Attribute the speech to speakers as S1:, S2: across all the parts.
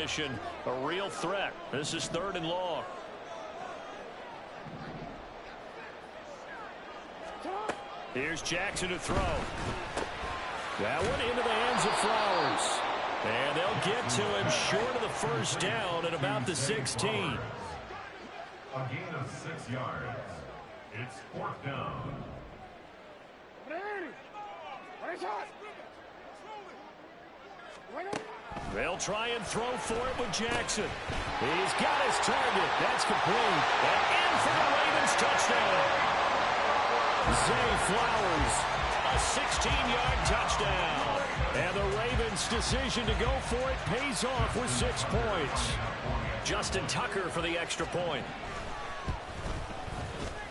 S1: A real threat. This is 3rd and long. Here's Jackson to throw. That one into the hands of Flowers. And they'll get to him short of the first down at about the 16.
S2: A gain of 6 yards. It's 4th down.
S1: They'll try and throw for it with Jackson. He's got his target. That's complete. And in for the Ravens touchdown. Zay Flowers, a 16-yard touchdown. And the Ravens' decision to go for it pays off with 6 points. Justin Tucker for the extra point.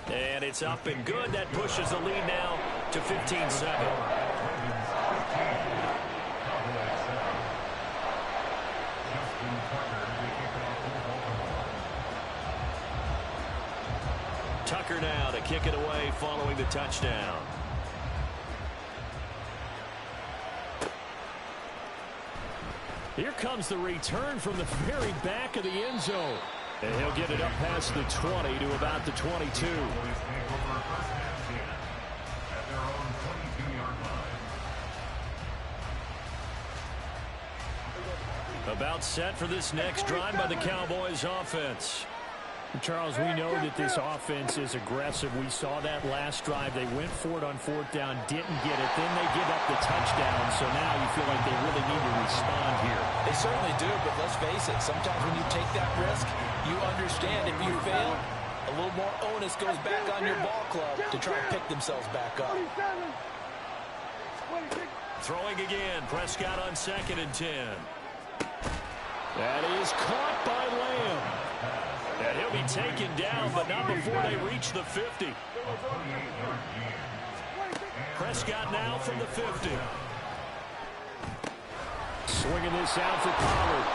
S1: And it's up and good. That pushes the lead now to 15-7. Tucker now to kick it away following the touchdown. Here comes the return from the very back of the end zone. And he'll get it up past the 20 to about the 22. About set for this next drive by the Cowboys offense.
S3: Charles, we know that this offense is aggressive. We saw that last drive. They went for it on 4th down, didn't get it. Then they give up the touchdown. So now you feel like they really need to respond here.
S4: They certainly do, but let's face it. Sometimes when you take that risk, you understand if you fail, a little more onus goes back on your ball club to try and pick themselves back up.
S1: Throwing again. Prescott on 2nd and 10. That is caught by Lamb. And he'll be taken down, but not before they reach the 50. Prescott now from the 50.
S3: Swinging this out for Pollard.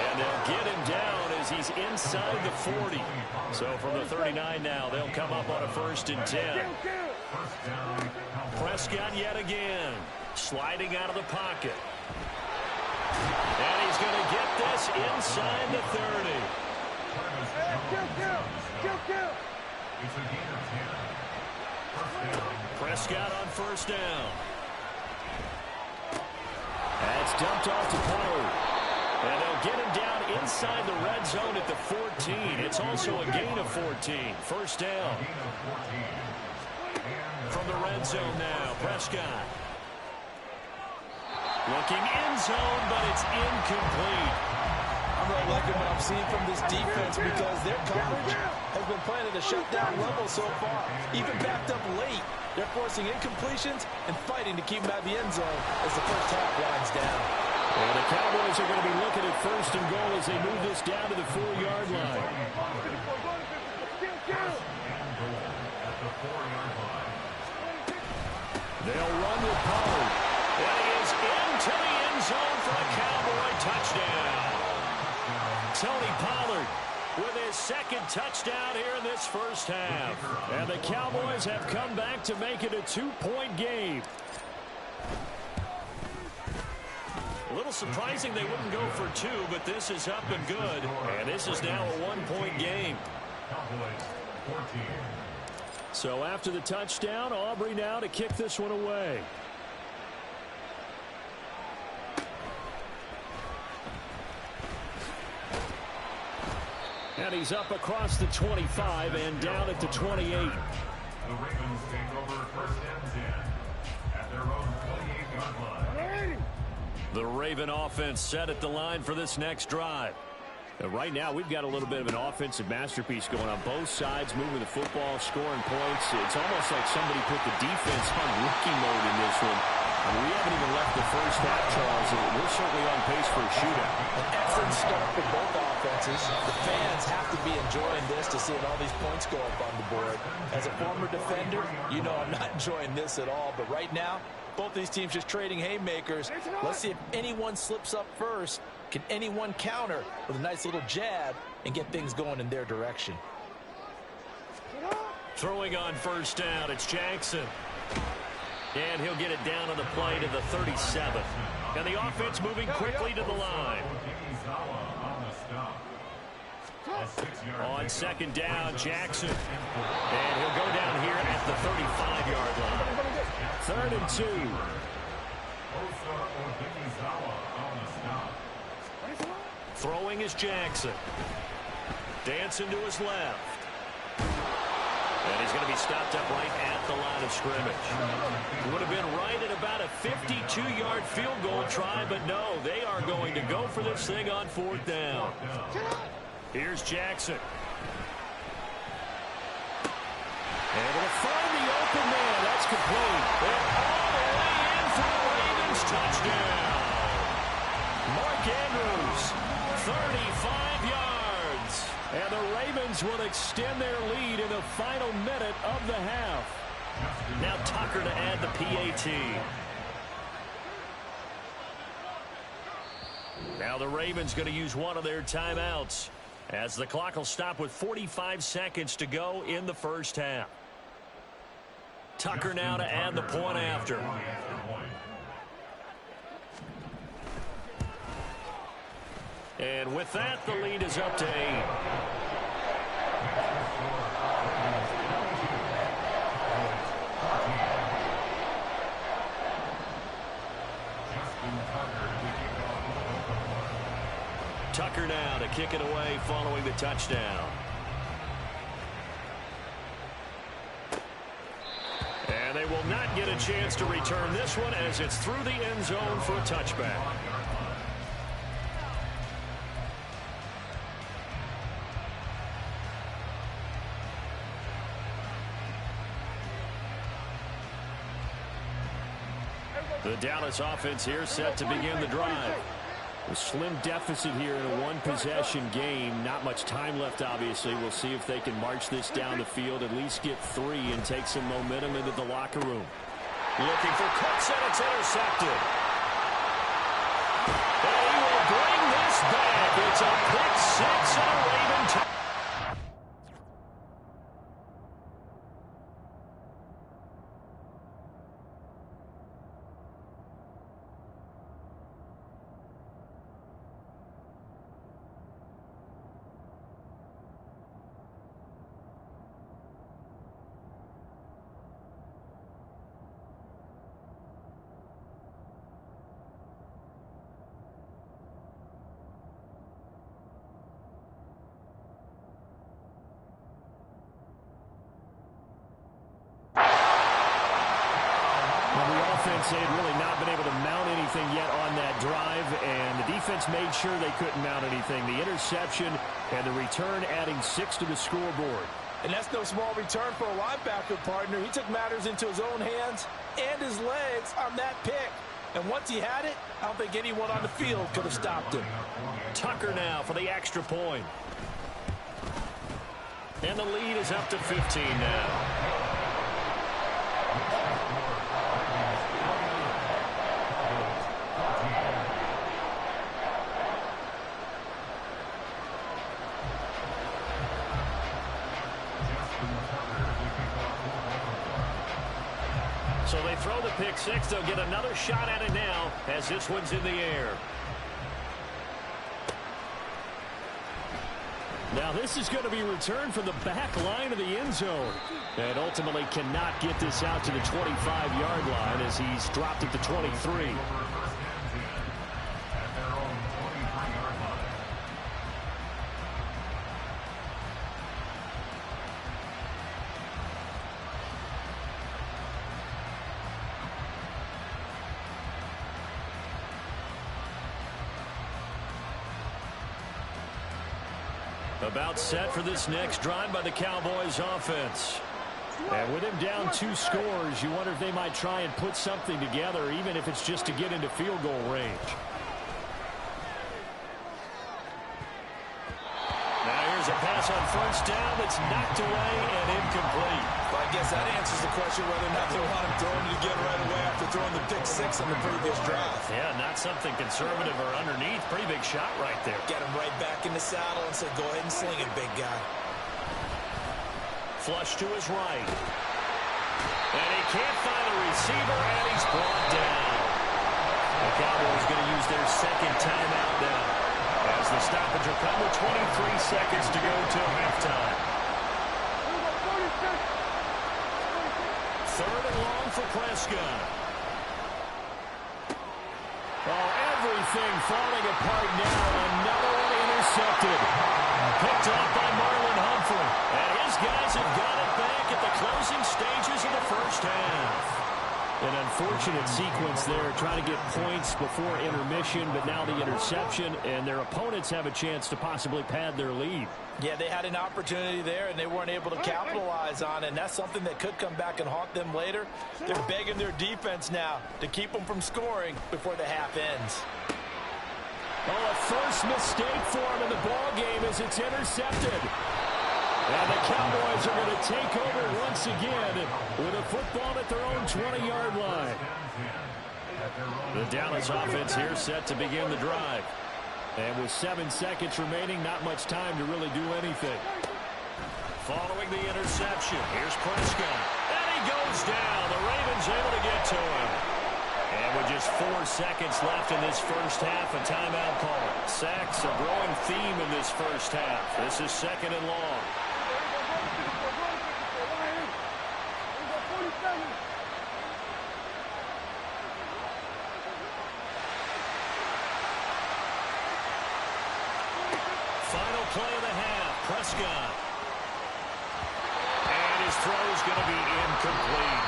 S1: And they'll get him down as he's inside the 40. So from the 39 now, they'll come up on a 1st and 10. Prescott yet again, sliding out of the pocket. And he's going to get this inside the 30. Prescott on 1st down. That's dumped off to Pollard. And they'll get him down inside the red zone at the 14. It's also a gain of 14. 1st down. From the red zone now, Prescott. Looking end zone, but it's incomplete.
S4: I'm really liking what I'm seeing from this defense because their coverage has been playing at a shutdown level so far. Even backed up late, they're forcing incompletions and fighting to keep them out of the end zone as the first half winds down.
S1: And the Cowboys are going to be looking at 1st and goal as they move this down to the 4-yard line. They'll run with Pollard. And he is into the end zone for a Cowboy touchdown. Tony Pollard with his 2nd touchdown here in this first half. And the Cowboys have come back to make it a 2-point game. A little surprising they wouldn't go for 2, but this is up and good. And this is now a 1-point game. So after the touchdown, Aubrey now to kick this one away. And he's up across the 25 and down at the 28.
S2: The Ravens take over 1st and 10 at their own 28-yard line.
S1: The Raven offense set at the line for this next drive. Right now, we've got a little bit of an offensive masterpiece going on. Both sides moving the football, scoring points. It's almost like somebody put the defense on rookie mode in this one. We haven't even left the first half, Charles, and we're certainly on pace for a shootout.
S4: An excellent start for both offenses. The fans have to be enjoying this to seeing all these points go up on the board. As a former defender, you know I'm not enjoying this at all. But right now, both these teams just trading haymakers. Let's see if anyone slips up first. Can anyone counter with a nice little jab and get things going in their direction?
S1: Throwing on 1st down, it's Jackson. And he'll get it down on the play to the 37. And the offense moving quickly to the line. On second down, Jackson. And he'll go down here at the 35-yard line. 3rd and 2. Throwing is Jackson. Dancing to his left. And he's going to be stopped up right at the line of scrimmage. Would have been right at about a 52-yard field goal try, but no, they are going to go for this thing on 4th down. Here's Jackson. Able to find the open man. That's complete. And all the way in for the Ravens touchdown. Mark Andrews, 35 yards. And the Ravens will extend their lead in the final minute of the half. Now Tucker to add the PAT. Now the Ravens going to use one of their timeouts, as the clock will stop with 45 seconds to go in the first half. Tucker now to add the point after. And with that, the lead is up to 8. Tucker now to kick it away following the touchdown. And they will not get a chance to return this one, as it's through the end zone for a touchback. The Dallas offense here set to begin the drive. A slim deficit here in a one-possession game. Not much time left, obviously. We'll see if they can march this down the field, at least get 3, and take some momentum into the locker room. Looking for Cooks, and it's intercepted. And he will bring this back. It's a pick 6 and a Raven touchdown. They had really not been able to mount anything yet on that drive, and the defense made sure they couldn't mount anything. The interception and the return adding 6 to the scoreboard.
S4: And that's no small return for a linebacker, partner. He took matters into his own hands and his legs on that pick. And once he had it, I don't think anyone on the field could have stopped him.
S1: Tucker now for the extra point. And the lead is up to 15 now. So they throw the pick 6. They'll get another shot at it now, as this one's in the air. Now this is going to be returned from the back line of the end zone. And ultimately cannot get this out to the 25-yard line, as he's dropped it to 23. About set for this next drive by the Cowboys offense. And with him down 2 scores, you wonder if they might try and put something together, even if it's just to get into field goal range. Now here's a pass on first down that's knocked away and incomplete.
S4: Well, I guess that answers the question whether or not they want him throwing it again right away after throwing the pick 6 on the previous drive.
S1: Yeah, not something conservative or underneath. Pretty big shot right there.
S4: Get him right back in the saddle and say, go ahead and sling it, big guy.
S1: Flush to his right. And he can't find a receiver, and he's brought down. The Cowboys going to use their second timeout now, as the stoppage will come with 23 seconds to go till halftime. Third and long for Prescott. Oh, everything falling apart now. Another one intercepted. Picked up by Marlon Humphrey. And his guys have got it back at the closing stages of the first half. An unfortunate sequence there, trying to get points before intermission, but now the interception, and their opponents have a chance to possibly pad their lead.
S4: Yeah, they had an opportunity there, and they weren't able to capitalize on it, and that's something that could come back and haunt them later. They're begging their defense now to keep them from scoring before the half ends.
S1: Oh, a first mistake for him in the ball game as it's intercepted. And the Cowboys are going to take over once again with a football at their own 20-yard line. The Dallas offense here set to begin the drive. And with 7 seconds remaining, not much time to really do anything. Following the interception, here's Prescott. And he goes down. The Ravens able to get to him. And with just 4 seconds left in this first half, a timeout call. Sacks, a growing theme in this first half. This is second and long. Final play of the half, Prescott. And his throw is going to be incomplete.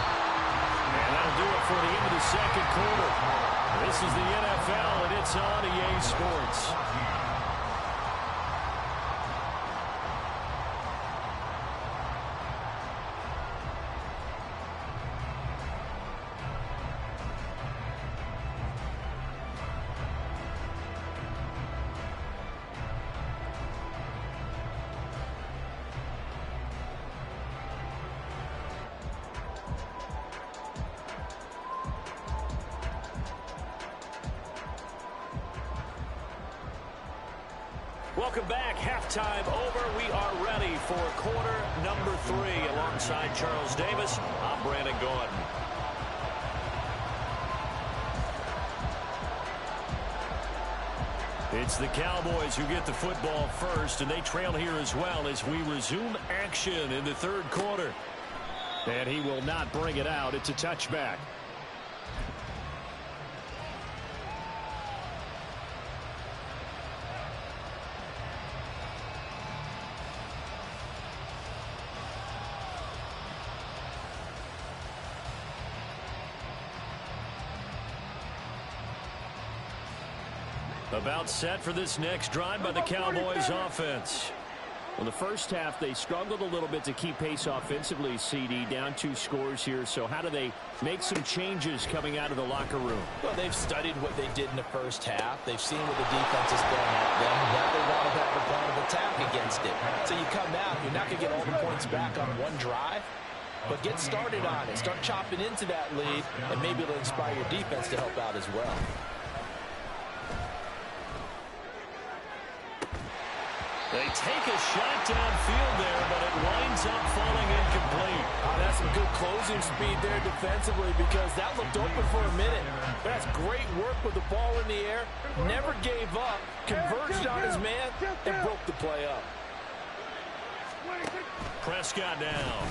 S1: And that'll do it for the end of the second quarter. This is the NFL, and it's on EA Sports. Welcome back. Halftime over. We are ready for quarter number 3. Alongside Charles Davis, I'm Brandon Gordon. It's the Cowboys who get the football first, and they trail here as well as we resume action in the third quarter. And he will not bring it out. It's a touchback. About set for this next drive by the Cowboys offense. Well, the first half, they struggled a little bit to keep pace offensively, CD, down 2 scores here. So how do they make some changes coming out of the locker room?
S4: Well, they've studied what they did in the first half. They've seen what the defense is throwing at them. Now they want to have a plan of attack against it. So you come out, you're not going to get all the points back on one drive, but get started on it. Start chopping into that lead, and maybe it'll inspire your defense to help out as well.
S1: They take a shot downfield there, but it winds up falling incomplete.
S4: Oh, that's some good closing speed there defensively, because that looked open for a minute. That's great work with the ball in the air. Never gave up, converged on his man, and broke the play up.
S1: Prescott down.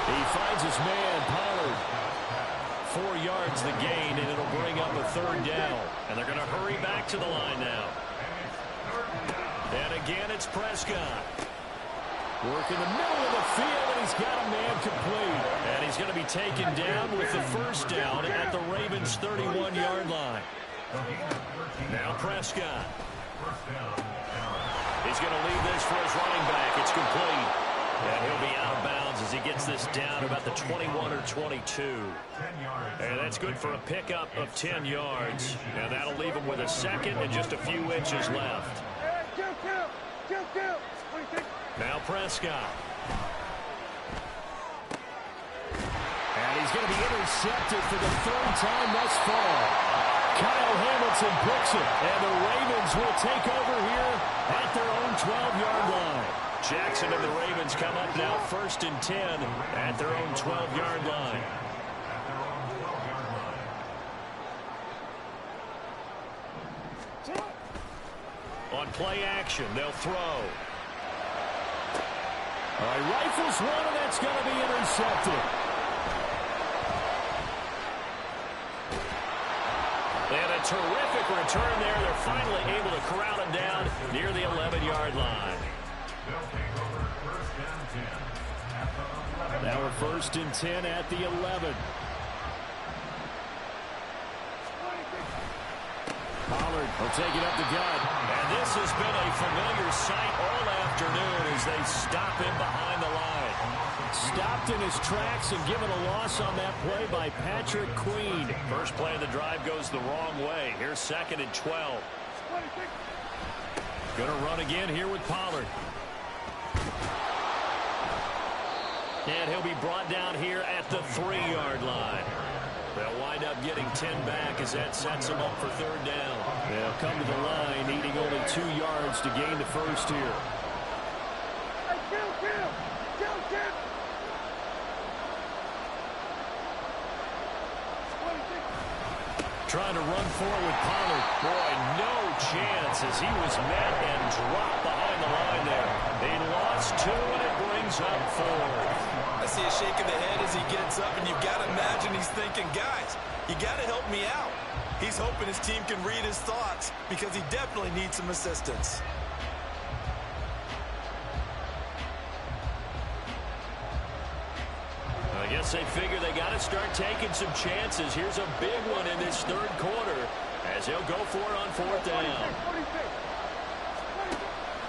S1: He finds his man, Pollard. 4 yards the gain, and it'll bring up a third down. And they're going to hurry back to the line now. And again, it's Prescott. Work in the middle of the field, and he's got a man complete. And he's going to be taken down with the first down at the Ravens' 31-yard line. Now Prescott. He's going to leave this for his running back. It's complete. And he'll be out of bounds as he gets this down about the 21 or 22. And that's good for a pickup of 10 yards. And that'll leave him with a second and just a few inches left. Now Prescott. And he's going to be intercepted for the 3rd time thus far. Kyle Hamilton picks it, and the Ravens will take over here at their own 12-yard line. Jackson and the Ravens come up now 1st and 10 at their own 12-yard line. On play action, they'll throw. All right, rifles one, and that's going to be intercepted. And a terrific return there. They're finally able to corral him down near the 11-yard line. Now we're 1st and 10 at the 11. Pollard will take it up the gut. And this has been a familiar sight all afternoon as they stop him behind the line. Stopped in his tracks and given a loss on that play by Patrick Queen. First play of the drive goes the wrong way. Here's 2nd and 12. Going to run again here with Pollard. And he'll be brought down here at the 3-yard line. They'll wind up getting 10 back as that sets them up for 3rd down. They'll come to the line needing only 2 yards to gain the first here. Trying to run forward with Pollard. Boy, no chance as he was met and dropped behind the line there. They lost 2 and it brings up 4.
S4: I see a shake of the head as he gets up, and you've got to imagine he's thinking, guys, you got to help me out. He's hoping his team can read his thoughts because he definitely needs some assistance.
S1: I guess they figure they got to start taking some chances. Here's a big one in this 3rd quarter as he'll go for it on 4th down.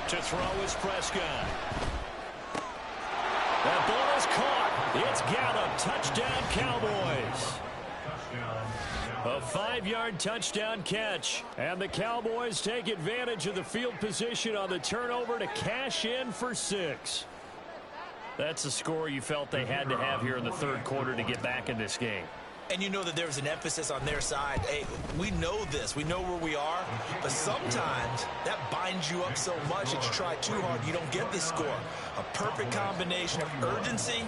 S1: To throw is Prescott. That ball is caught. It's Gallup. Touchdown, Cowboys. A 5-yard touchdown catch. And the Cowboys take advantage of the field position on the turnover to cash in for 6. That's the score you felt they had to have here in the 3rd quarter to get back in this game.
S4: And you know that there's an emphasis on their side. Hey, we know this. We know where we are. But sometimes that binds you up so much that you try too hard, you don't get the score. A perfect combination of urgency,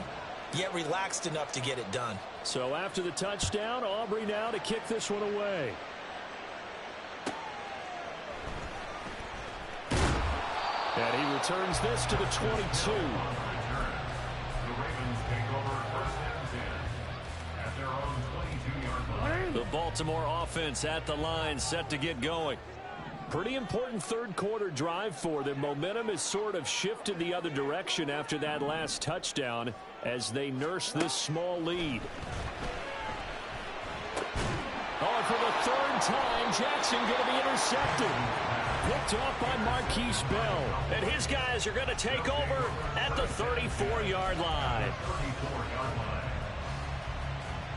S4: yet relaxed enough to get it done.
S1: So after the touchdown, Aubrey now to kick this one away. And he returns this to the 22. The Baltimore offense at the line, set to get going. Pretty important 3rd quarter drive for them. Momentum has sort of shifted the other direction after that last touchdown as they nurse this small lead. Oh, for the 3rd time, Jackson going to be intercepted. Picked off by Marquise Bell. And his guys are going to take over at the 34-yard line.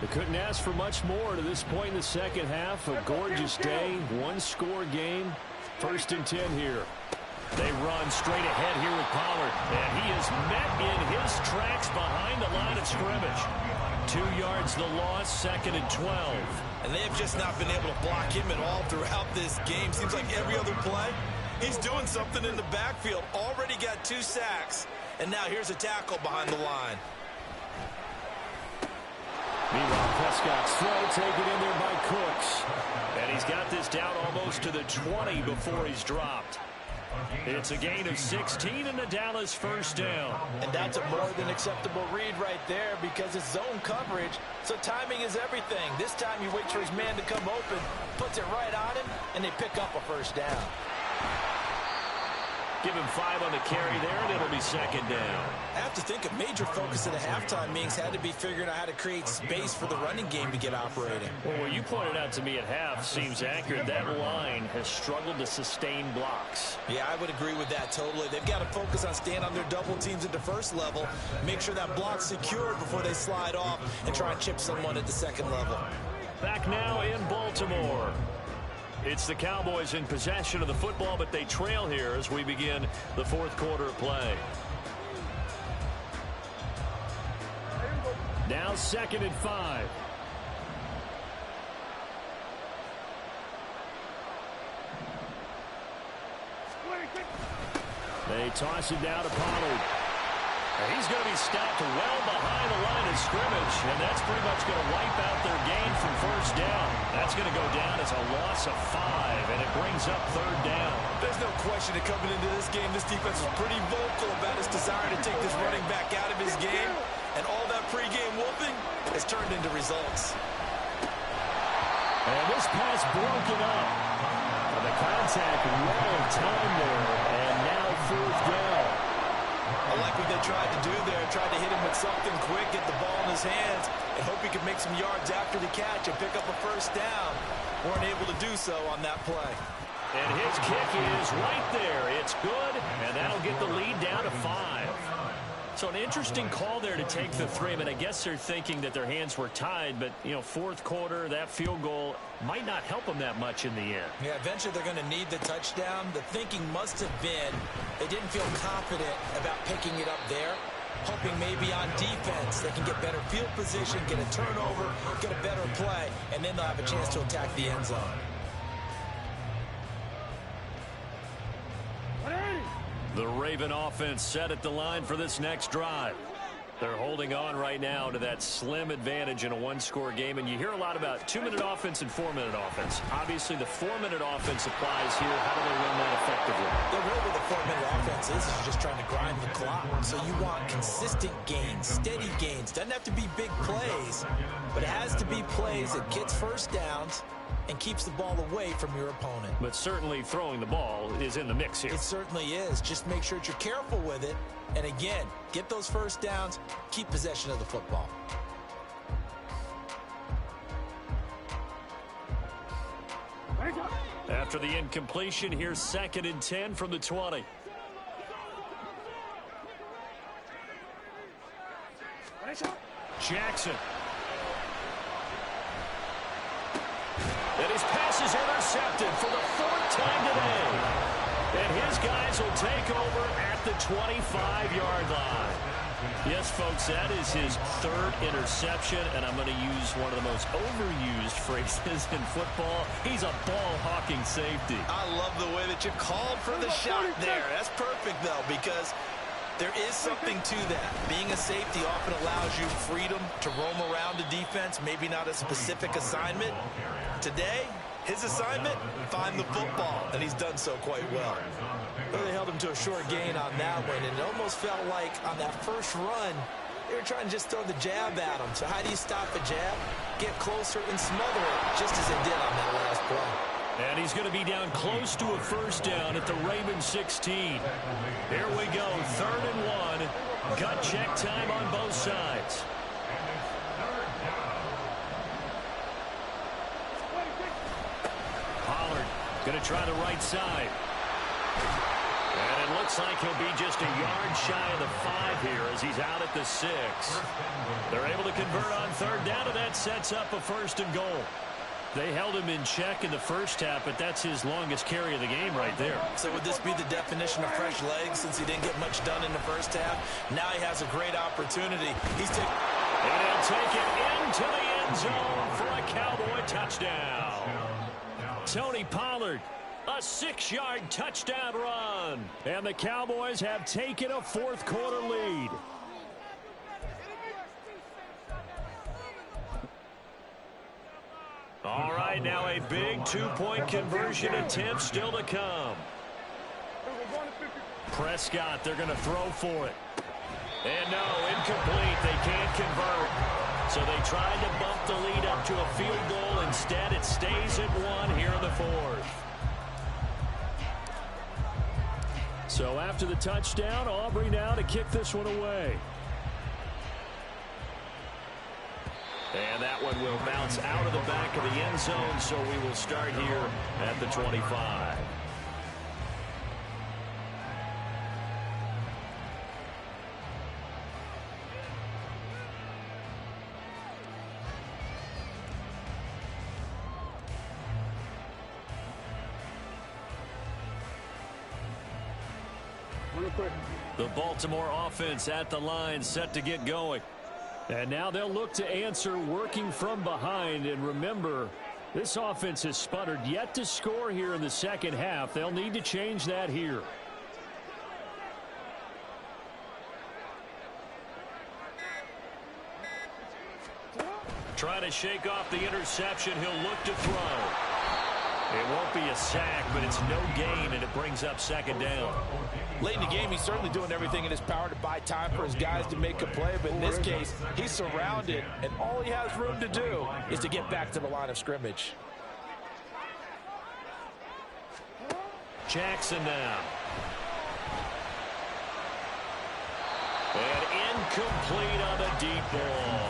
S1: They couldn't ask for much more to this point in the 2nd half. A gorgeous day, 1-score game. 1st and 10 here. They run straight ahead here with Pollard. And he is met in his tracks behind the line of scrimmage. 2 yards the loss, 2nd and 12.
S4: And they have just not been able to block him at all throughout this game. Seems like every other play, he's doing something in the backfield. Already got 2 sacks. And now here's a tackle behind the line.
S1: Meanwhile, Prescott's throw taken in there by Cooks. And he's got this down almost to the 20 before he's dropped. It's a gain of 16 and the Dallas 1st down.
S4: And that's a more than acceptable read right there because it's zone coverage, so timing is everything. This time he waits for his man to come open, puts it right on him, and they pick up a 1st down.
S1: Give him 5 on the carry there, and it'll be 2nd down.
S4: I have to think a major focus of the halftime meetings had to be figuring out how to create space for the running game to get operating.
S1: Well, what you pointed out to me at half seems accurate. That line has struggled to sustain blocks.
S4: Yeah, I would agree with that totally. They've got to focus on staying on their double teams at the 1st level, make sure that block's secured before they slide off and try and chip someone at the 2nd level.
S1: Back now in Baltimore. It's the Cowboys in possession of the football, but they trail here as we begin the 4th quarter of play. Now 2nd and 5. They toss it down to Pollard. And he's going to be stopped well behind the line of scrimmage, and that's pretty much going to wipe out their gain from 1st down. That's going to go down as a loss of 5, and it brings up 3rd down.
S4: There's no question that coming into this game, this defense was pretty vocal about its desire to take this running back out of his game, and all that pregame wolfing has turned into results.
S3: And this pass broken up. And the contact well timed there, and now fourth down.
S4: I like what they tried to do there, tried to hit him with something quick, get the ball in his hands, and hope he could make some yards after the catch and pick up a first down. Weren't able to do so on that play.
S3: And his kick is right there. It's good, and that'll get the lead down to 5. So an interesting call there to take the 3. I mean, I guess they're thinking that their hands were tied, but, you know, fourth quarter, that field goal might not help them that much in the end.
S4: Yeah, eventually they're going to need the touchdown. The thinking must have been they didn't feel confident about picking it up there, hoping maybe on defense they can get better field position, get a turnover, get a better play, and then they'll have a chance to attack the end zone.
S3: The Raven offense set at the line for this next drive. They're holding on right now to that slim advantage in a one-score game, and you hear a lot about 2-minute offense and 4-minute offense. Obviously, the 4-minute offense applies here. How do they run that effectively?
S4: The real with the 4-minute offense is you're just trying to grind the clock. So you want consistent gains, steady gains. Doesn't have to be big plays, but it has to be plays that gets first downs and keeps the ball away from your opponent.
S3: But certainly throwing the ball is in the mix here.
S4: It certainly is. Just make sure that you're careful with it. And again, get those first downs, keep possession of the football.
S3: After the incompletion, here's 2nd and 10 from the 20. Jackson. And his pass is intercepted for the 4th time today. And his guys will take over at the 25-yard line. Yes, folks, that is his 3rd interception, and I'm going to use one of the most overused phrases in football. He's a ball-hawking safety.
S4: I love the way that you called for the shot there. That's perfect, though, because there is something to that. Being a safety often allows you freedom to roam around the defense, maybe not a specific assignment. Today, his assignment, find the football, and he's done so quite well. They held him to a short gain on that one, and it almost felt like on that first run, they were trying to just throw the jab at him. So how do you stop a jab? Get closer and smother it, just as it did on that last play.
S3: And he's going to be down close to a first down at the Ravens 16. Here we go, 3rd and 1. Gut check time on both sides. Pollard going to try the right side. And it looks like he'll be just a yard shy of the 5 here as he's out at the 6. They're able to convert on 3rd down, and that sets up a 1st and goal. They held him in check in the first half, but that's his longest carry of the game right there.
S4: So would this be the definition of fresh legs since he didn't get much done in the first half? Now he has a great opportunity.
S3: And he'll take it into the end zone for a Cowboy touchdown. Tony Pollard, a 6-yard touchdown run. And the Cowboys have taken a 4th quarter lead. All right, now a big 2-point conversion attempt still to come. Prescott, they're going to throw for it. And no, incomplete. They can't convert. So they tried to bump the lead up to a field goal. Instead, it stays at 1 here in the 4th. So after the touchdown, Aubrey now to kick this one away. And that one will bounce out of the back of the end zone, so we will start here at the 25. The Baltimore offense at the line, set to get going. And now they'll look to answer working from behind. And remember, this offense has sputtered yet to score here in the second half. They'll need to change that here. Trying to shake off the interception. He'll look to throw.
S1: It won't be a sack, but it's no gain, and it brings up second down.
S4: Late in the game, he's certainly doing everything in his power to buy time for his guys to make a play. But in this case, he's surrounded, and all he has room to do is to get back to the line of scrimmage.
S1: Jackson now. And incomplete on the deep ball.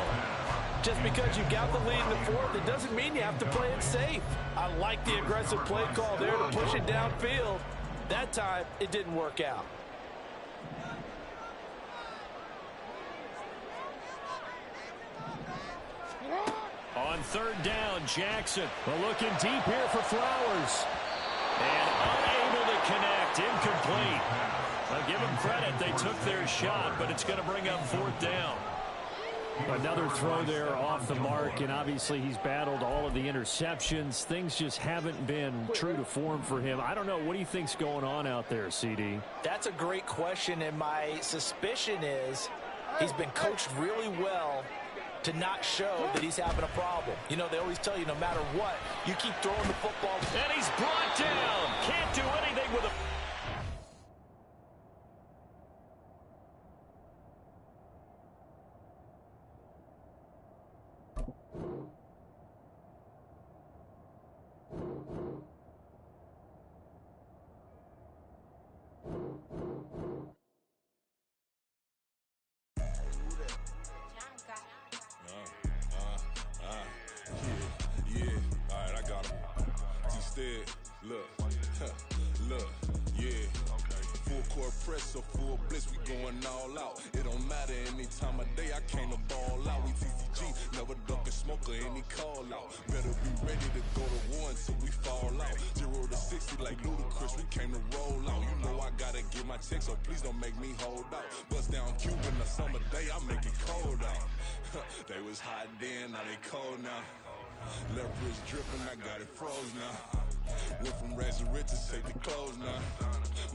S4: Just because you got the lead in the fourth, it doesn't mean you have to play it safe. I like the aggressive play call there to push it downfield. That time, it didn't work out.
S1: On third down, Jackson. Well, looking deep here for Flowers. And unable to connect. Incomplete. I'll give them credit. They took their shot, but it's going to bring up fourth down.
S3: Another throw there off the mark, and obviously he's battled all of the interceptions. Things just haven't been true to form for him. I don't know. What do you think's going on out there, CD?
S4: That's a great question, and my suspicion is he's been coached really well to not show that he's having a problem. You know, they always tell you no matter what, you keep throwing the football.
S1: And he's brought down. Can't do anything with it.
S5: Look, yeah. Full court press or full blitz, we going all out. It don't matter any time of day, I came to ball out. We TCG, never ducking smoke or any call out. Better be ready to go to war until we fall out. 0 to 60 like Ludacris, we came to roll out. You know I gotta get my check, so please don't make me hold out. Bust down Cuban a summer day, I make it cold out. They was hot then, now they cold now. Left wrist dripping, I got it froze now. Went from rags to riches, take the clothes now.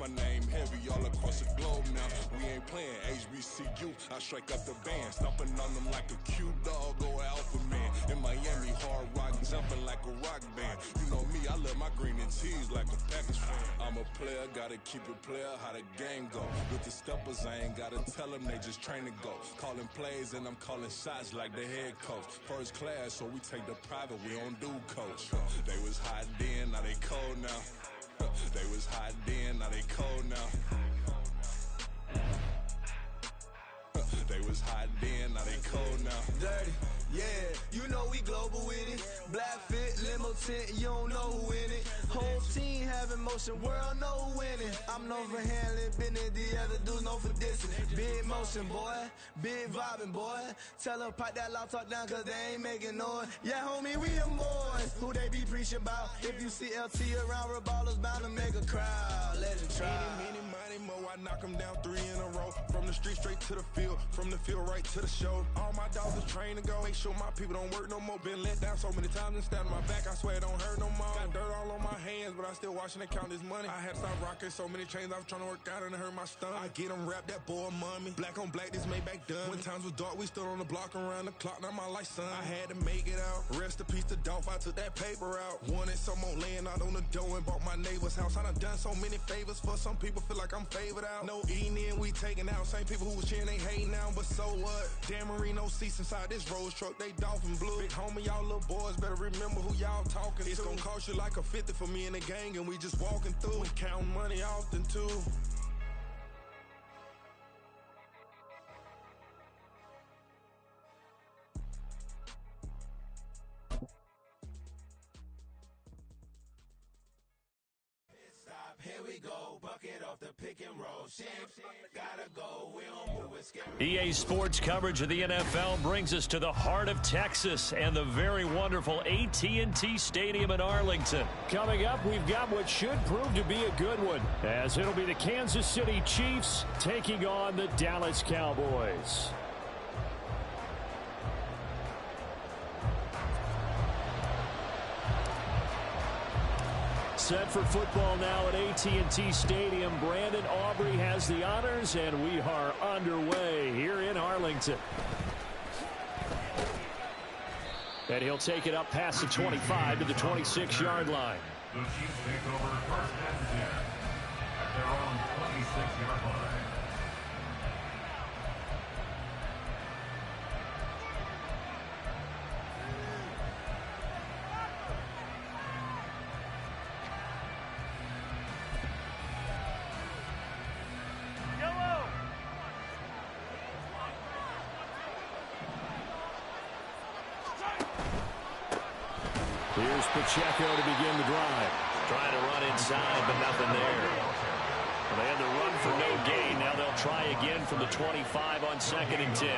S5: My name heavy all across the globe now. We ain't playing HBCU, I strike up the band. Stomping on them like a Q dog or alpha man. In Miami, hard rock, jumping like a rock band. You know me, I love my green and tees like a Packers fan. I'm a player, gotta keep it player, how the game go. With the steppers, I ain't gotta tell them, they just train to go. Calling plays and I'm calling shots like the head coach. First class, so we take the private, we don't do coach. They was hot then, now they cold now. They was hot then, now they cold now. They was hot then, now they cold now.
S6: Dirty, yeah, you know we global with it. Black fit, limo tint, you don't know who in it. Whole team having motion, world know who winning. I'm known for handling business, the other dudes known for dissing. Big motion, boy, big vibing, boy. Tell her pipe that loud talk down, cause they ain't making noise. Yeah, homie, we them boys, who they be preaching about. If you see LT around, Reballers bound to make a crowd. Legend try.
S5: Many, mo, I knock them down 3 in a row. From the street straight to the field, from the field right to the show. All my dogs is trained to go. Make sure my people don't work no more. Been let down so many times and stand on my back, I swear it don't hurt no more. Got dirt all on my hands, but I still watching and count this money. I had to stop rocking so many chains, I was trying to work out and it hurt my stomach. I get them wrapped, that boy mommy. Black on black, this Maybach done. When times was dark, we stood on the block around the clock. Now my life, son, I had to make it out. Rest in peace to Dolph, I took that paper out. Wanted some more laying out on the dough and bought my neighbor's house. I done so many favors for some people, feel like I'm favored out. No eating in, we taking out. Same people who was cheering, they hating now, but so what? Dan Marino seats inside this Rolls truck, they dolphin blue. Big homie, y'all little boys better remember who y'all talking to. It's gonna cost you like a 50 for me and the gang, and we just walking through. We counting money often too.
S6: Here we go, bucket off the pick and roll. Gotta go, we don't move it, scary.
S1: EA Sports coverage of the NFL brings us to the heart of Texas and the very wonderful AT&T Stadium in Arlington.
S3: Coming up, we've got what should prove to be a good one, as it'll be the Kansas City Chiefs taking on the Dallas Cowboys. Set for football now at AT&T Stadium. Brandon Aubrey has the honors, and we are underway here in Arlington. And he'll take it up past the 25 to the 26-yard line.
S2: The Chiefs take over first and 10 at their own 26-yard line.
S3: Here's Pacheco to begin the drive.
S1: Trying to run inside, but nothing there. Well, they had to run for no gain. Now they'll try again from the 25 on 2nd and 10.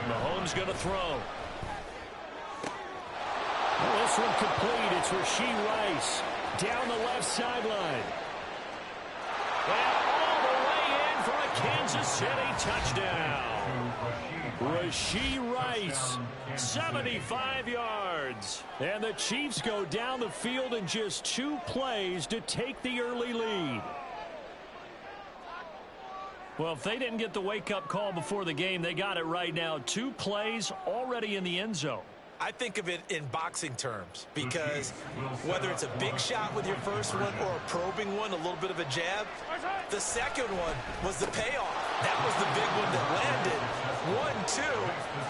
S1: Mahomes going to throw.
S3: Well, this one complete. It's Rashee Rice down the left sideline.
S1: And all the way in for a Kansas City touchdown.
S3: Rashee Rice, 75 yards. And the Chiefs go down the field in just 2 plays to take the early lead. Well, if they didn't get the wake-up call before the game, they got it right now. 2 plays already in the end zone.
S4: I think of it in boxing terms because whether it's a big shot with your first one or a probing one, a little bit of a jab, the second one was the payoff. That was the big one that landed.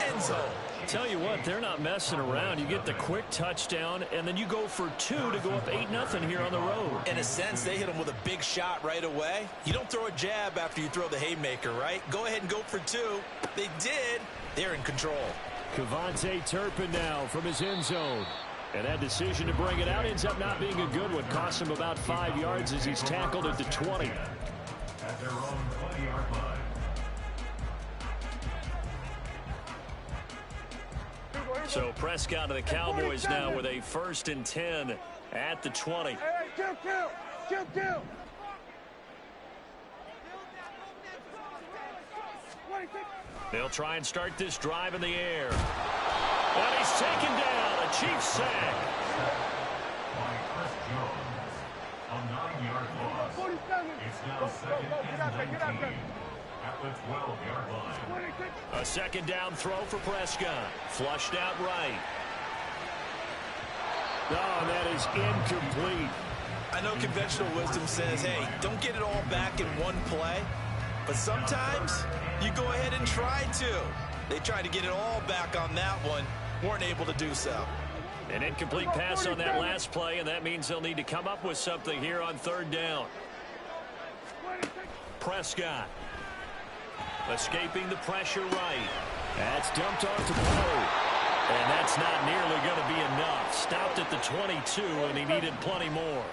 S4: 1-2, end zone.
S3: Tell you what, they're not messing around. You get the quick touchdown, and then you go for 2 to go up 8-0 here on the road.
S4: In a sense, they hit them with a big shot right away. You don't throw a jab after you throw the haymaker, right? Go ahead and go for 2. They did. They're in control.
S3: Kevontae Turpin now from his end zone. And that decision to bring it out ends up not being a good one. Costs him about 5 yards as he's tackled at the 20.
S2: At their own 20-yard line.
S1: So Prescott and the Cowboys now with a 1st and 10 at the 20. They'll try and start this drive in the air. And he's taken down. A Chiefs sack.
S2: By Chris Jones. A 9-yard loss. It's now 2nd and 19 at the 12-yard line.
S1: A 2nd down throw for Prescott. Flushed out right.
S3: Oh, that is incomplete.
S4: I know conventional wisdom says, hey, don't get it all back in one play. But sometimes you go ahead and try to. They tried to get it all back on that one. Weren't able to do so.
S1: An incomplete pass on that last play, and that means they'll need to come up with something here on 3rd down. Prescott. Escaping the pressure right.
S3: That's dumped off to Poe.
S1: And that's not nearly going to be enough. Stopped at the 22, and he needed plenty more.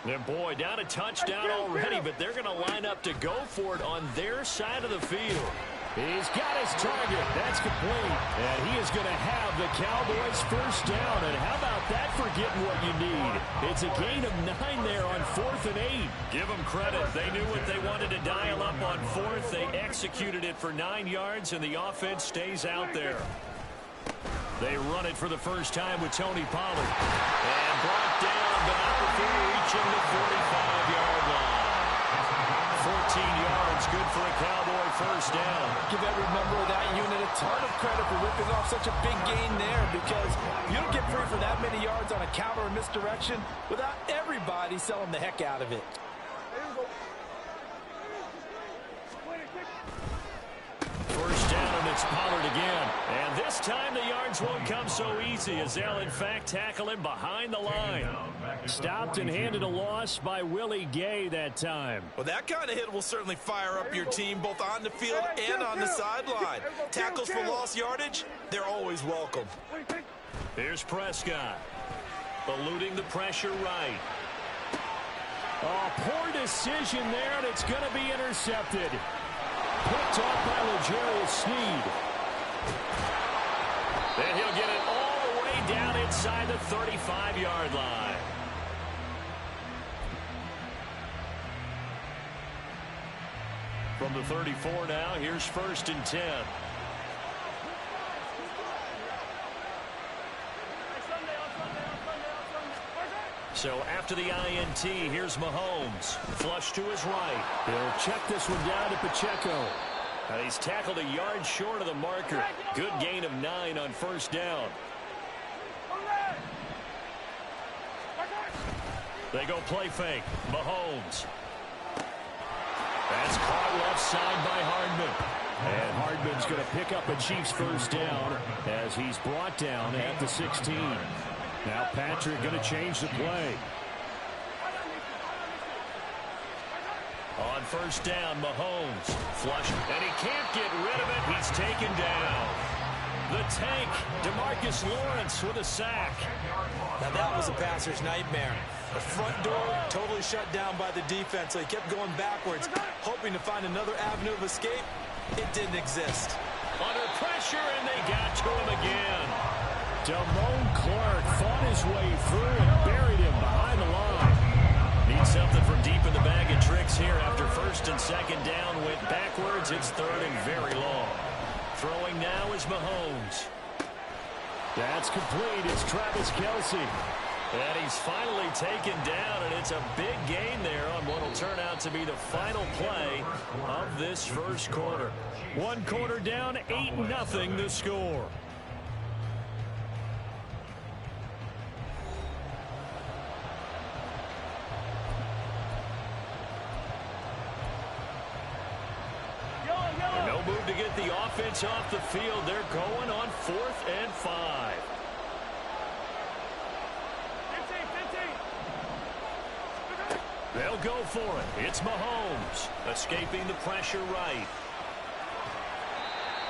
S1: And boy, down a touchdown already, but they're going to line up to go for it on their side of the field.
S3: He's got his target. That's complete. And he is going to have the Cowboys 1st down. And how about that for getting what you need? It's a gain of 9 there on 4th and 8.
S1: Give them credit. They knew what they wanted to dial up on 4th. They executed it for 9 yards, and the offense stays out there. They run it for the first time with Tony Pollard. And brought down, but not before reaching the 45-yard line. 14 yards, good for a Cowboy 1st down.
S4: Give every member of that unit a ton of credit for ripping off such a big gain there because you don't get free for that many yards on a counter or misdirection without everybody selling the heck out of it.
S1: First down, and it's Pollard again. And this time the yards won't come so easy as they'll, in fact, tackle him behind the line.
S3: Stopped and handed a loss by Willie Gay that time.
S4: Well, that kind of hit will certainly fire up your team both on the field and on the sideline. Tackles for lost yardage, they're always welcome.
S1: Here's Prescott. Eluding the pressure right.
S3: Oh, poor decision there, and it's going to be intercepted. Picked off by L'Jarius Sneed.
S1: Then he'll get it all the way down inside the 35-yard line. From the 34 now, here's 1st and 10. So after the INT, here's Mahomes. Flush to his right.
S3: He'll check this one down to Pacheco.
S1: And he's tackled a yard short of the marker. Good gain of 9 on 1st down.
S3: They go play fake. Mahomes. That's caught left side by Hardman. And Hardman's going to pick up a Chiefs first down as he's brought down at the 16. Now Patrick going to change the play. On first down, Mahomes. Flush. And he can't get rid of it. He's taken down. The tank, DeMarcus Lawrence with a sack.
S4: Now that was a passer's nightmare. The front door totally shut down by the defense, so he kept going backwards, hoping to find another avenue of escape. It didn't exist.
S3: Under pressure, and they got to him again. Damone Clark fought his way through and buried him behind the line. Needs something from deep in the bag of tricks here after first and second down went backwards. It's third and very long. Throwing now is Mahomes. That's complete. It's Travis Kelce. And he's finally taken down, and it's a big gain there on what will turn out to be the final play of this first quarter. One quarter down, 8-0 the score. No move to get the offense off the field. They're going on 4th and 5. They'll go for it. It's Mahomes escaping the pressure right.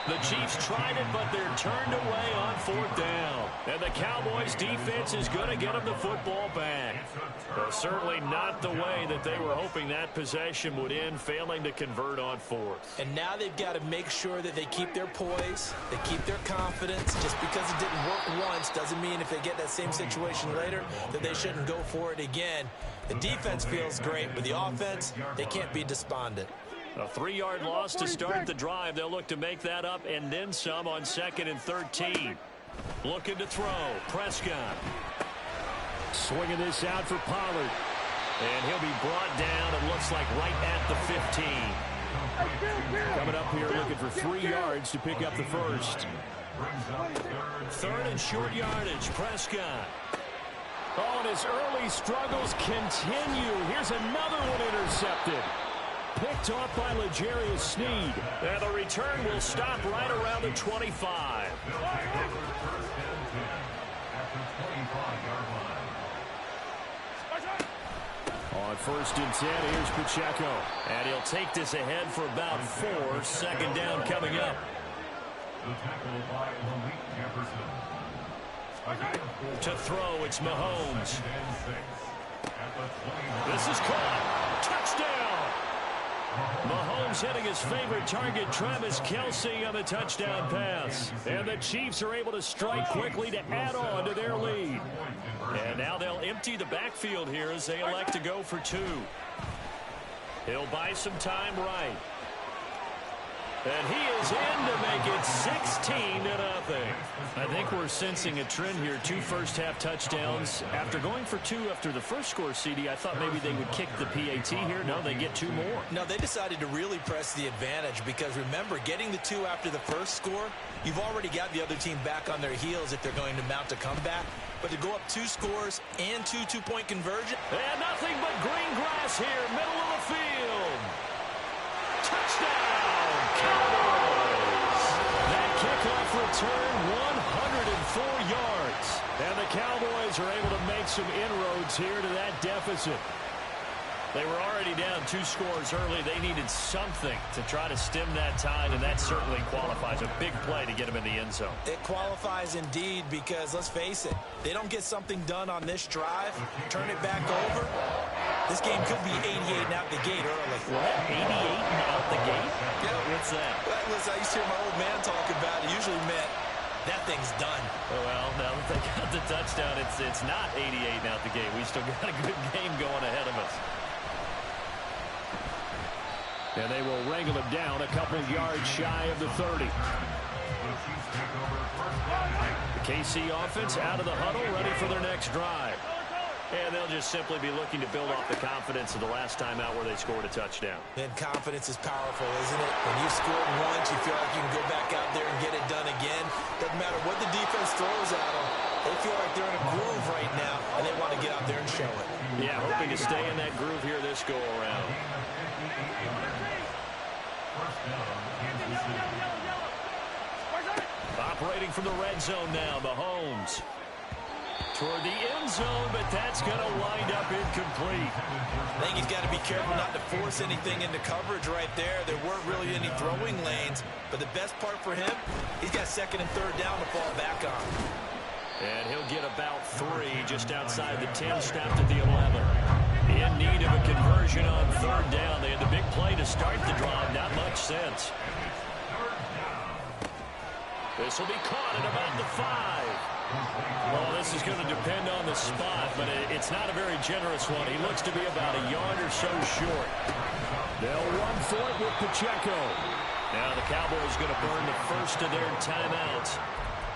S3: The Chiefs tried it, but they're turned away on 4th down. And the Cowboys defense is going to get them the football back. Well, certainly not the way that they were hoping that possession would end, failing to convert on 4th.
S4: And now they've got to make sure that they keep their poise, they keep their confidence. Just because it didn't work once doesn't mean if they get that same situation later that they shouldn't go for it again. The defense feels great, but the offense, they can't be despondent.
S3: A 3-yard loss to start the drive. They'll look to make that up and then some on 2nd and 13. Looking to throw. Prescott. Swinging this out for Pollard. And he'll be brought down, it looks like, right at the 15. Coming up here looking for 3 yards to pick up the first. 3rd and short yardage. Prescott. Oh, and his early struggles continue. Here's another one intercepted. Picked off by L'Jarius Sneed. And the return will stop right around the 25. On 1st and 10, here's Pacheco. And he'll take this ahead for about 4. 2nd down coming up. To throw, it's Mahomes. This is caught. Touchdown. Mahomes hitting his favorite target, Travis Kelce, on the touchdown pass. And the Chiefs are able to strike quickly to add on to their lead. And now they'll empty the backfield here as they elect to go for 2. He'll buy some time right. And he is in to make it 16-0. I think we're sensing a trend here. 2 first-half touchdowns. After going for 2 after the first score, CD, I thought maybe they would kick the PAT here. No, they get 2 more.
S4: No, they decided to really press the advantage because, remember, getting the 2 after the first score, you've already got the other team back on their heels if they're going to mount a comeback. But to go up 2 scores and 2 two-point conversion.
S3: And nothing but green grass here, middle of the field. Touchdown, Cowboys. That kickoff return, 104 yards. And the Cowboys are able to make some inroads here to that deficit. They were already down 2 scores early. They needed something to try to stem that tide, and that certainly qualifies. A big play to get them in the end zone.
S4: It qualifies indeed because, let's face it, they don't get something done on this drive, turn it back over. This game could be 88 and out the gate early.
S3: What? 88 and out the gate?
S4: Yeah.
S3: What's that?
S4: Well, listen, I used to hear my old man talk about it. Usually meant that thing's done.
S3: Oh, well, now that they got the touchdown, it's not 88 and out the gate. We still got a good game going ahead of us. And they will wrangle him down a couple yards shy of the 30. The KC offense out of the huddle, ready for their next drive. And they'll just simply be looking to build off the confidence of the last time out where they scored a touchdown.
S4: And confidence is powerful, isn't it? When you've scored once, you feel like you can go back out there and get it done again. Doesn't matter what the defense throws at them. They feel like they're in a groove right now, and they want to get out there and show it.
S3: Yeah, hoping to stay in that groove here this go-around. Operating from the red zone now, Mahomes. Toward the end zone, but that's going to wind up incomplete.
S4: I think he's got to be careful not to force anything into coverage right there. There weren't really any throwing lanes, but the best part for him, he's got second and third down to fall back on.
S3: And he'll get about 3 just outside the 10, stopped at the 11. In need of a conversion on third down. They had the big play to start the drive, not much sense. This will be caught at about the 5. Well, this is going to depend on the spot, but it's not a very generous one. He looks to be about a yard or so short. They'll run for it with Pacheco. Now the Cowboys going to burn the first of their timeouts.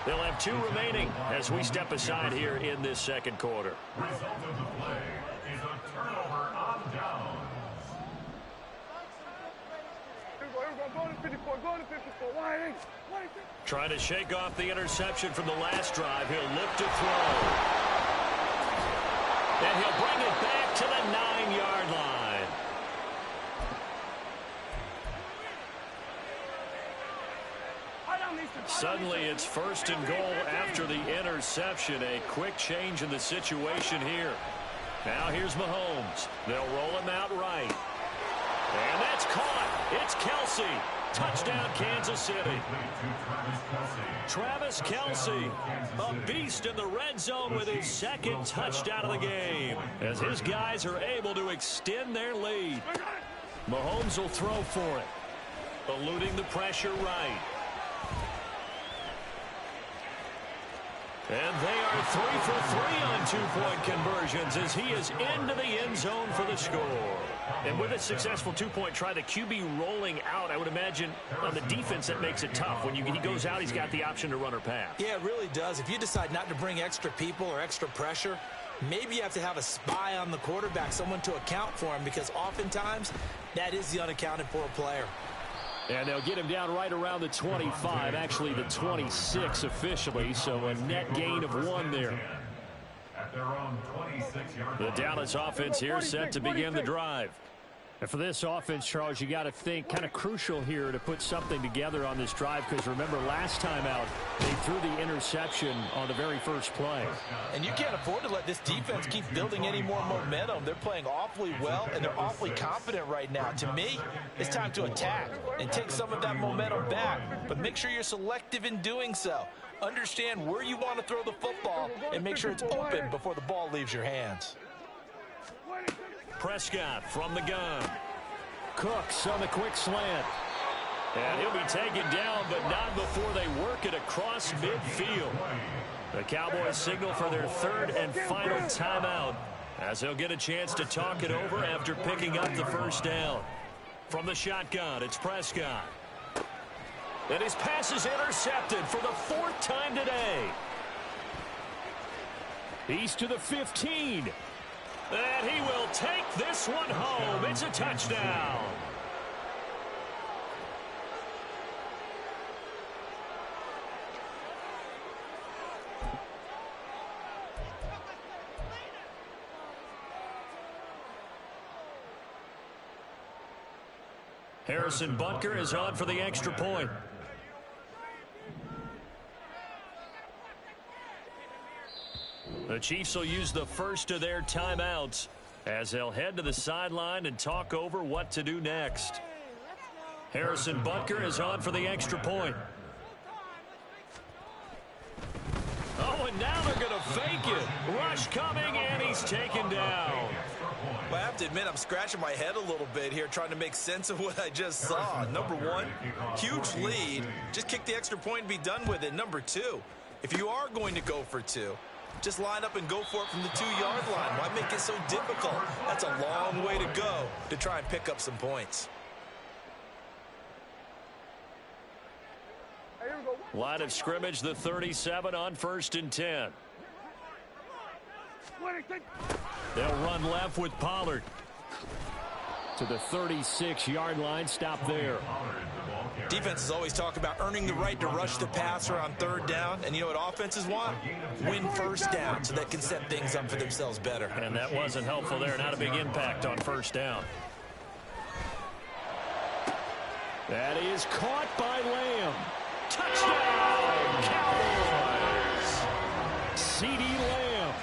S3: They'll have 2 remaining as we step aside here in this second quarter.
S2: Result of the play is a turnover on downs.
S3: Trying to shake off the interception from the last drive. He'll look to throw. And he'll bring it back to the 9-yard line. Suddenly it's first and goal after the interception. A quick change in the situation here. Now here's Mahomes. They'll roll him out right. And that's caught. It's Kelsey. Touchdown, Kansas City. Travis Kelsey, a beast in the red zone with his second touchdown of the game, as his guys are able to extend their lead. Mahomes will throw for it, eluding the pressure right. And they are 3 for 3 on 2-point conversions as he is into the end zone for the score. And with a successful 2-point try, the QB rolling out, I would imagine on the defense that makes it tough. When he goes out, he's got the option to run or pass.
S4: Yeah, it really does. If you decide not to bring extra people or extra pressure, maybe you have to have a spy on the quarterback, someone to account for him, because oftentimes that is the unaccounted for player.
S3: And they'll get him down right around the 25, actually the 26 officially, so a net gain of 1 there.
S2: At their own 26-yard
S3: The Dallas offense here set to begin the drive. And for this offense, Charles, you got to think kind of crucial here to put something together on this drive, because remember last time out they threw the interception on the very first play.
S4: And you can't afford to let this defense keep building any more momentum. They're playing awfully well, and they're awfully confident right now. To me, it's time to attack and take some of that momentum back, but make sure you're selective in doing so. Understand where you want to throw the football and make sure it's open before the ball leaves your hands.
S3: Prescott from the gun. Cooks on the quick slant. And he'll be taken down, but not before they work it across midfield. The Cowboys signal for their 3rd and final timeout, as they'll get a chance to talk it over after picking up the first down. From the shotgun, it's Prescott. And his pass is intercepted for the 4th time today. He's to the 15. And he will take this one home. It's a touchdown. Harrison Butker is on for the extra point. The Chiefs will use the first of their timeouts as they'll head to the sideline and talk over what to do next. Harrison Butker is on for the extra point. Oh, and now they're going to fake it. Rush coming, and he's taken down.
S4: Well, I have to admit, I'm scratching my head a little bit here trying to make sense of what I just saw. Number 1, huge lead. Just kick the extra point and be done with it. Number 2, if you are going to go for 2, just line up and go for it from the 2-yard line. Why make it so difficult? That's a long way to go to try and pick up some points.
S3: Line of scrimmage, the 37 on 1st and 10. They'll run left with Pollard. To the 36-yard line, stop there.
S4: Defenses always talk about earning the right to rush the passer on third down. And you know what offenses want? Win first down so they can set things up for themselves better.
S3: And that wasn't helpful there. Not a big impact on first down. That is caught by Lamb. Touchdown, Cowboys. CD Lamb,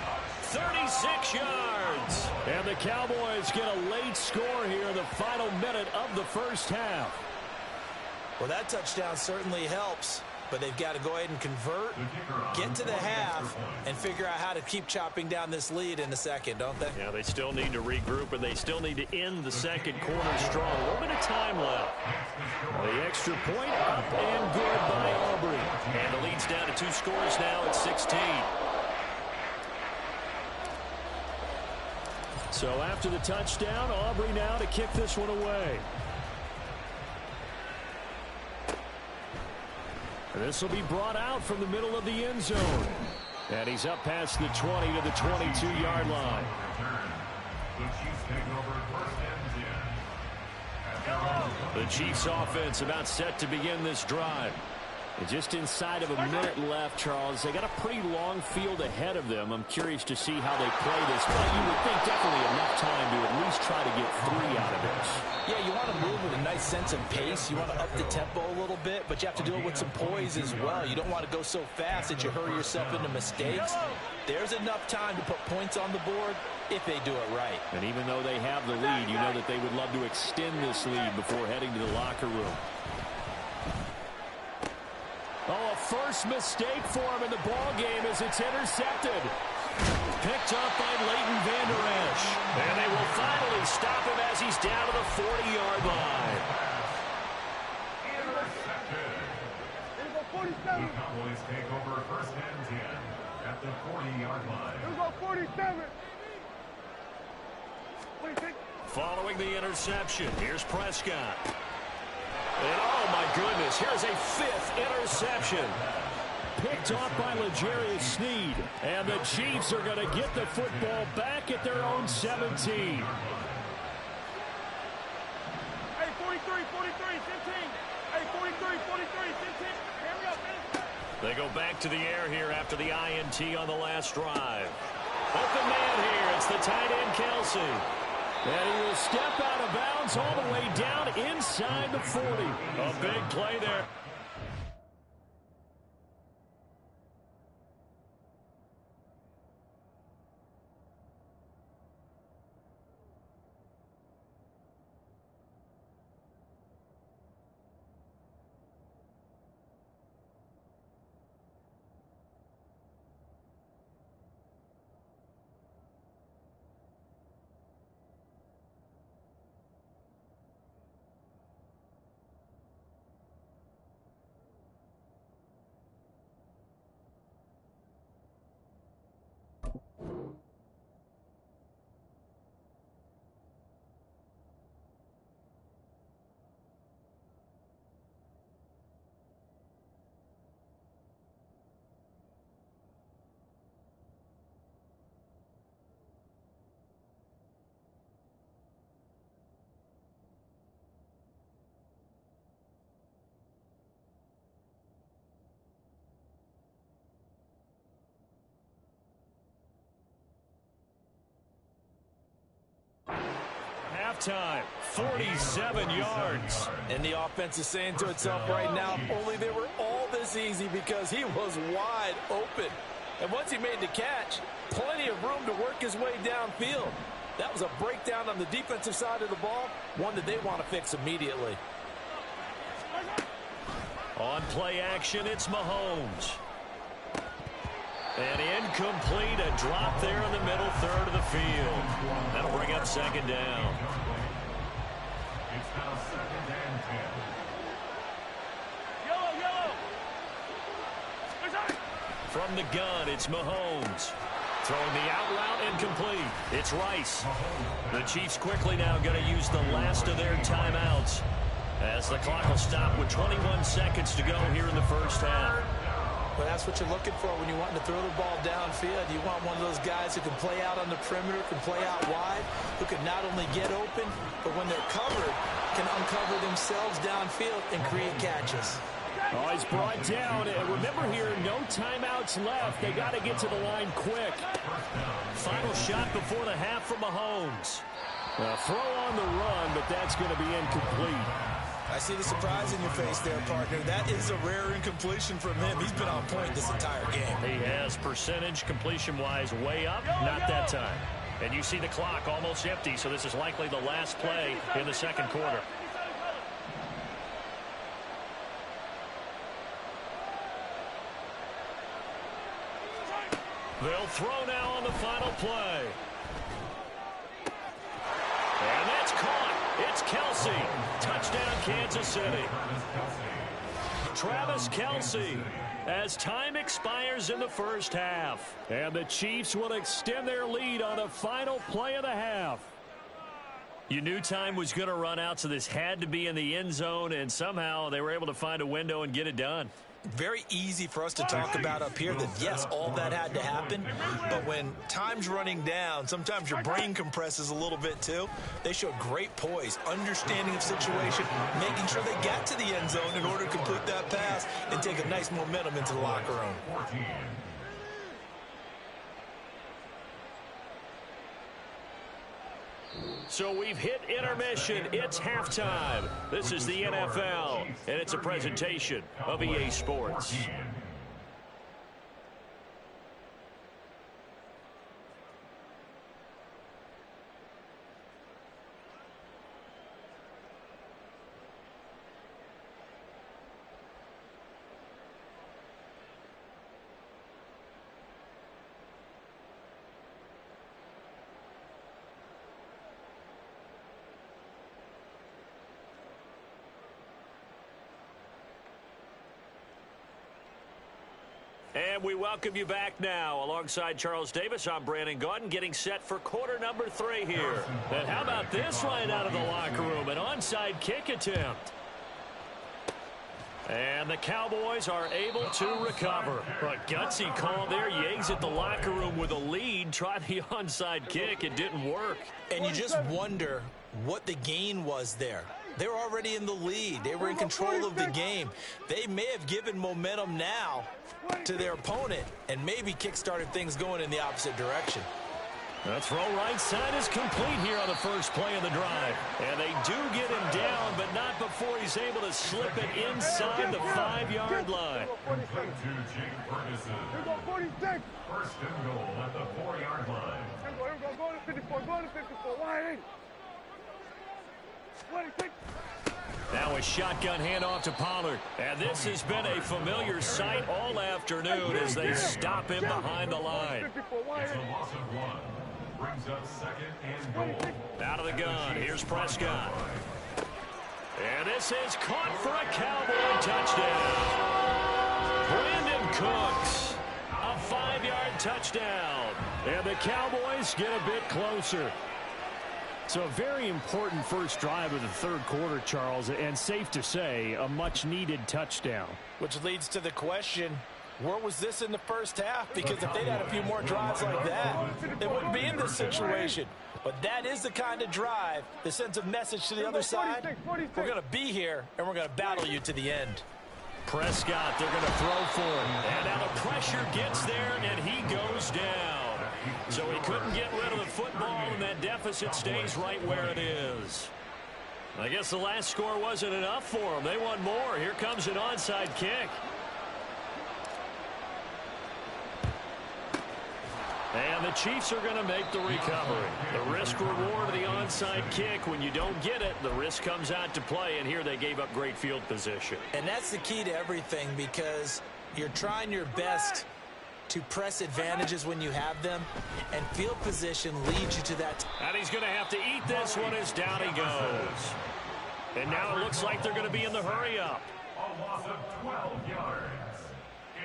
S3: 36 yards. And the Cowboys get a late score here in the final minute of the first half.
S4: Well, that touchdown certainly helps, but they've got to go ahead and convert, get to the half, and figure out how to keep chopping down this lead in the second, don't they?
S3: Yeah, they still need to regroup, and they still need to end the second quarter strong. A little bit of time left. The extra point up and good by Aubrey. And the lead's down to 2 scores now at 16. So after the touchdown, Aubrey now to kick this one away. This will be brought out from the middle of the end zone. And he's up past the 20 to the 22-yard line. The Chiefs offense about set to begin this drive. And just inside of a minute left, Charles. They got a pretty long field ahead of them. I'm curious to see how they play this. But you would think definitely enough time to at least try to get 3 out of this.
S4: Yeah, you want to move with a nice sense of pace. You want to up the tempo a little bit, but you have to do it with some poise as well. You don't want to go so fast that you hurry yourself into mistakes. There's enough time to put points on the board if they do it right.
S3: And even though they have the lead, you know that they would love to extend this lead before heading to the locker room. Oh, a first mistake for him in the ball game as it's intercepted. Picked up by Leighton Vander Esch. And they will finally stop him as he's down to the 40-yard line.
S2: The Cowboys take over first and 10 at the 40-yard line.
S3: Following the interception, here's Prescott. And oh my goodness, here's a 5th interception. Picked off by L'Jarius Sneed. And the Chiefs are going to get the football back at their own 17.
S7: Hey, 43, 15. Hey, 43, 15. Hurry up, man.
S3: They go back to the air here after the INT on the last drive. Open man here, it's the tight end Kelsey. And he will step out of bounds all the way down inside the 40. A big play there. Halftime, 47 yards.
S4: And the offense is saying to itself right now, only they were all this easy because he was wide open. And once he made the catch, plenty of room to work his way downfield. That was a breakdown on the defensive side of the ball, one that they want to fix immediately.
S3: On play action, it's Mahomes. And incomplete, a drop there in the middle third of the field. That'll bring up second down.
S2: It's now second and 10.
S7: Yellow.
S3: From the gun, it's Mahomes. Throwing the out route incomplete. It's Rice. The Chiefs quickly now going to use the last of their timeouts as the clock will stop with 21 seconds to go here in the first half.
S4: Well, that's what you're looking for when you want to throw the ball downfield. You want one of those guys who can play out on the perimeter, can play out wide, who can not only get open, but when they're covered, can uncover themselves downfield and create catches.
S3: Oh, he's brought down. And remember here, no timeouts left. They got to get to the line quick. Final shot before the half from Mahomes. Throw on the run, but that's going to be incomplete.
S4: I see the surprise in your face there, partner. That is a rare incompletion from him. He's been on point this entire game.
S3: He has percentage completion-wise way up. Not that time. And you see the clock almost empty, so this is likely the last play in the second quarter. They'll throw now on the final play. And that's caught. It's Kelce. Touchdown, Kansas City. Travis Kelce, as time expires in the first half. And the Chiefs will extend their lead on the final play of the half. You knew time was going to run out, so this had to be in the end zone, and somehow they were able to find a window and get it done.
S4: Very easy for us to talk about up here that, yes, all that had to happen. But when time's running down, sometimes your brain compresses a little bit too. They showed great poise, understanding of situation, making sure they got to the end zone in order to complete that pass and take a nice momentum into the locker room.
S3: So we've hit intermission. It's halftime. This is the NFL, and it's a presentation of EA Sports. And we welcome you back now. Alongside Charles Davis, I'm Brandon Gaudin, getting set for quarter number 3 here. And how about this right out of the locker room? An onside kick attempt. And the Cowboys are able to recover. A gutsy call there. You exit the locker room with a lead. Try the onside kick. It didn't work.
S4: And you just wonder what the gain was there. They were already in the lead. They were in control of the game. They may have given momentum now to their opponent and maybe kick-started things going in the opposite direction.
S3: The throw right side is complete here on the first play of the drive. And they do get him down, but not before he's able to slip it inside the 5-yard line.
S2: First and goal at the 4-yard line.
S7: Go to 54, go to 54, wide.
S3: Now a shotgun handoff to Pollard. And this has been a familiar sight all afternoon as they stop him behind the line.
S2: It's a loss of 1. Brings up second and goal.
S3: Out of the gun, here's Prescott. And this is caught for a Cowboy touchdown. Brandon Cooks, a 5-yard touchdown. And the Cowboys get a bit closer. So a very important first drive of the third quarter, Charles, and safe to say, a much-needed touchdown.
S4: Which leads to the question, where was this in the first half? Because if they'd had a few more drives like that, they wouldn't be in this situation. But that is the kind of drive that sends a message to the other side. We're going to be here, and we're going to battle you to the end.
S3: Prescott, they're going to throw for him. And now the pressure gets there, and he goes down. So he couldn't get rid of the football, and that deficit stays right where it is. I guess the last score wasn't enough for them. They want more. Here comes an onside kick. And the Chiefs are going to make the recovery. The risk-reward of the onside kick, when you don't get it, the risk comes out to play, and here they gave up great field position.
S4: And that's the key to everything, because you're trying your best to press advantages when you have them, and field position leads you to that.
S3: And he's going to have to eat this one as down he goes. And now it looks like they're going to be in the hurry-up.
S2: A loss of 12 yards.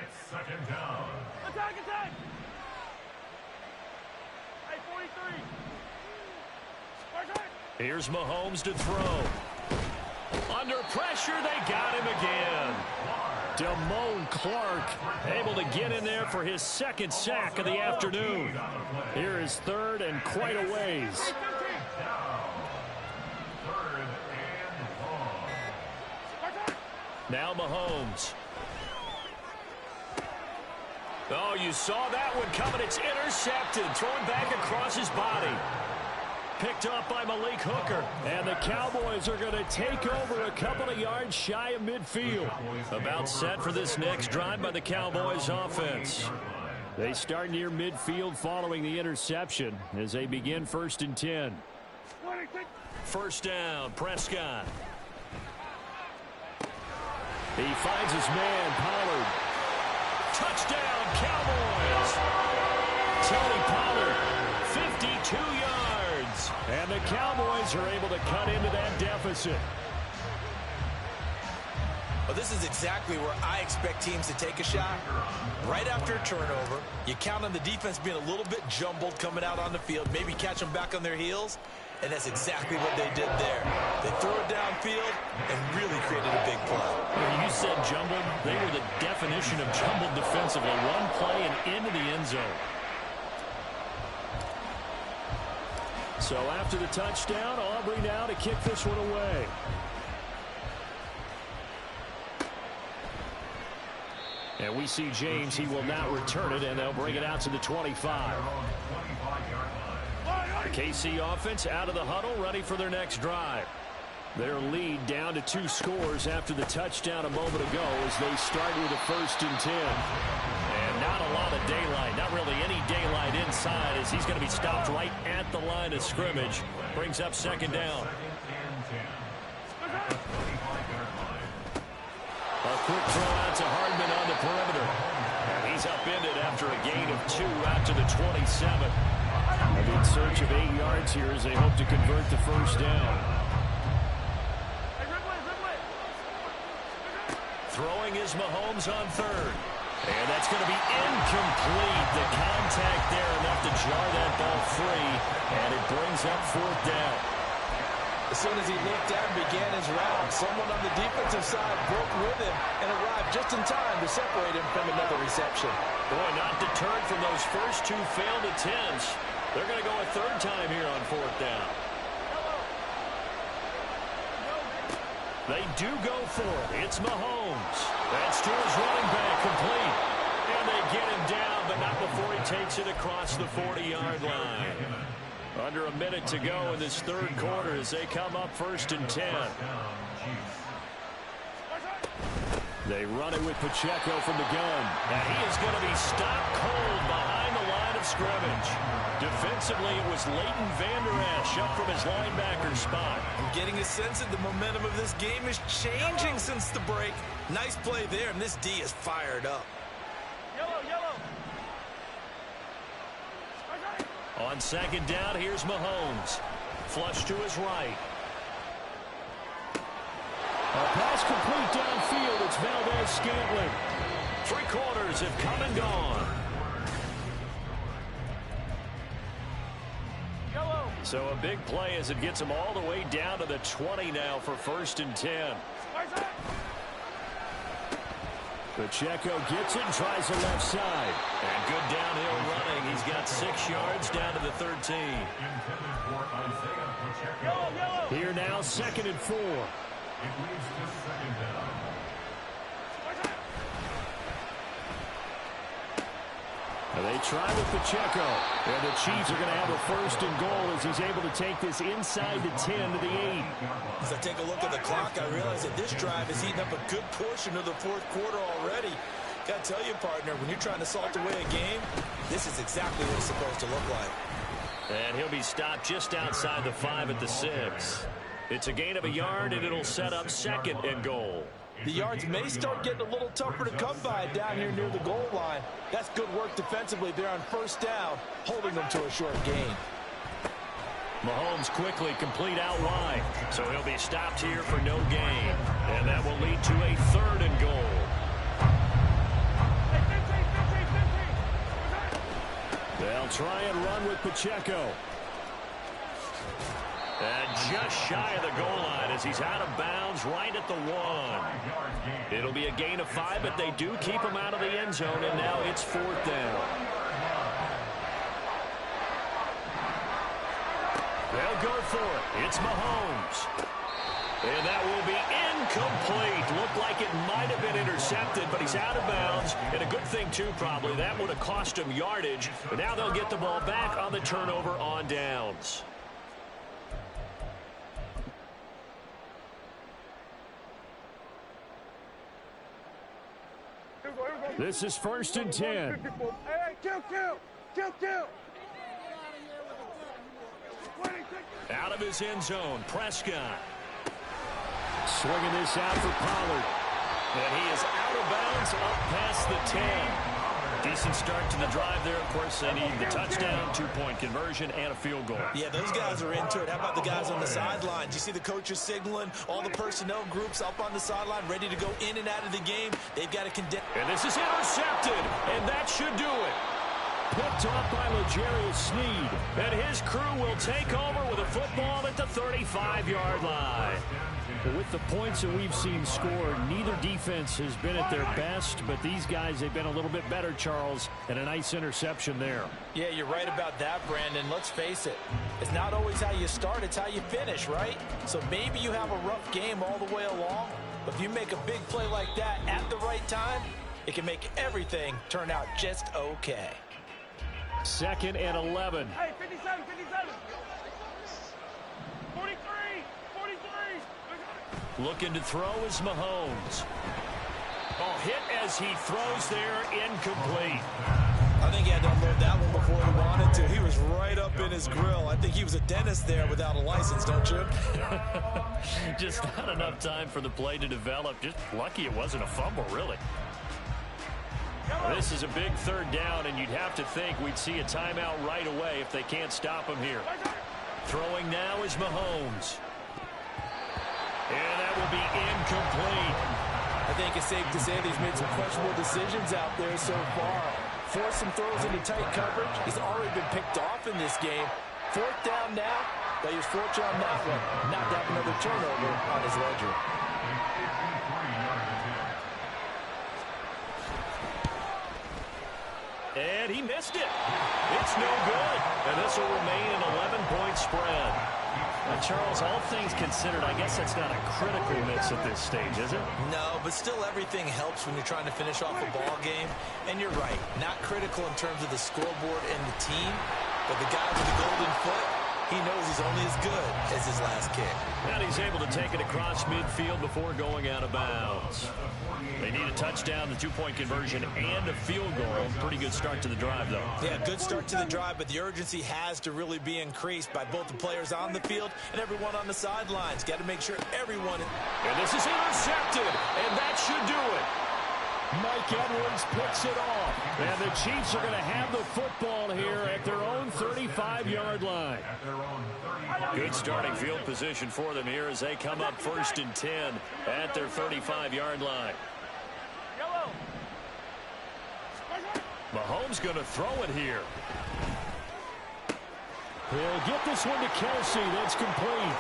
S2: It's second down.
S7: Attack, attack! Hey, 43.
S3: Here's Mahomes to throw. Under pressure, they got him again. Damone Clark able to get in there for his second sack of the afternoon. Here is third and quite a ways. Now Mahomes. Oh, you saw that one coming. It's intercepted. Thrown back across his body. Picked up by Malik Hooker. And the Cowboys are going to take over a couple of yards shy of midfield. About set for this next drive by the Cowboys offense. They start near midfield following the interception as they begin 1st and 10. First down, Prescott. He finds his man, Pollard. Touchdown, Cowboys! Tony Pollard, 52 yards. And the Cowboys are able to cut into that deficit.
S4: Well, this is exactly where I expect teams to take a shot. Right after a turnover, you count on the defense being a little bit jumbled coming out on the field, maybe catch them back on their heels, and that's exactly what they did there. They threw it downfield and really created a big play.
S3: When you said jumbled, they were the definition of jumbled defensively. One play and into the end zone. So after the touchdown, Aubrey now to kick this one away. And we see James. He will not return it, and they'll bring it out to the 25. The KC offense out of the huddle, ready for their next drive. Their lead down to 2 scores after the touchdown a moment ago as they start with a 1st and 10. And not a lot of daylight, not really any daylight inside as he's going to be stopped right at the line of scrimmage. Brings up 2nd down. A quick throw out to Hardman on the perimeter. And he's upended after a gain of 2 out to the 27. In search of 8 yards here as they hope to convert the 1st down. Throwing is Mahomes on 3rd. And that's going to be incomplete. The contact there enough to jar that ball free. And it brings up 4th down.
S4: As soon as he looked down and began his round, someone on the defensive side broke with him and arrived just in time to separate him from another reception.
S3: Boy, not deterred from those first 2 failed attempts. They're going to go a 3rd time here on 4th down. They do go for it. It's Mahomes. That's to his running back, complete. And they get him down, but not before he takes it across the 40-yard line. Under a minute to go in this 3rd quarter as they come up 1st and 10. They run it with Pacheco from the gun. And he is going to be stopped cold behind the line of scrimmage. Defensively, it was Leighton Vander Esch up from his linebacker spot.
S4: I'm getting a sense that the momentum of this game is changing since the break. Nice play there, and this D is fired up.
S3: On 2nd down, here's Mahomes. Flush to his right. A pass complete downfield. It's Valdez-Scantling. 3 quarters have come and gone. So a big play as it gets them all the way down to the 20 now for 1st and 10. Pacheco gets it and tries the left side. And good downhill running. He's got 6 yards down to the 13. Here now, 2nd and 4. They try with Pacheco. And the Chiefs are going to have a 1st and goal as he's able to take this inside the 10 to the 8.
S4: As I take a look at the clock, I realize that this drive is eating up a good portion of the 4th quarter already. Got to tell you, partner, when you're trying to salt away a game, this is exactly what it's supposed to look like.
S3: And he'll be stopped just outside the 5 at the 6. It's a gain of a yard, and it'll set up 2nd and goal.
S4: The yards may start getting a little tougher to come by down here near the goal line. That's good work defensively there on 1st down, holding them to a short gain.
S3: Mahomes quickly complete out wide, so he'll be stopped here for no gain. And that will lead to a 3rd and goal. They'll try and run with Pacheco.
S1: Just shy of the goal line as he's out of bounds right at the 1. It'll be a gain of 5, but they do keep him out of the end zone, and now it's 4th down. They'll go for it. It's Mahomes. And that will be incomplete. Looked like it might have been intercepted, but he's out of bounds. And a good thing, too, probably. That would have cost him yardage. But now they'll get the ball back on the turnover on downs.
S3: This is 1st and 10.
S7: Hey, kill.
S1: Out of his end zone, Prescott.
S3: Swinging this out for Pollard.
S1: And he is out of bounds up past the 10. Decent start to the drive there. Of course, they need the touchdown, 2-point conversion, and a field goal.
S4: Yeah, those guys are into it. How about the guys on the sideline? You see the coaches signaling, all the personnel groups up on the sideline, ready to go in and out of the game. They've got to condemn.
S1: And this is intercepted, and that should do it.
S3: Picked off by L'Jarius Sneed.
S1: And his crew will take over with a football at the 35-yard line.
S3: With the points that we've seen scored, neither defense has been at their best, but these guys, they've been a little bit better, Charles, and a nice interception there.
S4: Yeah, you're right about that, Brandon. Let's face it. It's not always how you start, it's how you finish, right? So maybe you have a rough game all the way along, but if you make a big play like that at the right time, it can make everything turn out just okay.
S3: 2nd and 11.
S7: Hey, 57. 43.
S1: Looking to throw is Mahomes. Oh, hit as he throws there, incomplete.
S4: I think he had to unload that one before he wanted to. He was right up in his grill. I think he was a dentist there without a license, don't you?
S1: Just not enough time for the play to develop. Just lucky it wasn't a fumble, really. This is a big 3rd down, and you'd have to think we'd see a timeout right away if they can't stop him here. Throwing now is Mahomes. And that will be incomplete.
S4: I think it's safe to say that he's made some questionable decisions out there so far. Forced some throws into tight coverage. He's already been picked off in this game. 4th down now, but he was fortunate on that one. Not to have another turnover on his ledger.
S1: And he missed it. It's no good. And this will remain an 11-point spread. Now, Charles, all things considered, I guess that's not a critical miss at this stage, is it?
S4: No, but still everything helps when you're trying to finish off a ball game. And you're right, not critical in terms of the scoreboard and the team, but the guy with the golden foot, he knows he's only as good as his last kick.
S1: And he's able to take it across midfield before going out of bounds. They need a touchdown, the 2-point conversion, and a field goal. Pretty good start to the drive, though.
S4: Yeah, good start to the drive, but the urgency has to really be increased by both the players on the field and everyone on the sidelines. Got to make sure everyone...
S1: And this is intercepted, and that should do it.
S3: Mike Edwards picks it off. And the Chiefs are going to have the football here at their own 35-yard line.
S1: Good starting field position for them here as they come up 1st and 10 at their 35-yard line. Mahomes going to throw it here.
S3: He'll get this one to Kelsey. That's complete.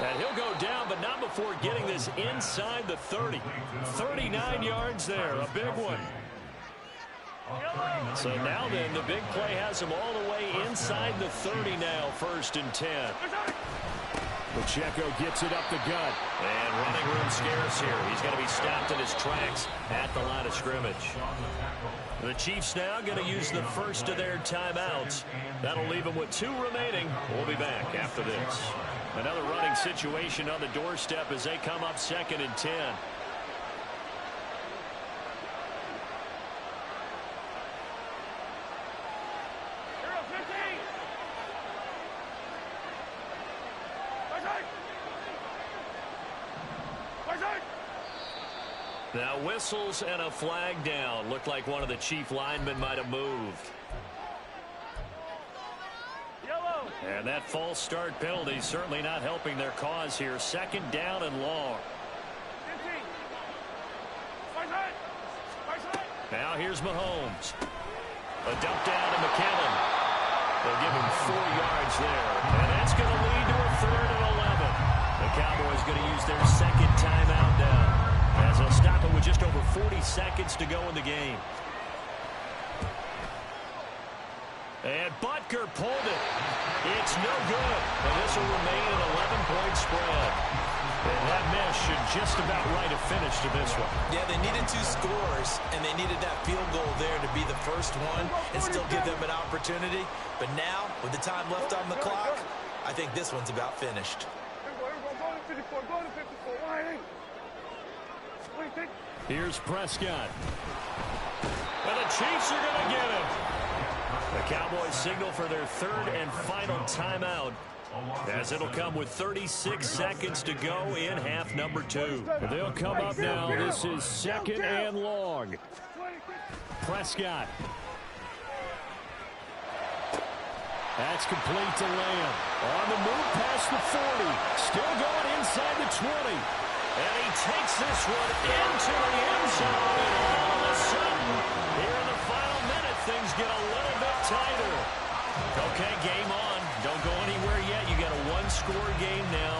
S1: And he'll go down, but not before getting this inside the 30. 39 yards there, a big one. So now then, the big play has him all the way inside the 30 now, 1st and 10.
S3: Pacheco gets it up the gut.
S1: And running room scarce here. He's going to be stopped in his tracks at the line of scrimmage. The Chiefs now going to use the first of their timeouts. That'll leave them with 2 remaining. We'll be back after this. Another running situation on the doorstep as they come up 2nd and 10. Now whistles and a flag down. Looked like one of the Chief linemen might have moved.
S7: Yellow.
S1: And that false start penalty certainly not helping their cause here. 2nd down and long.
S7: 15. Right side. Right side.
S1: Now here's Mahomes. A dump down to McKinnon. They'll give him 4 yards there. And that's going to lead to
S3: 40 seconds to go in the game. And Butker pulled it. It's no good. And this will remain an 11-point spread. And that miss should just about write a finish to this one.
S4: Yeah, they needed 2 scores, and they needed that field goal there to be the first one and still give them an opportunity. But now, with the time left on the clock, I think this one's about finished.
S3: Here's Prescott. And the Chiefs are going to get him. The Cowboys signal for their 3rd and final timeout, as it'll come with 36 seconds to go in half number 2. They'll come up now. This is 2nd and long. Prescott. That's complete to Lamb. On the move past the 40. Still going inside the 20. And he takes this one into the end zone. And all of a sudden, here in the final minute, things get a little bit tighter. Okay, game on. Don't go anywhere yet. You got a 1-score game now.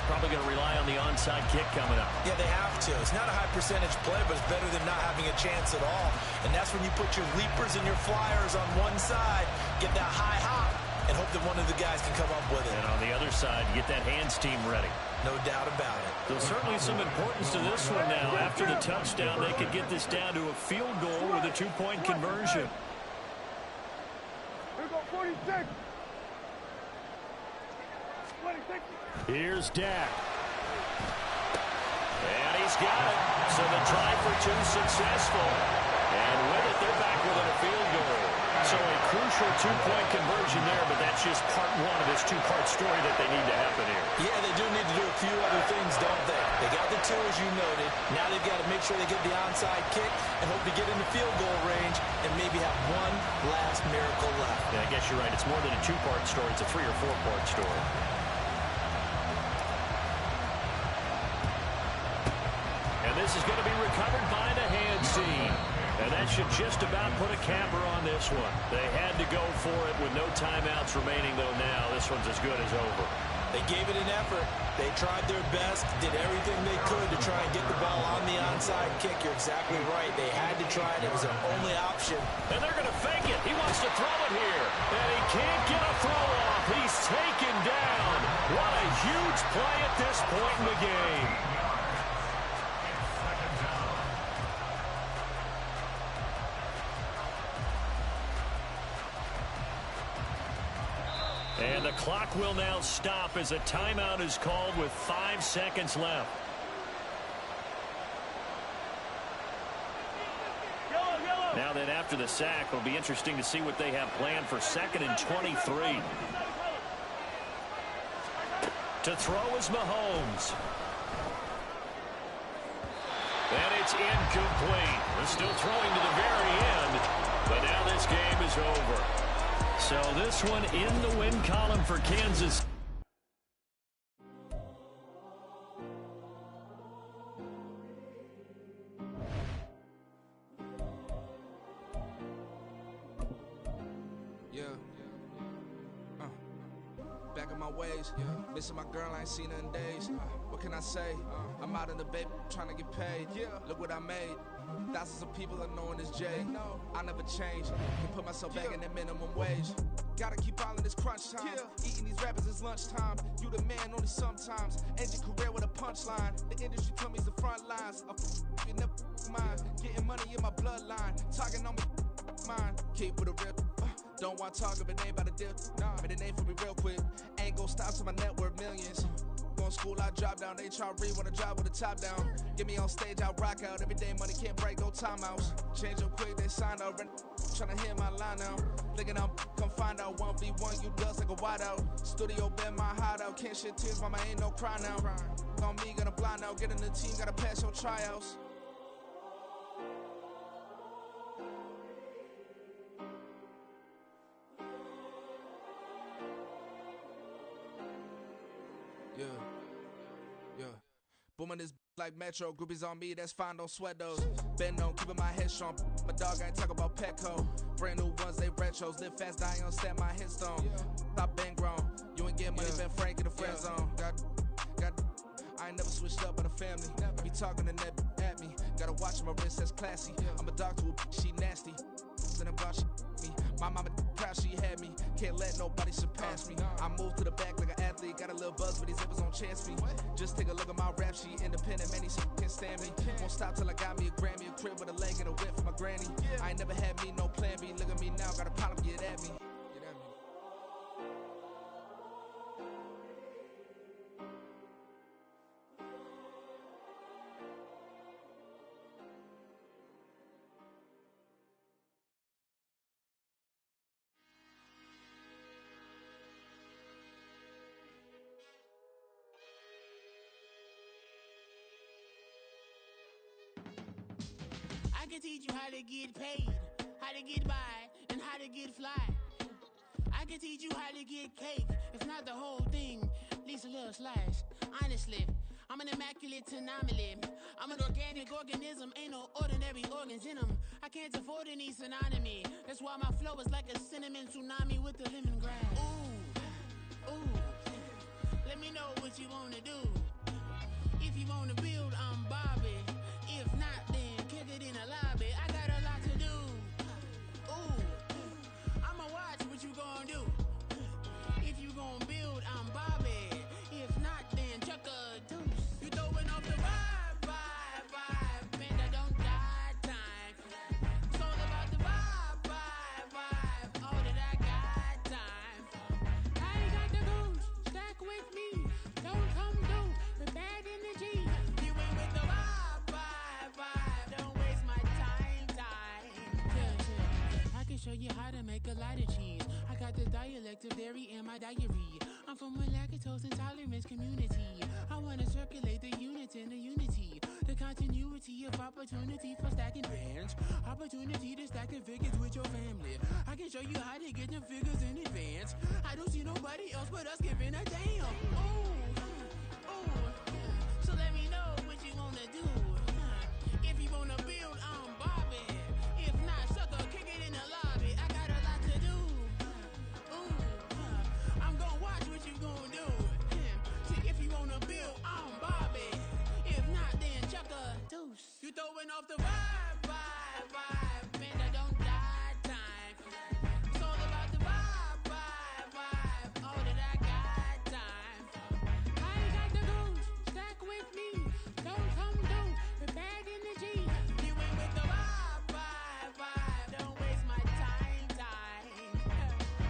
S3: Probably going to rely on the onside kick coming up.
S4: Yeah, they have to. It's not a high percentage play, but it's better than not having a chance at all. And that's when you put your leapers and your flyers on one side, get that high hop, and hope that one of the guys can come up with it.
S3: And on the other side, get that hands team ready.
S4: No doubt about it.
S3: There's certainly some importance to this one now. After the touchdown, they could get this down to a field goal with a 2-point conversion.
S7: Here go 46.
S3: Here's Dak. And he's got it. So the try for 2 successful. And with it, they're back within a field goal. So a crucial 2-point conversion there, but that's just part 1 of this 2-part story that they need to happen here.
S4: Yeah, they do need to do a few other things, don't they? They got the 2, as you noted. Now they've got to make sure they get the onside kick and hope to get into field goal range and maybe have one last miracle left.
S3: Yeah, I guess you're right. It's more than a 2-part story. It's a 3- or 4-part story. And this is going to be recovered by the hands team. And that should just about put a capper on this one. They had to go for it with no timeouts remaining, though now this one's as good as over.
S4: They gave it an effort. They tried their best, did everything they could to try and get the ball on the onside kick. You're exactly right. They had to try it. It was their only option.
S3: And they're going to fake it. He wants to throw it here. And he can't get a throw off. He's taken down. What a huge play at this point in the game. And the clock will now stop as a timeout is called with 5 seconds left. Now then, after the sack, it'll be interesting to see what they have planned for 2nd and 23. To throw is Mahomes. And it's incomplete. They're still throwing to the very end, but now this game is over. So this one in the win column for Kansas.
S6: Back in my ways, missing my girl, I ain't seen her in days. What can I say? I'm out in the baby, trying to get paid. Look what I made. Thousands of people are knowing this Jay. I never change. Can put myself back in that minimum wage. Gotta keep all in this crunch time. Eating these rappers is lunchtime. You the man only sometimes. End your career with a punchline. The industry told me it's the front lines. You never mind. Getting money in my bloodline. Talking on me, mine. Keep with a rip. Don't want to talk if it ain't about a dip. Made a name for me real quick. Ain't gon' stop till my net worth millions. Going school, I drop down. They try to read when I drive with the top down. Get me on stage, I rock out. Every day money can't break, go timeouts. Change up quick, they signed out. Tryna hear my line now. Thinking I'm come find out 1v1, you dust like a wideout. Studio been my hideout. Can't shed tears, mama ain't no cry now. On me, gonna blind out. Get in the team, gotta pass your tryouts. Booming this like Metro, groupies on me, that's fine, don't sweat those. Been on, keeping my head strong. My dog ain't talk about Petco. Brand new ones, they retros. Live fast, dying on set, my headstone. Stop been grown. You ain't getting money, been Frank in the friend zone. I ain't never switched up on the family. Be talking and that at me. Gotta watch my wrist, that's classy. I'm a dog to a she nasty. And about she me. My mama proud she had me. Can't let nobody surpass me. I move to the back like an athlete. Got a little buzz, but these zippers don't chance me. Just take a look at my rap sheet. Independent, man, these can't stand me. Won't stop till I got me a Grammy. A crib with a leg and a whip for my granny. I ain't never had me no plan B. Look at me now, got a problem, get at me. Get at me.
S8: I can teach you how to get paid, how to get by, and how to get fly. I can teach you how to get cake, if not the whole thing, at least a little slice. Honestly, I'm an immaculate anomaly. I'm an organic organism, ain't no ordinary organs in them. I can't afford any synonymy. That's why my flow is like a cinnamon tsunami with the lemongrass. Ooh, ooh, let me know what you wanna do. If you wanna build, I'm Bobby. If not, then kick it in the lobby. I got a lot to do. Ooh, I'ma watch what you gonna do. If you gonna build, I'm Bobby. If not, then chuck a deuce. You throwing off the vibe, man, I don't got time. It's all about the vibe, all that I got time. I ain't got the goose, stack with me. Don't come through with bad energy. You ain't with the vibe, don't waste my time. Yeah. I can show you how to make a lot of cheese. I got the dialect of dairy in my diary. I'm from a lactose intolerance community. I wanna circulate the units in the unity. The continuity of opportunity for stacking bands. Opportunity to stack the figures with your family. I can show you how to get them figures in advance. I don't see nobody else but us giving a damn. Ooh, so let me know what you wanna do. If you wanna build, I'm Bobby. If not, sucker, kick it in the lobby. I got a lot to do. Ooh, I'm gonna watch what you gonna do. See, if you wanna build, I'm Bobby. If not, then chuck a deuce. You throwing off the vibe, man, I don't got time. It's all about the vibe, all that I got time. I ain't got the goose, stack with me. Don't come through with bad energy. You ain't with the vibe, don't waste my time.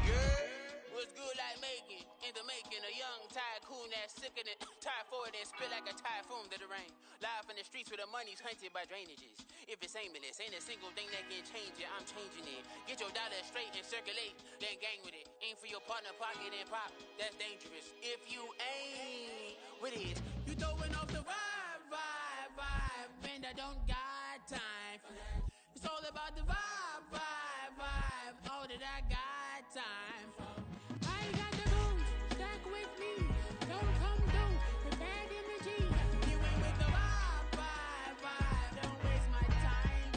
S8: Yeah, what's good like making? In the making, a young tycoon that's sickening. Tired for it and spit like a typhoon to the rain. Live in the streets where the money's hunted by drainages. If it's aimless, ain't a single thing that can change it. I'm changing it. Get your dollar straight and circulate, then gang with it. Aim for your partner, pocket and pop. That's dangerous. If you ain't with it, you throwing off the vibe, man, I don't got time. It's all about the vibe, all that I got time. I ain't got the goose, stack with me. Don't come through with bad energy. You ain't with the vibe, don't waste my time.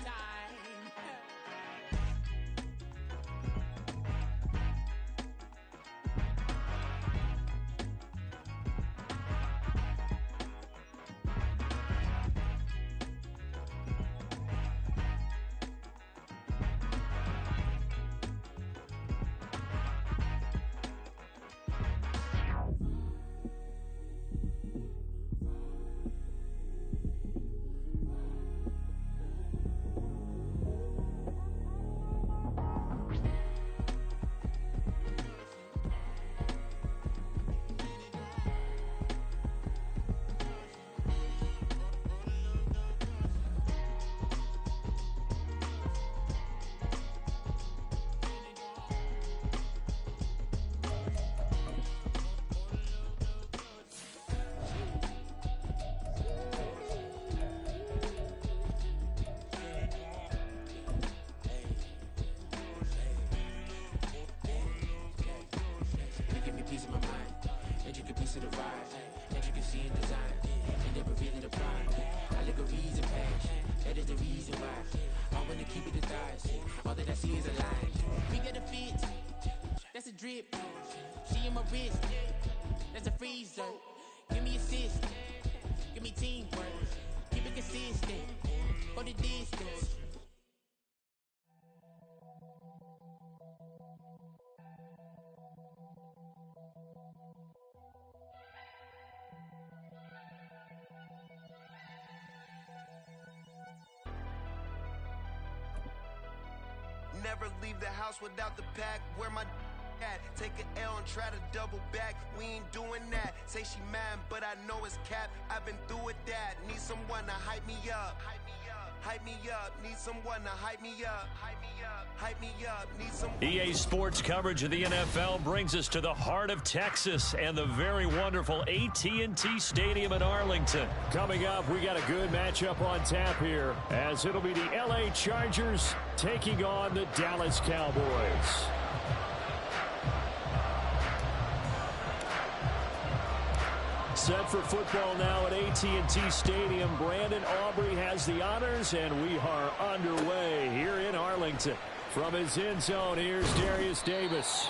S8: You give me peace of my mind, and you can piece of the ride, that you can see in design, and never really apply. Allegories and passion, that is the reason why I wanna keep it in thighs. All that I see is a line. We got a fit, that's a drip. She in my wrist, that's a freezer. Give me assist, give me teamwork. Keep consistent. For the distance.
S6: Never leave the house without the pack. Where my at? Take an L and try to double back. We ain't doing that. Say she mad, but I know it's cap. I've been through with that. Need someone to hype me up. Hype me up. Hype me up. Need someone to hype me up. Hype me up. Hype me up. Need some.
S3: EA Sports coverage of the NFL brings us to the heart of Texas and the very wonderful AT&T Stadium in Arlington. Coming up, we got a good matchup on tap here, as it'll be the LA Chargers taking on the Dallas Cowboys. Set for football now at AT&T Stadium. Brandon Aubrey has the honors, and we are underway here in Arlington. From his end zone, here's Darius Davis.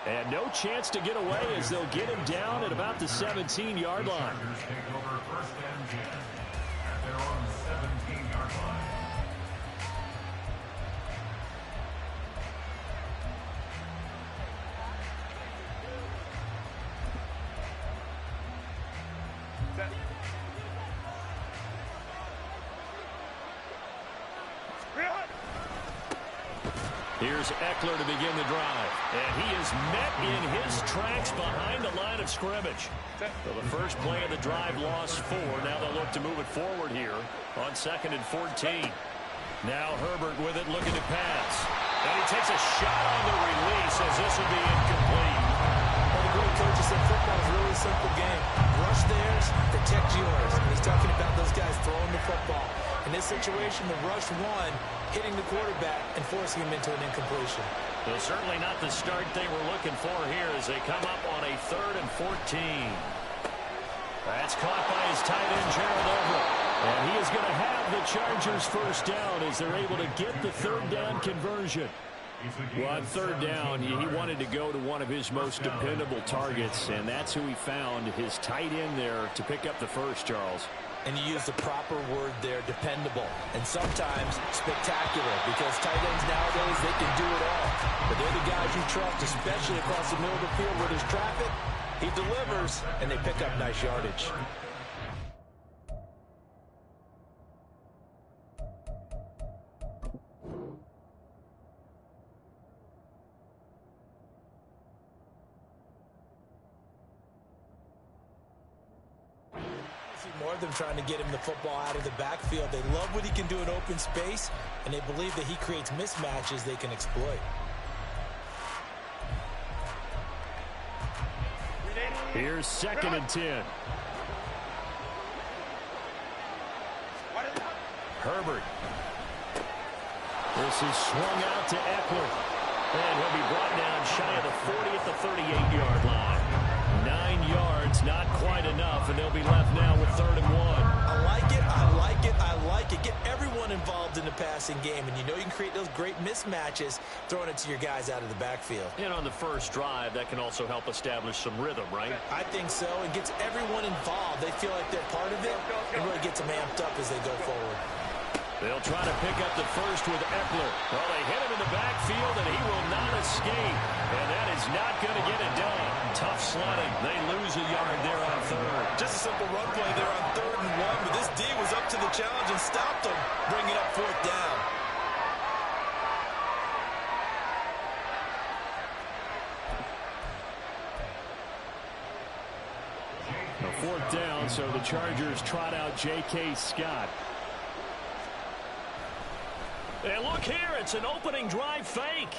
S3: And no chance to get away as they'll get him down at about the 17-yard line.
S2: Take over first and 10 at their own 17-yard line.
S3: Here's Eckler to begin the drive. And he is met in his tracks behind the line of scrimmage. So the first play of the drive lost 4. Now they'll look to move it forward here on 2nd and 14. Now Herbert with it, looking to pass. And he takes a shot on the release as this will be incomplete.
S4: Well, the great coach said football is a really simple game. Rush theirs, protect yours. And he's talking about those guys throwing the football. In this situation, the rush one, hitting the quarterback and forcing him into an incompletion.
S3: Well, certainly not the start they were looking for here as they come up on a 3rd and 14. That's caught by his tight end, Gerald Everett. And he is going to have the Chargers first down as they're able to get the 3rd down conversion. Well, on 3rd down, he wanted to go to one of his most dependable targets, and that's who he found, his tight end there, to pick up the first, Charles.
S4: And you use the proper word there, dependable, and sometimes spectacular, because tight ends nowadays, they can do it all. But they're the guys you trust, especially across the middle of the field where there's traffic. He delivers, and they pick up nice yardage. More of them trying to get him the football out of the backfield. They love what he can do in open space, and they believe that he creates mismatches they can exploit.
S3: Here's 2nd and 10. Herbert. This is swung out to Eckler. And he'll be brought down shy of the 40 at the 38-yard line. 9 yards, not quite enough, and they'll be left now with 3rd and 1.
S4: I like it, I like it, I like it. Get everyone involved in the passing game, and you know you can create those great mismatches throwing it to your guys out of the backfield.
S3: And on the first drive, that can also help establish some rhythm, right?
S4: I think so. It gets everyone involved. They feel like they're part of it, and really gets them amped up as they go forward.
S3: They'll try to pick up the first with Eckler. Well, they hit him in the backfield, and he will not escape. And that is not going to get it done. Tough sledding. They lose a yard there on 3rd.
S4: Just a simple run play there on 3rd and 1, but this D was up to the challenge and stopped them, bringing up 4th down.
S3: A 4th down, so the Chargers trot out J.K. Scott. And look here, it's an opening drive fake.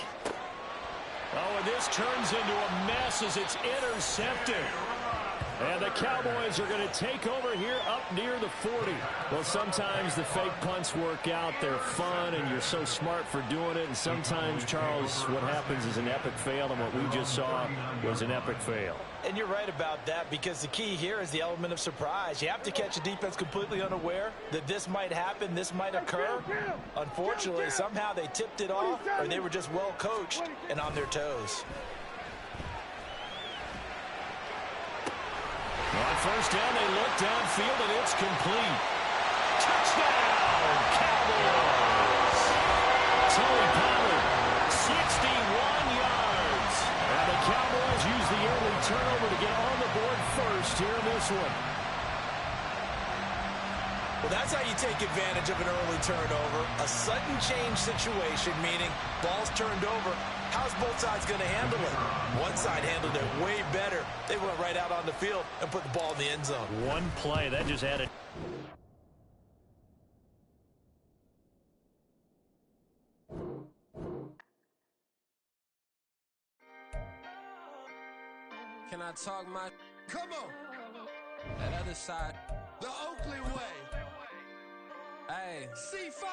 S3: Oh, and this turns into a mess as it's intercepted. And the Cowboys are going to take over here up near the 40. Well, sometimes the fake punts work out. They're fun, and you're so smart for doing it. And sometimes, Charles, what happens is an epic fail, and what we just saw was an epic fail.
S4: And you're right about that, because the key here is the element of surprise. You have to catch a defense completely unaware that this might happen, this might occur. Unfortunately, somehow they tipped it off, or they were just well coached and on their toes.
S3: On first down, they look downfield, and it's complete.
S1: Touchdown, Cowboys! Tony Pollard, 61 yards. And the Cowboys use the early turnover to get on the board first here in this one.
S4: Well, that's how you take advantage of an early turnover. A sudden change situation, meaning ball's turned over. How's both sides going to handle it? One side handled it way better. They went right out on the field and put the ball in the end zone.
S3: One play, that just added.
S9: Can I talk my...
S6: Come on,
S9: That other side.
S6: the Oakley way.
S9: Hey.
S6: C5.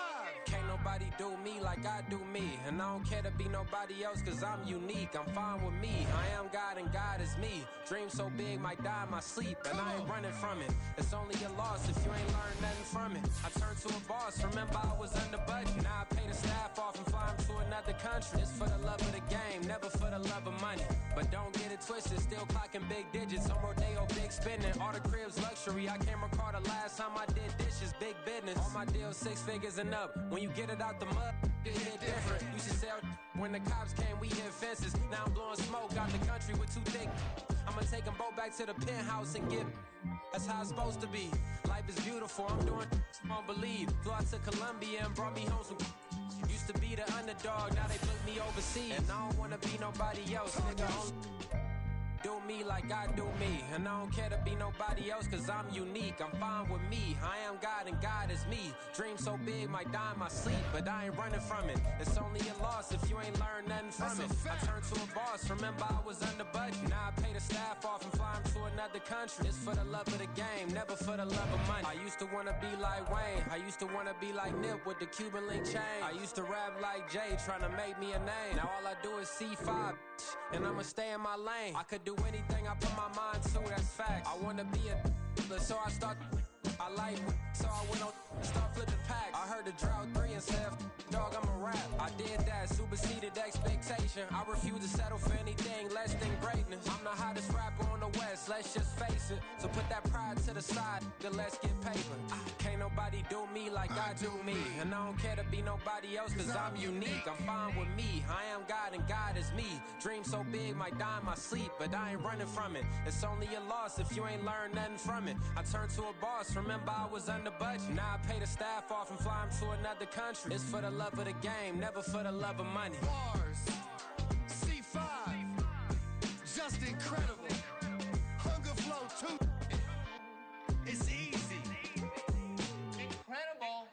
S9: Can't nobody do me like I do me. And I don't care to be nobody else cause I'm unique. I'm fine with me. I am God and God is me. Dream so big might die in my sleep. And I ain't running from it. It's only a loss if you ain't learned nothing from it. I turned to a boss. Remember I was under budget. Now I pay the staff off and fly them to another country. It's for the love of the game, never for the love of money. But don't get it twisted. Still clocking big digits. On Rodeo, big spending. All the cribs luxury. I can't recall the last time I did dishes. Big business. All my deals 6 figures and up. When you get it out the mud, it hit different. Used to sell when the cops came, we hit fences. Now I'm blowing smoke out the country with 2 thick. I'ma take them both back to the penthouse and give. That's how it's supposed to be. Life is beautiful. I'm doing won't believe. Flew out to Colombia and brought me home some. Used to be the underdog, now they put me overseas. And I don't wanna be nobody else, nigga. Do me like I do me. And I don't care to be nobody else cause I'm unique. I'm fine with me. I am God and God is me. Dream so big might die in my sleep, but I ain't running from it. It's only a loss if you ain't learned nothing from it. I turned to a boss. Remember I was under budget. Now I pay the staff off and fly them to another country. It's for the love of the game, never for the love of money. I used to wanna be like Wayne. I used to wanna be like Nip with the Cuban link chain. I used to rap like Jay, trying to make me a name. Now all I do is C5, and I'ma stay in my lane. I could do anything I put my mind to, that's facts. I wanna be a so I start. I like so I went on start flipping packs. I heard the drought 3 and said, dog, I'm a rap. I did that, superseded expectation. I refuse to settle for anything less than greatness. I'm the hottest rapper on the West, let's just face it. So put that pride to the side, then let's get paper. Can't nobody do me like I do me. And I don't care to be nobody else cause I'm unique. I'm fine with me. I am God and God is me. Dream so big might die in my sleep, but I ain't running from it. It's only a loss if you ain't learned nothing from it. I turned to a boss. Remember I was under budget. Now I pay the staff off and fly them to another country. It's for the love of the game, never for the love of money.
S6: Bars. C5. Just incredible. Hunger flow 2. It's easy.
S8: Incredible.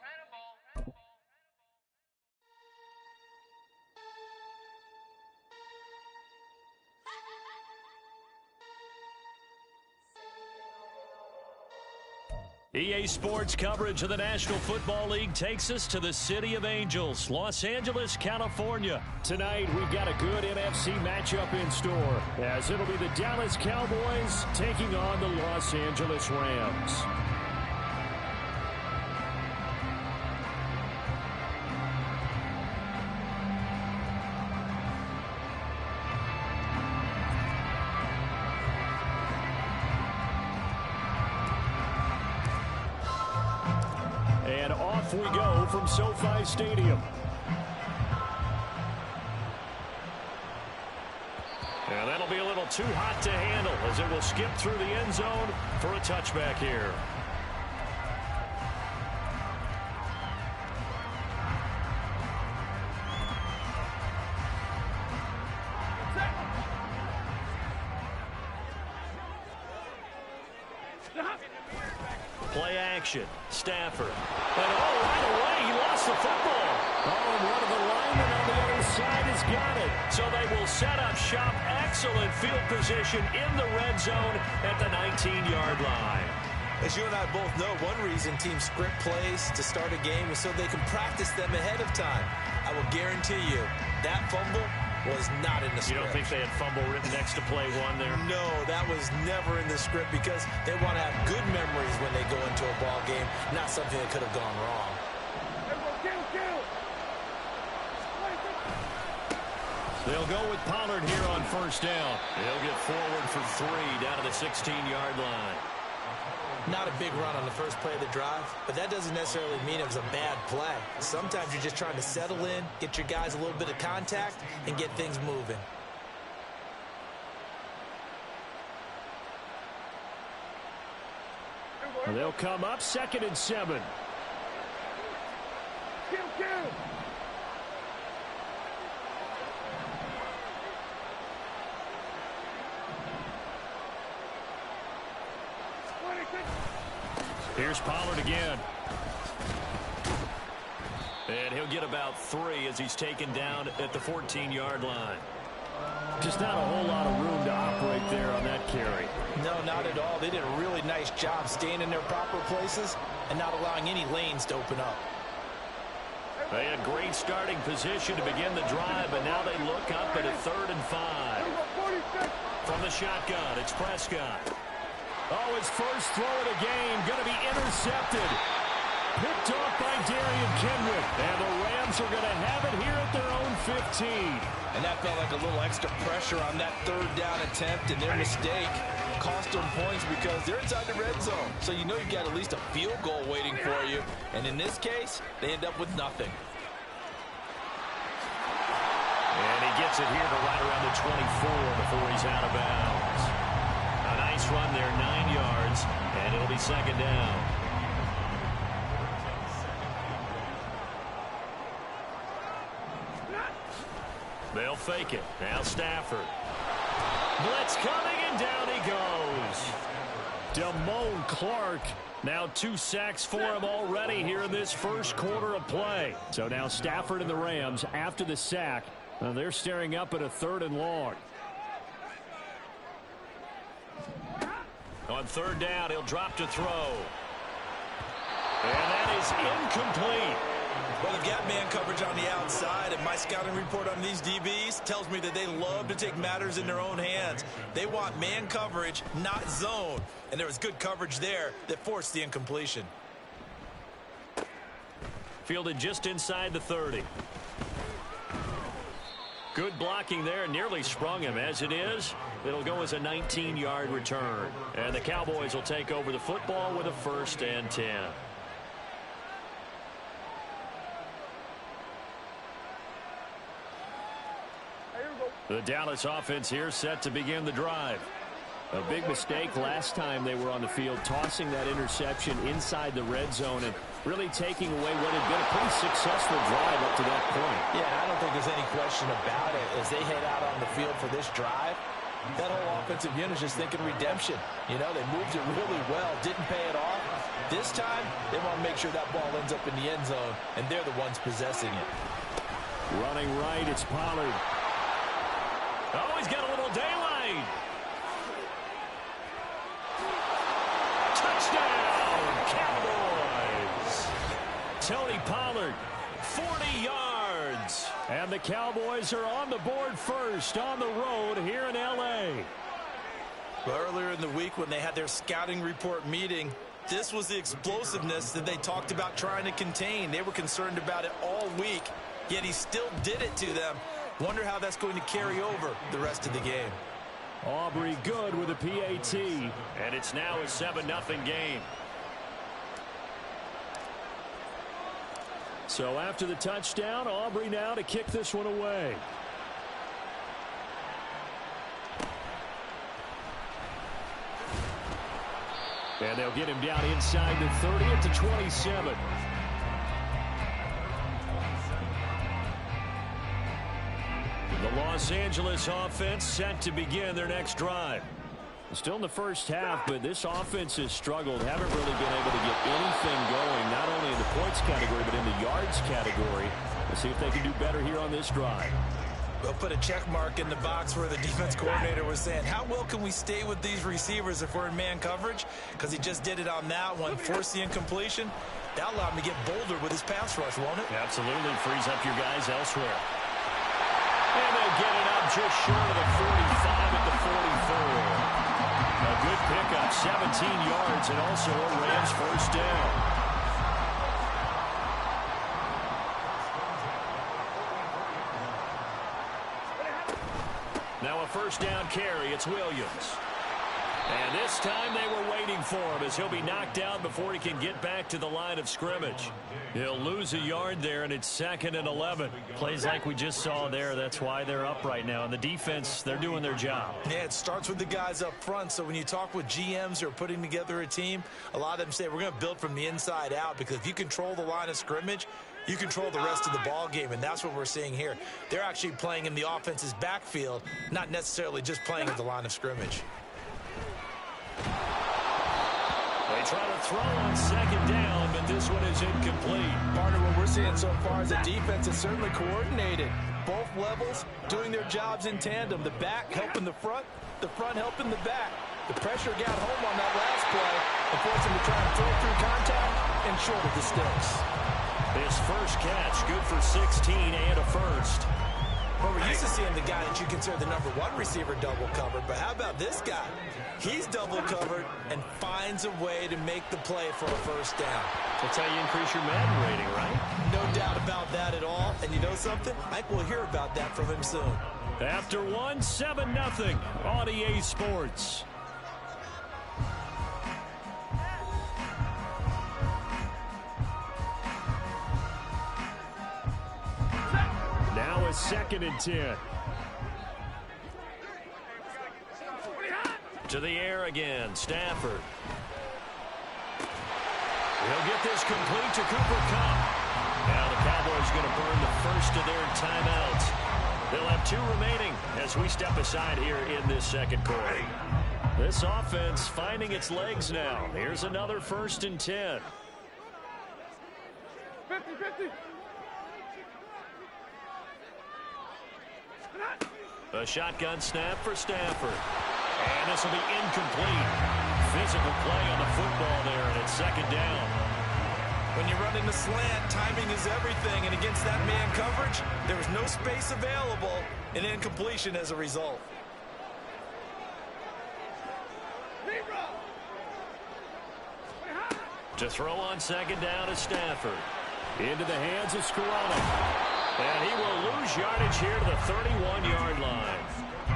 S3: EA Sports coverage of the National Football League takes us to the City of Angels, Los Angeles, California. Tonight, we've got a good NFC matchup in store, as it'll be the Dallas Cowboys taking on the Los Angeles Rams. And off we go from SoFi Stadium. And that'll be a little too hot to handle as it will skip through the end zone for a touchback here. Play action. Stafford. And right away, he lost the football. And one of the linemen on the other side has got it. So they will set up shop. Excellent field position in the red zone at the 19-yard line.
S4: As you and I both know, one reason teams script plays to start a game is so they can practice them ahead of time. I will guarantee you that fumble was not in the script.
S3: You don't think they had fumble written next to play one there?
S4: No, that was never in the script because they want to have good memories when they go into a ball game, not something that could have gone wrong.
S3: They'll go with Pollard here on first down. He'll get forward for 3 down to the 16-yard line.
S4: Not a big run on the first play of the drive, but that doesn't necessarily mean it was a bad play. Sometimes you're just trying to settle in, get your guys a little bit of contact, and get things moving.
S3: Well, they'll come up 2nd and 7.
S7: Kill, kill.
S3: Here's Pollard again.
S1: And he'll get about 3 as he's taken down at the 14-yard line.
S3: Just not a whole lot of room to operate there on that carry.
S4: No, not at all. They did a really nice job staying in their proper places and not allowing any lanes to open up.
S1: They had great starting position to begin the drive, but now they look up at a 3rd and 5. From the shotgun, it's Prescott.
S3: Oh, his first throw of the game going to be intercepted. Picked off by Darian Kenwick. And the Rams are going to have it here at their own 15.
S4: And that felt like a little extra pressure on that 3rd down attempt, and their mistake cost them points because they're inside the red zone. So you know you've got at least a field goal waiting for you. And in this case, they end up with nothing.
S1: And he gets it here to right around the 24 before he's out of bounds. A nice run there, 9 yards, and it'll be 2nd down. They'll fake it. Now Stafford. Blitz coming, and down he goes.
S3: Damone Clark. Now 2 sacks for him already here in this first quarter of play. So now Stafford and the Rams, after the sack, they're staring up at a 3rd and long.
S1: On 3rd down, he'll drop to throw. And that is incomplete.
S4: Well, they've got man coverage on the outside, and my scouting report on these DBs tells me that they love to take matters in their own hands. They want man coverage, not zone. And there was good coverage there that forced the incompletion.
S1: Fielded just inside the 30. Good blocking there, nearly sprung him. As it is, it'll go as a 19-yard return. And the Cowboys will take over the football with a 1st and 10.
S3: The Dallas offense here set to begin the drive. A big mistake last time they were on the field, tossing that interception inside the red zone and really taking away what had been a pretty successful drive up to that point.
S4: Yeah, I don't think there's any question about it. As they head out on the field for this drive, that whole offensive unit is just thinking redemption. You know, they moved it really well, didn't pay it off. This time, they want to make sure that ball ends up in the end zone, and they're the ones possessing it.
S3: Running right, it's Pollard.
S1: Oh, he's got a little daylight. Touchdown, Cowboys.
S3: Tony Pollard, 40 yards. And the Cowboys are on the board first on the road here in L.A.
S4: Well, earlier in the week when they had their scouting report meeting, this was the explosiveness that they talked about trying to contain. They were concerned about it all week, yet he still did it to them. Wonder how that's going to carry over the rest of the game.
S3: Aubrey good with a PAT.
S1: And it's now a 7-0 game.
S3: So after the touchdown, Aubrey now to kick this one away. And they'll get him down inside the 30 at the 27. The Los Angeles offense set to begin their next drive. Still in the first half, but this offense has struggled. Haven't really been able to get anything going, not only in the points category, but in the yards category. Let's see if they can do better here on this drive.
S4: We'll put a check mark in the box where the defense coordinator was saying, how well can we stay with these receivers if we're in man coverage? Because he just did it on that one, forced the incompletion. That'll allow him to get bolder with his pass rush, won't it?
S1: Absolutely. Frees up your guys elsewhere. And they'll get it up just short of the 45 at the 44. A good pickup, 17 yards, and also a Rams first down. Now a first down carry, it's Williams.
S3: And this time they were waiting for him as he'll be knocked down before he can get back to the line of scrimmage. He'll lose a yard there, and it's 2nd and 11. Plays like we just saw there. That's why they're up right now. And the defense, they're doing their job.
S4: Yeah, it starts with the guys up front. So when you talk with GMs who are putting together a team, a lot of them say we're going to build from the inside out, because if you control the line of scrimmage, you control the rest of the ball game, and that's what we're seeing here. They're actually playing in the offense's backfield, not necessarily just playing at the line of scrimmage.
S3: They try to throw on 2nd down, but this one is incomplete.
S4: Partner, what we're seeing so far is the defense is certainly coordinated. Both levels doing their jobs in tandem. The back helping the front helping the back. The pressure got home on that last play and forced him to try and throw through contact and short of the sticks.
S3: His first catch, good for 16 and a first.
S4: Well, we're used to seeing the guy that you consider the number 1 receiver double covered, but how about this guy? He's double covered and finds a way to make the play for a first down.
S3: That's how you increase your Madden rating, right?
S4: No doubt about that at all. And you know something? I think we'll hear about that from him soon.
S3: After 1, 7-0 on EA Sports. Now a 2nd and 10. To the air again, Stafford. He'll get this complete to Cooper Kupp. Now the Cowboys going to burn the first of their timeouts. They'll have 2 remaining as we step aside here in this second quarter. This offense finding its legs now. Here's another 1st and 10.
S7: 50-50.
S3: A shotgun snap for Stafford. And this will be incomplete. Physical play on the football there, and it's 2nd down.
S4: When you run in the slant, timing is everything, and against that man coverage, there was no space available, and incompletion as a result.
S3: To throw on 2nd down is Stafford. Into the hands of Scarano. And he will lose yardage here to the 31-yard line.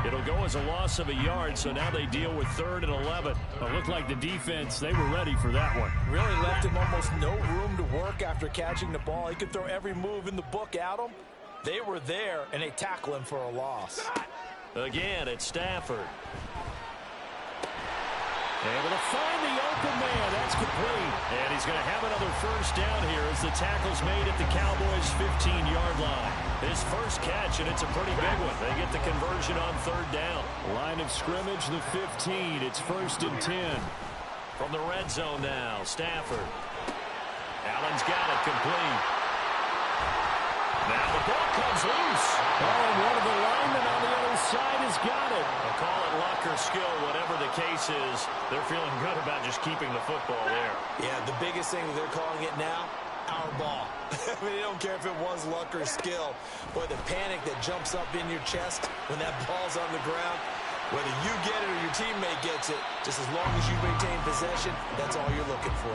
S3: It'll go as a loss of a yard, so now they deal with 3rd and 11. It looked like the defense, they were ready for that one.
S4: Really left him almost no room to work after catching the ball. He could throw every move in the book at him. They were there, and they tackle him for a loss.
S3: Again, it's Stafford. Able to find the open man. That's complete. And he's going to have another first down here as the tackle's made at the Cowboys' 15-yard line. His first catch, and it's a pretty big one. They get the conversion on 3rd down. Line of scrimmage, the 15. It's 1st and 10. From the red zone now, Stafford. Allen's got it complete. Now the ball comes loose. Oh, and one of the linemen on the other side has got it. They'll call it luck or skill, whatever the case is. They're feeling good about just keeping the football there.
S4: Yeah, the biggest thing that they're calling it now, our ball. I mean, they don't care if it was luck or skill. Boy, the panic that jumps up in your chest when that ball's on the ground, whether you get it or your teammate gets it, just as long as you maintain possession, that's all you're looking for.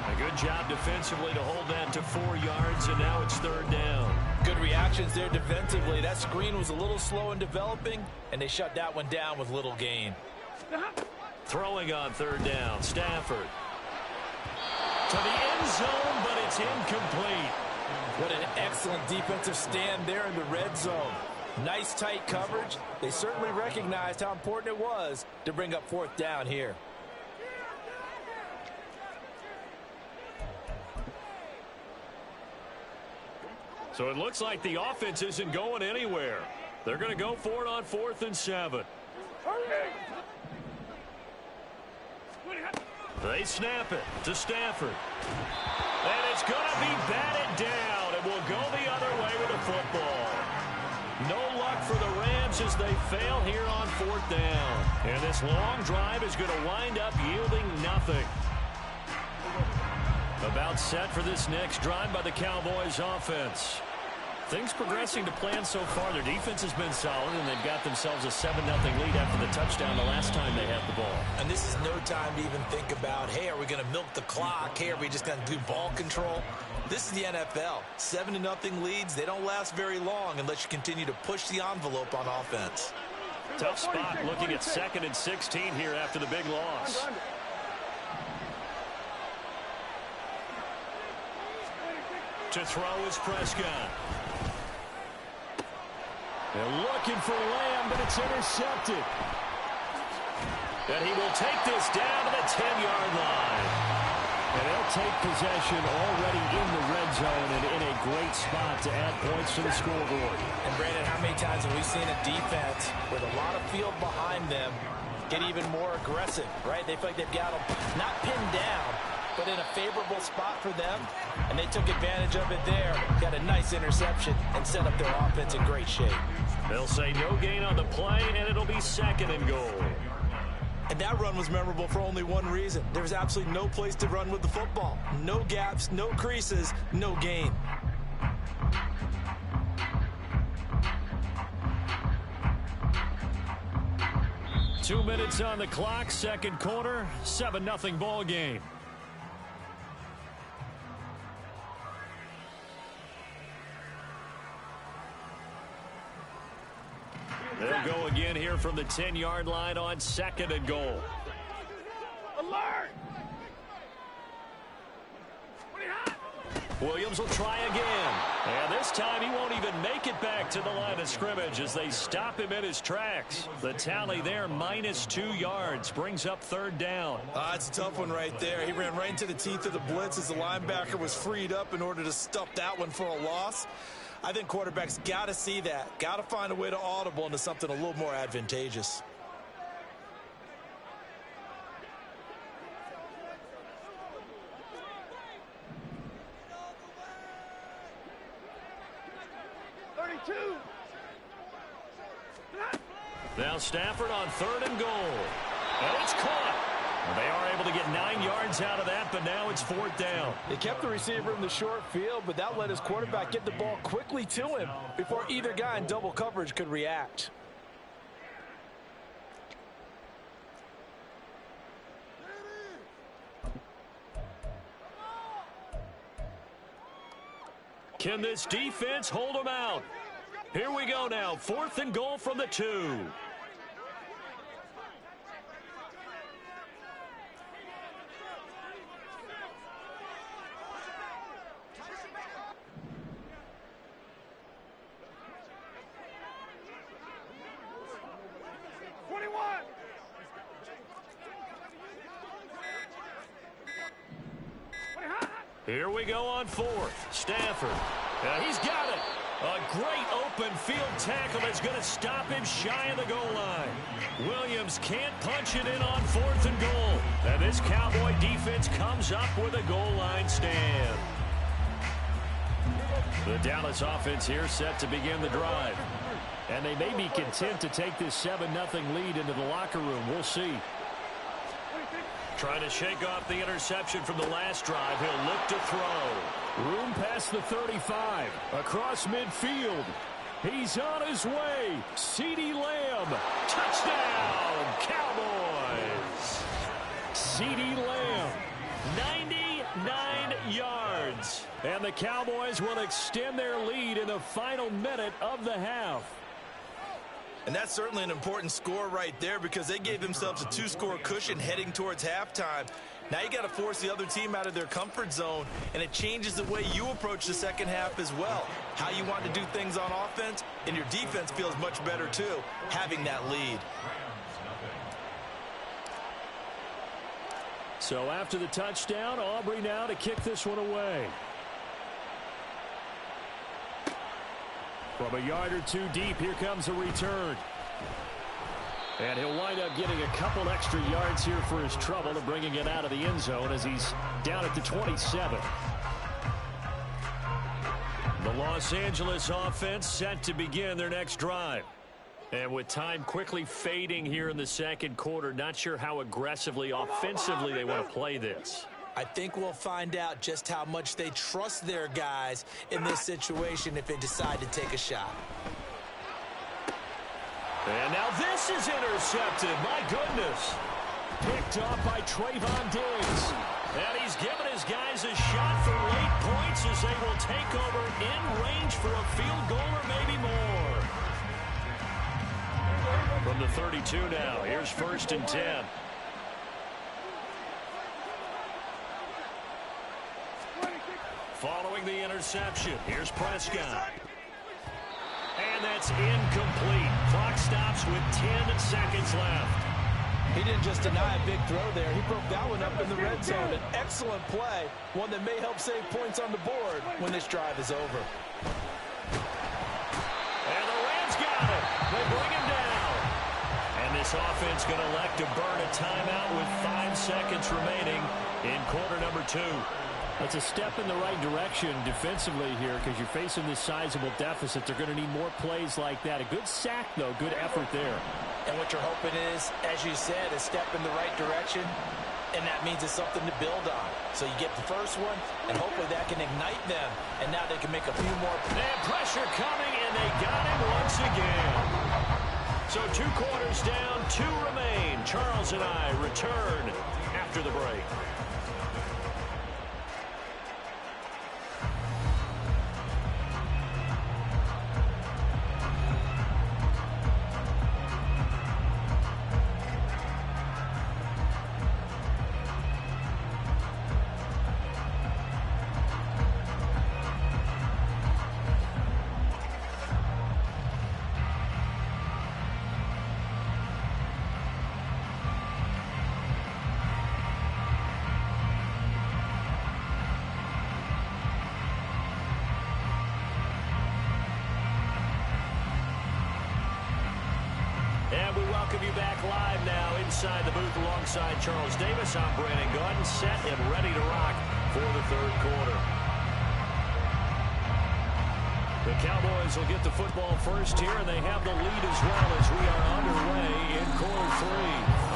S3: A good job defensively to hold that to 4 yards, and now it's 3rd down.
S4: Good reactions there defensively. That screen was a little slow in developing, and they shut that one down with little gain.
S3: Throwing on 3rd down, Stafford. To the end zone, but it's incomplete.
S4: What an excellent defensive stand there in the red zone. Nice tight coverage. They certainly recognized how important it was to bring up 4th down here.
S3: So it looks like the offense isn't going anywhere. They're going to go for it on 4th and 7. They snap it to Stafford. And it's going to be batted down. It will go the other way with the football. No luck for the Rams as they fail here on 4th down. And this long drive is going to wind up yielding nothing. About set for this next drive by the Cowboys offense. Things progressing to plan so far. Their defense has been solid, and they've got themselves a 7-0 lead after the touchdown the last time they had the ball.
S4: And this is no time to even think about, hey, are we going to milk the clock? Hey, are we just going to do ball control? This is the NFL. 7-0 leads, they don't last very long unless you continue to push the envelope on offense.
S3: Tough spot looking at 2nd and 16 here after the big loss. To throw is Prescott. They're looking for Lamb, but it's intercepted. And he will take this down to the 10-yard line. And they'll take possession already in the red zone and in a great spot to add points to the scoreboard.
S4: And Brandon, how many times have we seen a defense with a lot of field behind them get even more aggressive, right? They feel like they've got them not pinned down, but in a favorable spot for them, and they took advantage of it there. Got a nice interception and set up their offense in great shape.
S3: They'll say no gain on the play, and it'll be 2nd and goal.
S4: And that run was memorable for only one reason. There was absolutely no place to run with the football. No gaps, no creases, no gain.
S3: Two minutes on the clock, second quarter, 7-0 ball game. They'll go again here from the 10-yard line on 2nd and goal.
S7: Alert!
S3: Williams will try again. And this time he won't even make it back to the line of scrimmage as they stop him in his tracks. The tally there, -2 yards, brings up 3rd down.
S4: It's a tough one right there. He ran right into the teeth of the blitz as the linebacker was freed up in order to stuff that one for a loss. I think quarterbacks got to see that. Got to find a way to audible into something a little more advantageous.
S3: Now Stafford on 3rd and goal. And it's caught. Well, they are able to get 9 yards out of that, but now it's 4th down.
S4: They kept the receiver in the short field, but that let his quarterback get the ball quickly to him before either guy in double coverage could react.
S3: Can this defense hold them out? Here we go now. 4th and goal from the 2. Here we go on 4th. Stafford. He's got it. A great open field tackle that's going to stop him shy of the goal line. Williams can't punch it in on 4th and goal. And this Cowboy defense comes up with a goal line stand. The Dallas offense here set to begin the drive. And they may be content to take this 7-0 lead into the locker room. We'll see. Trying to shake off the interception from the last drive. He'll look to throw. Room past the 35. Across midfield. He's on his way. CeeDee Lamb. Touchdown, Cowboys. CeeDee Lamb. 99 yards. And the Cowboys will extend their lead in the final minute of the half.
S4: And that's certainly an important score right there because they gave themselves a 2-score cushion heading towards halftime. Now you got to force the other team out of their comfort zone, and it changes the way you approach the second half as well. How you want to do things on offense, and your defense feels much better too, having that lead.
S3: So after the touchdown, Aubrey now to kick this one away. From a yard or two deep, here comes a return. And he'll wind up getting a couple extra yards here for his trouble and bringing it out of the end zone as he's down at the 27. The Los Angeles offense set to begin their next drive. And with time quickly fading here in the second quarter, not sure how aggressively, offensively they want to play this.
S4: I think we'll find out just how much they trust their guys in this situation if they decide to take a shot.
S3: And now this is intercepted. My goodness. Picked off by Trayvon Diggs. And he's given his guys a shot for late points as they will take over in range for a field goal or maybe more. From the 32 now, here's 1st and 10. Following the interception, here's Prescott. And that's incomplete. Clock stops with 10 seconds left.
S4: He didn't just deny a big throw there. He broke that one up in the red zone. An excellent play, one that may help save points on the board when this drive is over.
S3: And the Rams got it. They bring him down. And this offense going to elect to burn a timeout with 5 seconds remaining in quarter number 2. That's a step in the right direction defensively here because you're facing this sizable deficit. They're going to need more plays like that. A good sack, though. Good effort there.
S4: And what you're hoping is, as you said, a step in the right direction, and that means it's something to build on. So you get the first one, and hopefully that can ignite them, and now they can make a few more.
S3: And pressure coming, and they got him once again. So 2 quarters down, 2 remain. Charles and I return after the break. And we welcome you back live now inside the booth alongside Charles Davis. I'm Brandon Gaudin, set and ready to rock for the 3rd quarter. The Cowboys will get the football first here, and they have the lead as well as we are underway in quarter 3.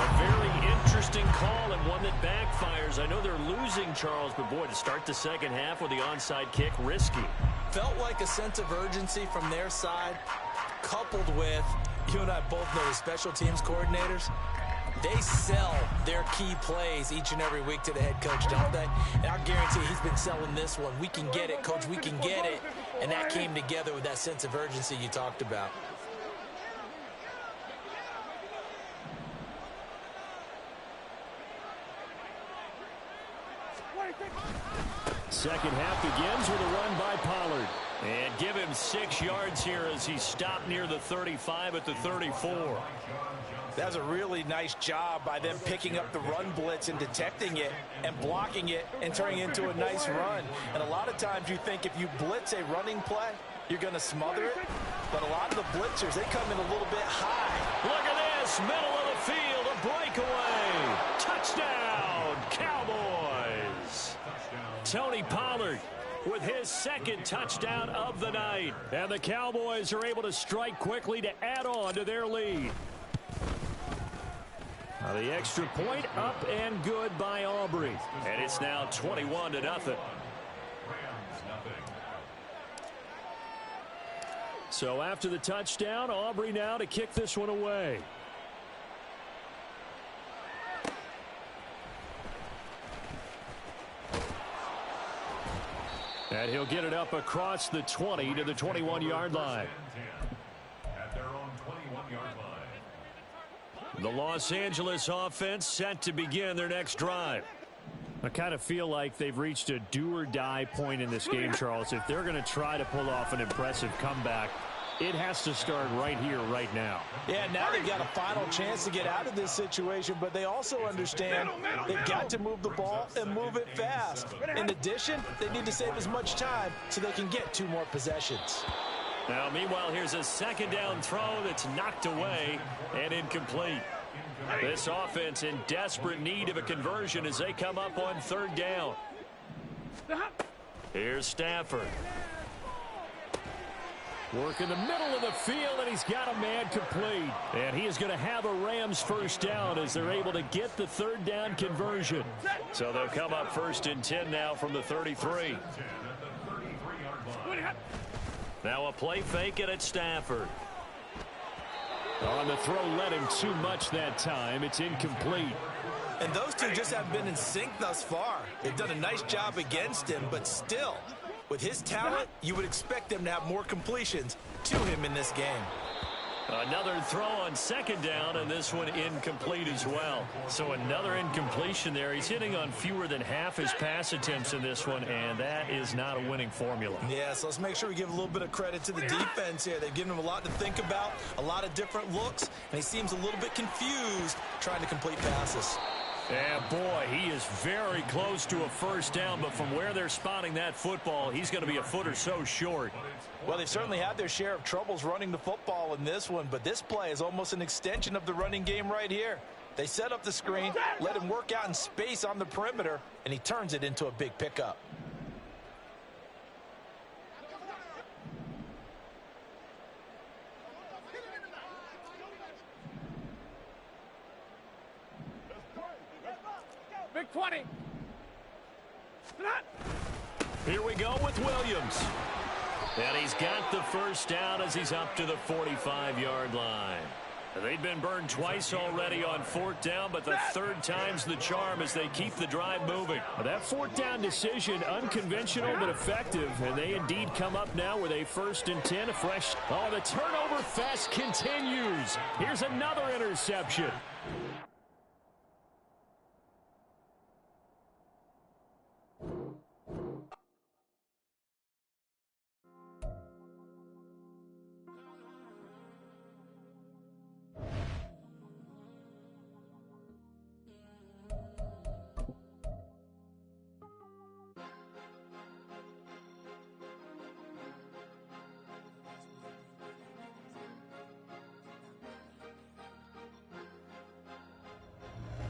S3: A very interesting call and one that backfires. I know they're losing, Charles, but boy, to start the second half with the onside kick, risky.
S4: Felt like a sense of urgency from their side, coupled with, you and I both know the special teams coordinators, they sell their key plays each and every week to the head coach, don't they? And I guarantee he's been selling this one. We can get it, coach, we can get it. And that came together with that sense of urgency you talked about.
S3: Second half begins with a run by Pollard. And give him 6 yards here as he stopped near the 35 at the 34.
S4: That's a really nice job by them picking up the run blitz and detecting it and blocking it and turning it into a nice run. And a lot of times you think if you blitz a running play, you're going to smother it. But a lot of the blitzers, they come in a little bit high.
S3: Look at this, middle of the field, a breakaway. Touchdown, Cowboys. Tony Pollard with his 2nd touchdown of the night. And the Cowboys are able to strike quickly to add on to their lead. Now the extra point up and good by Aubrey. And it's now 21-0. So after the touchdown, Aubrey now to kick this one away. And he'll get it up across the 20 to the 21-yard line.
S2: At their own 21-yard line.
S3: The Los Angeles offense set to begin their next drive. I kind of feel like they've reached a do-or-die point in this game, Charles. If they're going to try to pull off an impressive comeback, it has to start right here, right now.
S4: Yeah, now they've got a final chance to get out of this situation, but they also understand they've got to move the ball and move it fast. In addition, they need to save as much time so they can get 2 more possessions.
S3: Now, meanwhile, here's a 2nd down throw that's knocked away and incomplete. This offense in desperate need of a conversion as they come up on 3rd down. Here's Stafford. Work in the middle of the field, and he's got a man complete. And he is going to have a Rams 1st down as they're able to get the 3rd down conversion. So they'll come up 1st and 10 now from the 33. Now a play fake it at Stafford. On the throw, led him too much that time. It's incomplete.
S4: And those two just haven't been in sync thus far. They've done a nice job against him, but still, with his talent, you would expect them to have more completions to him in this game.
S3: Another throw on second down, and this one incomplete as well. So another incompletion there. He's hitting on fewer than half his pass attempts in this one, and that is not a winning formula.
S4: Yeah, so let's make sure we give a little bit of credit to the defense here. They've given him a lot to think about, a lot of different looks, and he seems a little bit confused trying to complete passes.
S3: Yeah, boy, he is very close to a first down, but from where they're spotting that football, he's going to be a foot or so short.
S4: Well, they've certainly had their share of troubles running the football in this one, but this play is almost an extension of the running game right here. They set up the screen, let him work out in space on the perimeter, and he turns it into a big pickup.
S7: Big 20.
S3: Here we go with Williams. And he's got the first down as he's up to the 45-yard line. They've been burned twice already on fourth down, but the third time's the charm as they keep the drive moving. That fourth down decision, unconventional but effective, and they indeed come up now with a 1st and 10, a fresh. Oh, the turnover fest continues. Here's another interception.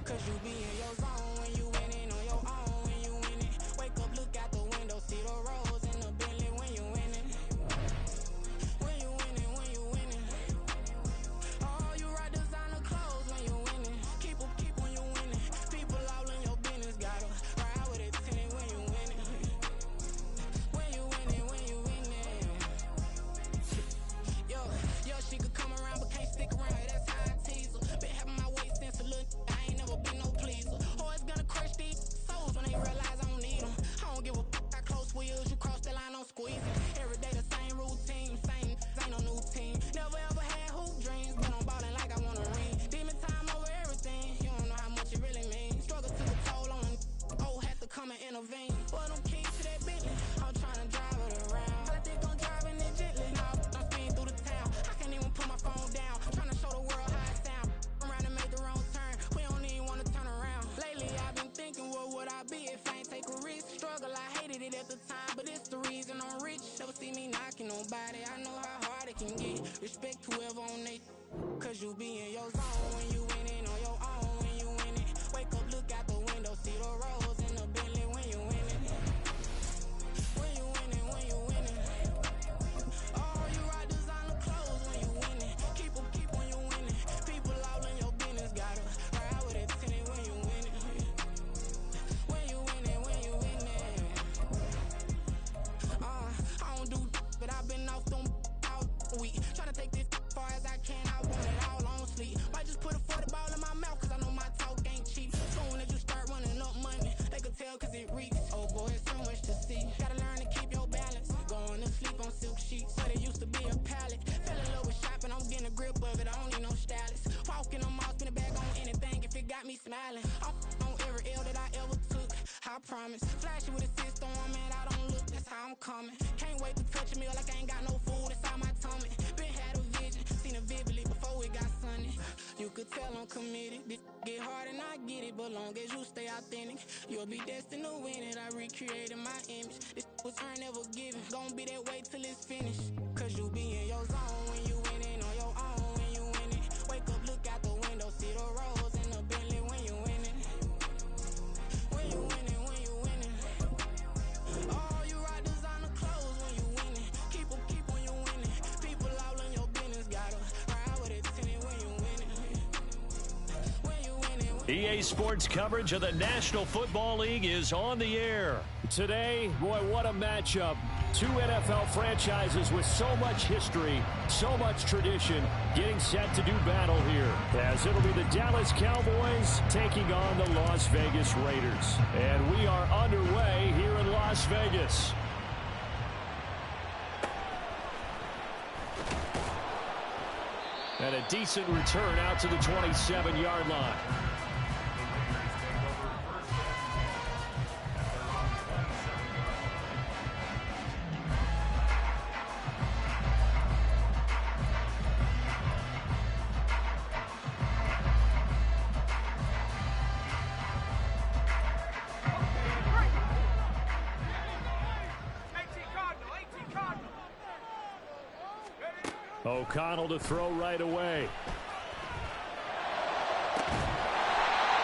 S10: Cause you be in your zone when you winning on your own when you winning. Wake up, look out the window, see the rose in the Bentley when you winning. When you winning, when you winning. Oh, you ride designer clothes when you winning. Keep when you winning. People all in your business, gotta ride with it tinted when you winning. When you winning, when you winning. Yo, she could come around but can't stick around. That's how I tease her. Been having my waist since a little. Been no pleaser. Always gonna crush these souls when they realize I don't need them. I don't give a f*** how close wheels. You cross the line, I'm squeezing. Every day the same routine, same, ain't no new team. Never ever had hoop dreams, been on ballin' like I wanna ring. Demon time over everything, you don't know how much it really means. Struggle took a toll on them, had to come and intervene. Boy, them keys to that Bentley, I'm trying to drive it around. I think I'm driving it gently, now I'm speeding through the town. I can't even put my phone down, trying to show the world how it sound. Around and make the wrong turn, we don't even wanna turn around. Lately I've been thinking, what would I be if I ain't take a risk? Struggle, I hated it at the time, but it's the reason I'm rich. Never see me knocking nobody, I know how hard it can get. Respect whoever on they, cause you be in your zone when you winning on your own when you winning. Wake up, look out the window, see the rose in the Bentley when you winning. When you winning, when you winning. Oh, you ride designer clothes when you winning. Keep when you winning. People all in your business, gotta ride with it tinted when you winning. When you winning, when you winning. I don't do but I've been off them all week. Tryna take this far as I can, I want it all on sleep. Might just put a 40 ball in my mouth, cause I know my talk ain't cheap. Soon as you start running up money, they could tell cause it reeks. Oh boy, it's so much to see. Gotta learn to keep your balance. Going to sleep on silk sheets, but it used to be a pallet. Fell in love with shopping, I'm getting a grip of it, I don't need no stylist. Walking on mall, spin a bag on anything if it got me smiling. I'm on every L that I ever took, I promise. Flashy with a cyst on, man, I don't look, that's how I'm coming. Can't wait to touch a meal like I ain't got no food inside my tummy. Been had a vision, seen it vividly before it got sunny. You could tell I'm committed, this get hard and I get it, but long as you stay authentic, you'll be destined to win it. I recreated my image, this was earned, never given. Gonna be that way till it's finished, cause you be in your zone when you winning on your own when you winning. Wake up, look out the window, see the rose in the Bentley when you winning. When you winning, when you winning. Oh, you ride designer clothes when you winning. Keep when you winning. People all in your business, gotta ride with it tinted when you winning. When you winning.
S3: EA Sports coverage of the National Football League is on the air. Today, boy, what a matchup. Two NFL franchises with so much history, so much tradition, getting set to do battle here. As it'll be the Dallas Cowboys taking on the Las Vegas Raiders. And we are underway here in Las Vegas. And a decent return out to the 27-yard line. O'Connell to throw right away.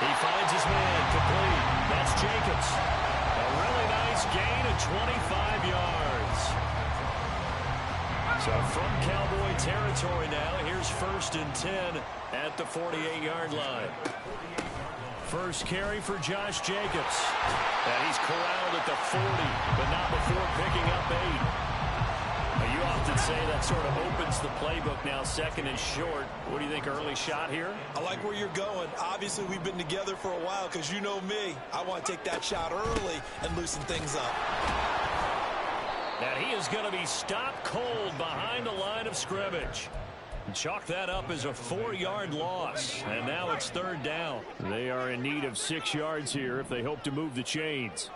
S3: He finds his man complete. That's Jacobs. A really nice gain of 25 yards. So from Cowboy territory now, here's 1st and 10 at the 48-yard line. First carry for Josh Jacobs. And he's corralled at the 40, but not before picking up 8. You often say that sort of opens the playbook now, 2nd and short. What do you think, early shot here?
S4: I like where you're going. Obviously, we've been together for a while because you know me. I want to take that shot early and loosen things up.
S3: And he is going to be stopped cold behind the line of scrimmage. Chalk that up as a 4-yard loss. And now it's 3rd down. They are in need of 6 yards here if they hope to move the chains.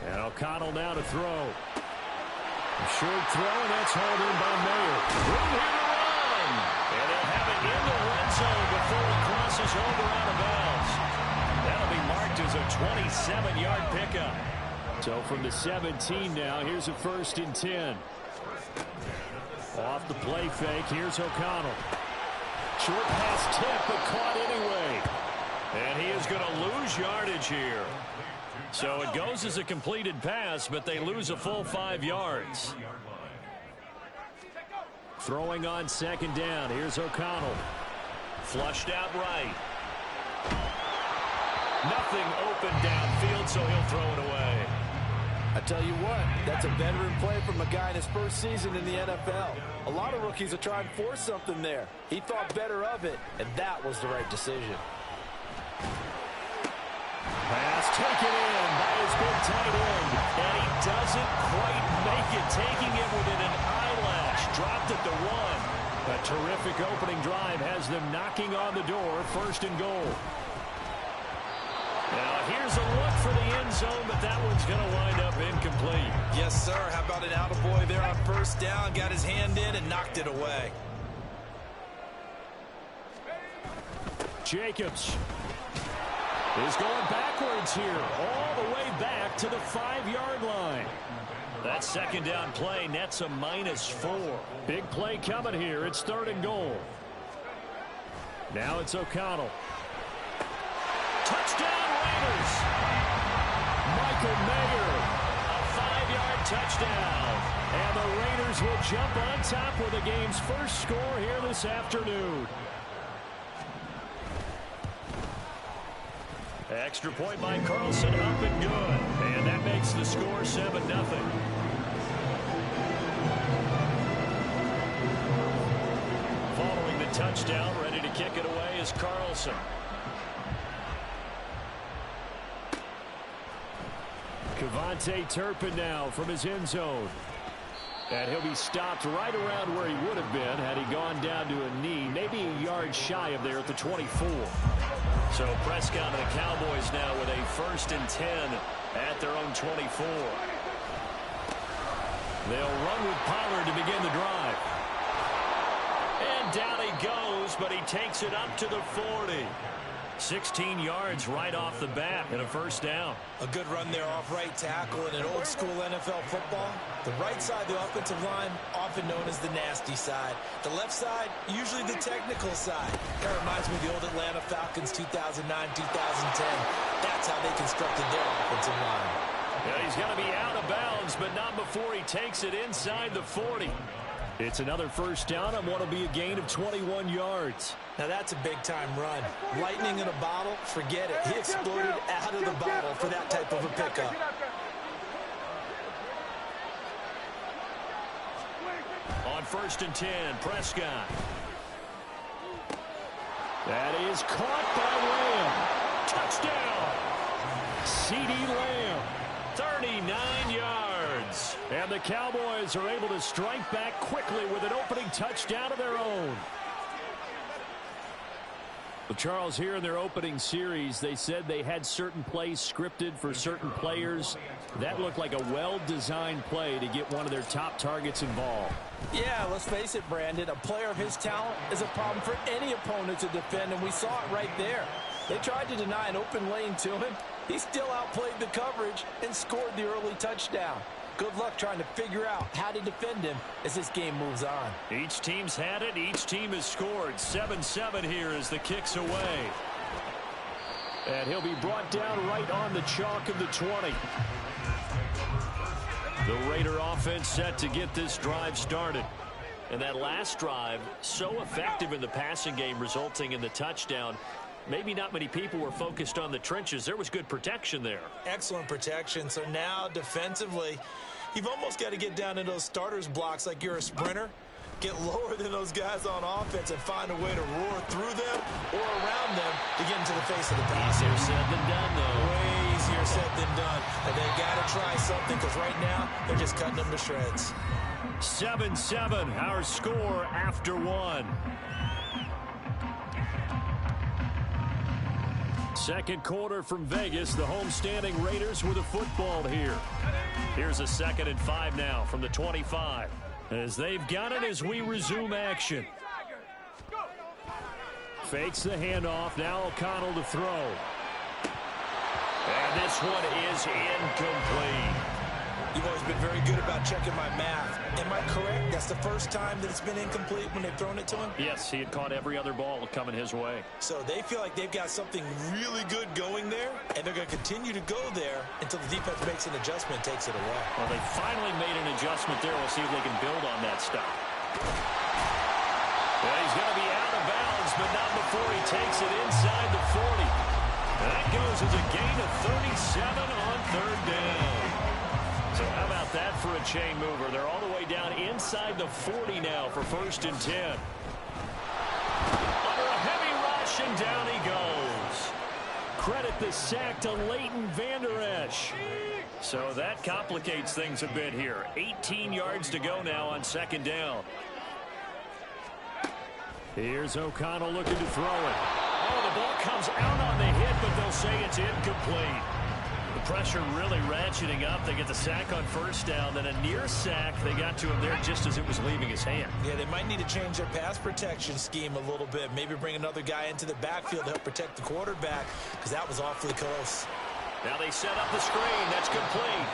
S3: And O'Connell now to throw. A short throw, and that's hauled in by Mayer. Room here to run. And they'll have it in the red zone before he crosses over out of bounds. That'll be marked as a 27-yard pickup. So from the 17 now, here's a 1st and 10. Off the play fake, here's O'Connell. Short pass tip, but caught anyway. And he is going to lose yardage here. So it goes as a completed pass, but they lose a full 5 yards. Throwing on 2nd down. Here's O'Connell. Flushed out right. Nothing open downfield, so he'll throw it away.
S4: I tell you what, that's a veteran play from a guy in his first season in the NFL. A lot of rookies will try and force something there. He thought better of it, and that was the right decision.
S3: Pass taken in by his big tight end, and he doesn't quite make it, taking it within an eyelash. Dropped at the 1. A terrific opening drive has them knocking on the door, 1st and goal. Now here's a look for the end zone, but that one's going to wind up incomplete.
S4: Yes, sir. How about an attaboy there on 1st down? Got his hand in and knocked it away.
S3: Jacobs is going backwards here, all the way back to the 5-yard line. That 2nd down play nets a -4. Big play coming here. It's 3rd and goal. Now it's O'Connell. Touchdown Raiders! Michael Mayer, a 5-yard touchdown. And the Raiders will jump on top with the game's first score here this afternoon. Extra point by Carlson, up and good. And that makes the score 7-0. Following the touchdown, ready to kick it away is Carlson. Cavante Turpin now from his end zone. And he'll be stopped right around where he would have been had he gone down to a knee, maybe a yard shy of there at the 24. So Prescott and the Cowboys now with a 1st and 10 at their own 24. They'll run with Pollard to begin the drive. And down he goes, but he takes it up to the 40. 16 yards right off the bat and a 1st down.
S4: A good run there off right tackle in an old school NFL football. The right side of the offensive line, often known as the nasty side. The left side, usually the technical side. That reminds me of the old Atlanta Falcons 2009-2010. That's how they constructed their offensive line.
S3: Yeah, he's going to be out of bounds, but not before he takes it inside the 40. It's another 1st down on what will be a gain of 21 yards.
S4: Now that's a big-time run. Lightning in a bottle, forget it. He exploded out of the bottle for that type of a pickup.
S3: On 1st and 10, Prescott. That is caught by Lamb. Touchdown. CeeDee Lamb, 39 yards. And the Cowboys Cowboys are able to strike back quickly with an opening touchdown of their own. Well, Charles, here in their opening series, they said they had certain plays scripted for certain players. That looked like a well-designed play to get one of their top targets involved.
S4: Yeah, let's face it, Brandon. A player of his talent is a problem for any opponent to defend, and we saw it right there. They tried to deny an open lane to him. He still outplayed the coverage and scored the early touchdown. Good luck trying to figure out how to defend him as this game moves on.
S3: Each team's had it. Each team has scored. 7-7 here as the kick's away. And he'll be brought down right on the chalk of the 20. The Raider offense set to get this drive started. And that last drive, so effective in the passing game, resulting in the touchdown. Maybe not many people were focused on the trenches. There was good protection there.
S4: Excellent protection. So now defensively, you've almost got to get down in those starters blocks like you're a sprinter. Get lower than those guys on offense and find a way to roar through them or around them to get into the face of the pass.
S3: Easier said than done, though.
S4: Way easier said than done. And they've got to try something because right now they're just cutting them to shreds.
S3: 7-7, our score after one. Second quarter from Vegas. The homestanding Raiders with a football here. Here's a 2nd and 5 now from the 25. As they've got it as we resume action. Fakes the handoff. Now O'Connell to throw. And this one is incomplete.
S4: You've always been very good about checking my math. Am I correct? That's the first time that it's been incomplete when they've thrown it to him?
S3: Yes, he had caught every other ball coming his way.
S4: So they feel like they've got something really good going there, and they're going to continue to go there until the defense makes an adjustment and takes it away.
S3: Well, they finally made an adjustment there. We'll see if they can build on that stop. Well, he's going to be out of bounds, but not before he takes it inside the 40. That goes as a gain of 37 on 3rd down. So how about that for a chain mover? They're all the way down inside the 40 now for 1st and 10. Under a heavy rush, and down he goes. Credit the sack to Leighton Vander Esch. So that complicates things a bit here. 18 yards to go now on 2nd down. Here's O'Connell looking to throw it. Oh, the ball comes out on the hit, but they'll say it's incomplete. The pressure really ratcheting up. They get the sack on 1st down, then a near sack. They got to him there just as it was leaving his hand.
S4: Yeah, they might need to change their pass protection scheme a little bit. Maybe bring another guy into the backfield to help protect the quarterback, because that was awfully close.
S3: Now they set up the screen. That's complete.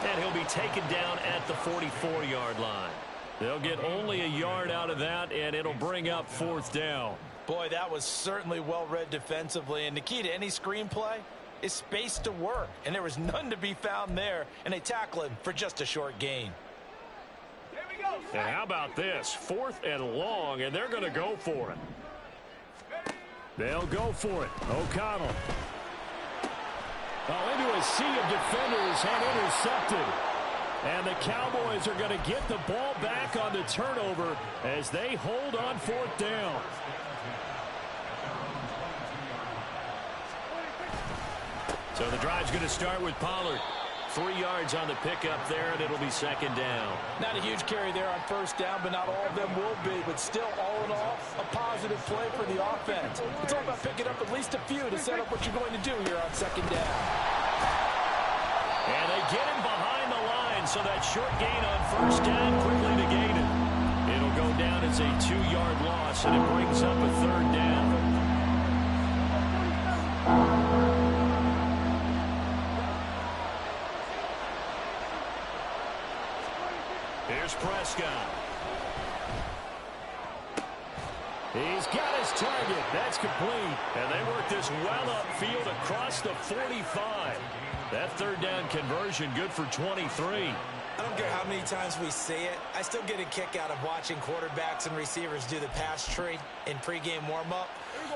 S3: And he'll be taken down at the 44-yard line. They'll get only a yard out of that, and it'll bring up 4th down.
S4: Boy, that was certainly well-read defensively, and the key to any screenplay is space to work, and there was none to be found there, and they tackle him for just a short gain.
S7: Here we go.
S3: And how about this? 4th and long, and they're going to go for it. They'll go for it. O'Connell. Oh, into a sea of defenders and intercepted. And the Cowboys are going to get the ball back on the turnover as they hold on 4th down. So the drive's going to start with Pollard. 3 yards on the pickup there, and it'll be 2nd down.
S4: Not a huge carry there on 1st down, but not all of them will be. But still, all in all, a positive play for the offense. It's all about picking up at least a few to set up what you're going to do here on 2nd down.
S3: And they get him behind the line, so that short gain on 1st down quickly negated. It'll go down as a 2-yard loss, and it brings up a 3rd down. Here's Prescott. He's got his target. That's complete. And they work this well upfield across the 45. That 3rd down conversion good for 23.
S4: I don't care how many times we see it. I still get a kick out of watching quarterbacks and receivers do the pass tree in pregame warm-up.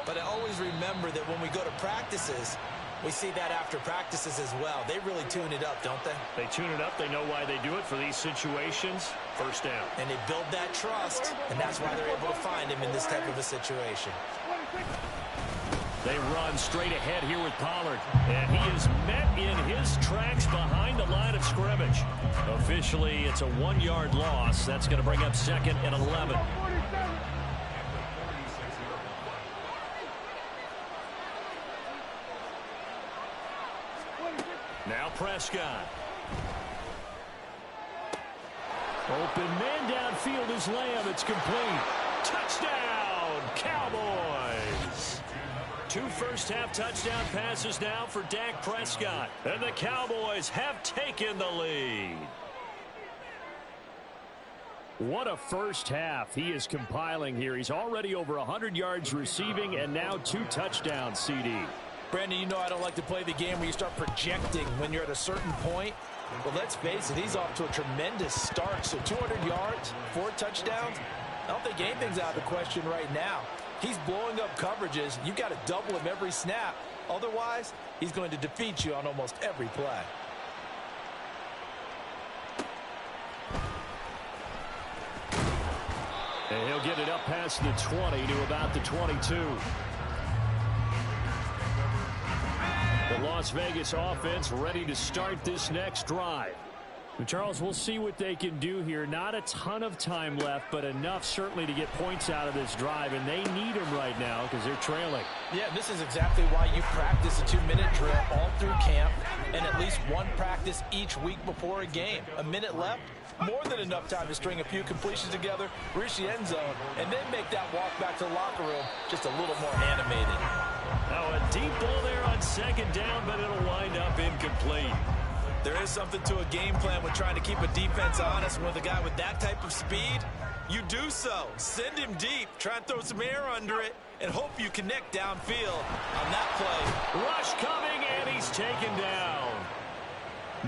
S4: But I always remember that when we go to practices, we see that after practices as well. They really tune it up, don't they?
S3: They tune it up. They know why they do it for these situations. 1st down.
S4: And they build that trust, and that's why they're able to find him in this type of a situation.
S3: They run straight ahead here with Pollard. And he is met in his tracks behind the line of scrimmage. Officially, it's a 1-yard loss. That's going to bring up 2nd and 11. Now Prescott. Open man downfield is Lamb. It's complete. Touchdown, Cowboys. 2 first-half touchdown passes now for Dak Prescott. And the Cowboys have taken the lead. What a first half he is compiling here. He's already over 100 yards receiving and now 2 touchdowns, CD.
S4: Brandon, you know I don't like to play the game where you start projecting when you're at a certain point. But let's face it, he's off to a tremendous start. So 200 yards, 4 touchdowns. I don't think anything's out of the question right now. He's blowing up coverages. You've got to double him every snap. Otherwise, he's going to defeat you on almost every play.
S3: And he'll get it up past the 20 to about the 22. The Las Vegas offense ready to start this next drive. And Charles, we'll see what they can do here. Not a ton of time left, but enough certainly to get points out of this drive, and they need them right now because they're trailing.
S4: Yeah, this is exactly why you practice a 2-minute drill all through camp and at least 1 practice each week before a game. A minute left, more than enough time to string a few completions together, reach the end zone, and then make that walk back to the locker room just a little more animated.
S3: Now a deep ball there on 2nd down, but it'll wind up incomplete.
S4: There is something to a game plan with trying to keep a defense honest. With a guy with that type of speed, you do so. Send him deep, try and throw some air under it, and hope you connect downfield on that play.
S3: Rush coming, and he's taken down.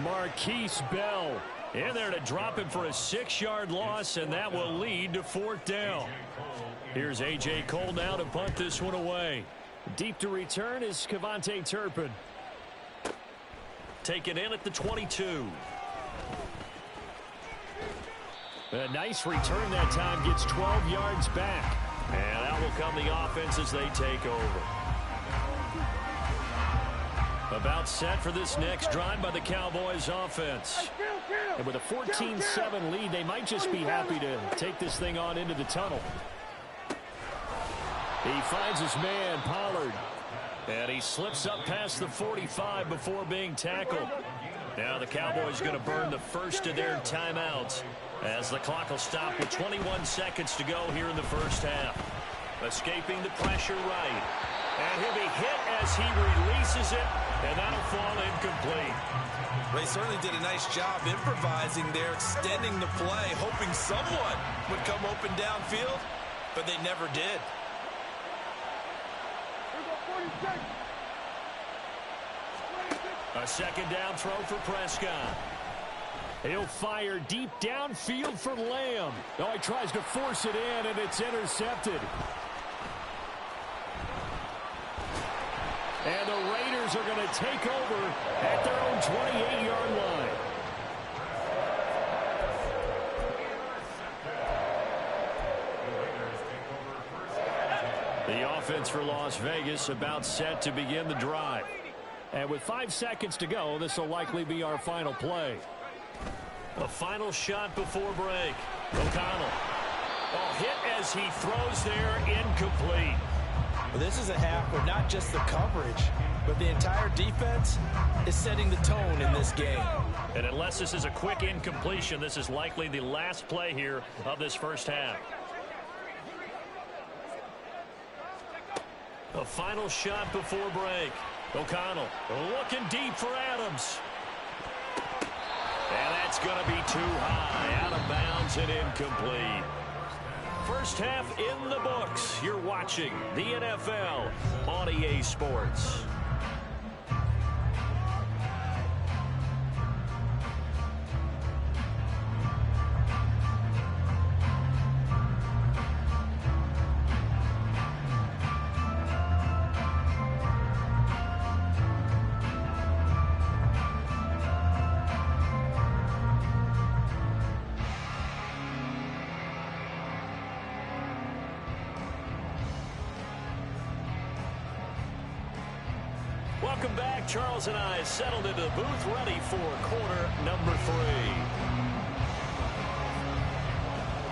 S3: Marquise Bell in there to drop him for a 6-yard loss, and that will lead to 4th down. Here's A.J. Cole now to punt this one away. Deep to return is Kevontae Turpin. Taken in at the 22. A nice return that time, gets 12 yards back. And out will come the offense as they take over. About set for this next drive by the Cowboys offense. And with a 14-7 lead, they might just be happy to take this thing on into the tunnel. He finds his man, Pollard. And he slips up past the 45 before being tackled. Now the Cowboys going to burn the first of their timeouts as the clock will stop with 21 seconds to go here in the first half. Escaping the pressure right. And he'll be hit as he releases it, and that'll fall incomplete.
S4: They certainly did a nice job improvising there, extending the play, hoping someone would come open downfield, but they never did.
S3: A 2nd down throw for Prescott. He'll fire deep downfield for Lamb. Oh, he tries to force it in, and it's intercepted. And the Raiders are going to take over at their own 28-yard line. The offense for Las Vegas about set to begin the drive. And with 5 seconds to go, this will likely be our final play. A final shot before break. O'Connell. Oh, hit as he throws there, incomplete.
S4: Well, this is a half where not just the coverage, but the entire defense is setting the tone in this game.
S3: And unless this is a quick incompletion, this is likely the last play here of this first half. A final shot before break. O'Connell looking deep for Adams. And that's going to be too high. Out of bounds and incomplete. First half in the books. You're watching the NFL on EA Sports. Welcome back. Charles and I settled into the booth, ready for quarter number 3.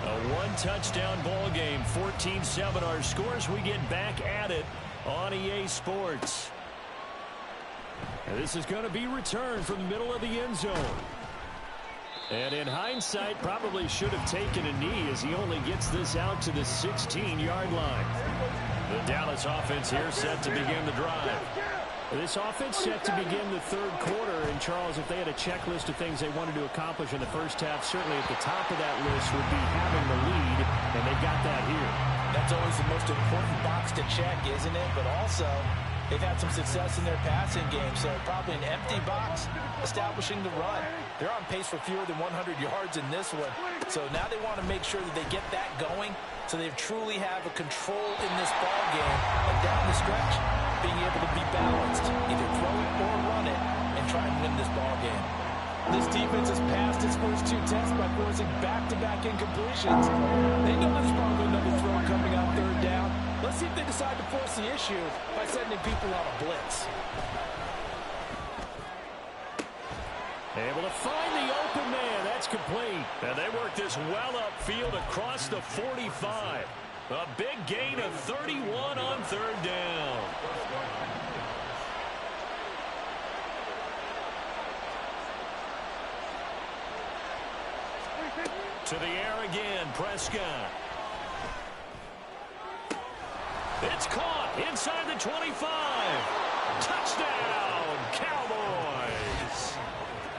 S3: A one-touchdown ball game, 14-7 our scores. We get back at it on EA Sports. And this is going to be returned from the middle of the end zone. And in hindsight, probably should have taken a knee as he only gets this out to the 16-yard line. The Dallas offense here set to begin the drive. This offense set to begin the third quarter. And, Charles, if they had a checklist of things they wanted to accomplish in the first half, certainly at the top of that list would be having the lead, and they've got that here.
S4: That's always the most important box to check, isn't it? But also, they've had some success in their passing game, so probably an empty box establishing the run. They're on pace for fewer than 100 yards in this one. So now they want to make sure that they get that going so they truly have a control in this ball game. And down the stretch, being able to be balanced, either throw it or run it, and try and win this ball game. This defense has passed its first 2 tests by forcing back-to-back incompletions. They know there's probably another throw coming on third down. Let's see if they decide to force the issue by sending people on a blitz.
S3: Able to find the open man. That's complete. And they work this well upfield across the 45. A big gain of 31 on third down. To the air again, Prescott. It's caught inside the 25. Touchdown, Cowboys.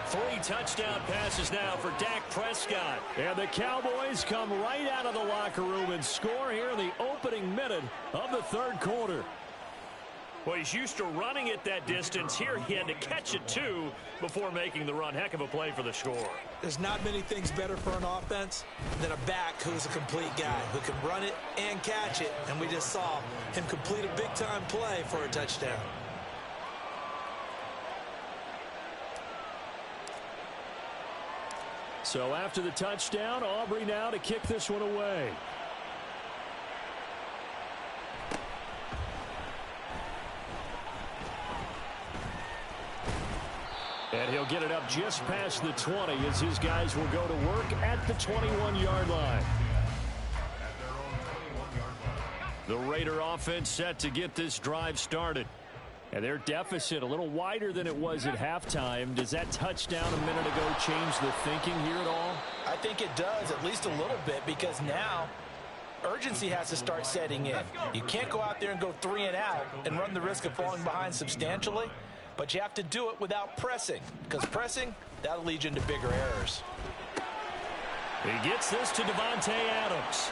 S3: 3 touchdown passes now for Dak Prescott. And the Cowboys come right out of the locker room and score here in the opening minute of the third quarter. Well, he's used to running it that distance. Here he had to catch it, too, before making the run. Heck of a play for the score.
S4: There's not many things better for an offense than a back who's a complete guy, who can run it and catch it. And we just saw him complete a big-time play for a touchdown.
S3: So after the touchdown, Aubrey now to kick this one away. And he'll get it up just past the 20 as his guys will go to work at the 21-yard line. The Raider offense set to get this drive started. And their deficit a little wider than it was at halftime. Does that touchdown a minute ago change the thinking here at all?
S4: I think it does, at least a little bit, because now urgency has to start setting in. You can't go out there and go 3 and out and run the risk of falling behind substantially. But you have to do it without pressing, because pressing, that'll lead you into bigger errors.
S3: He gets this to Davante Adams.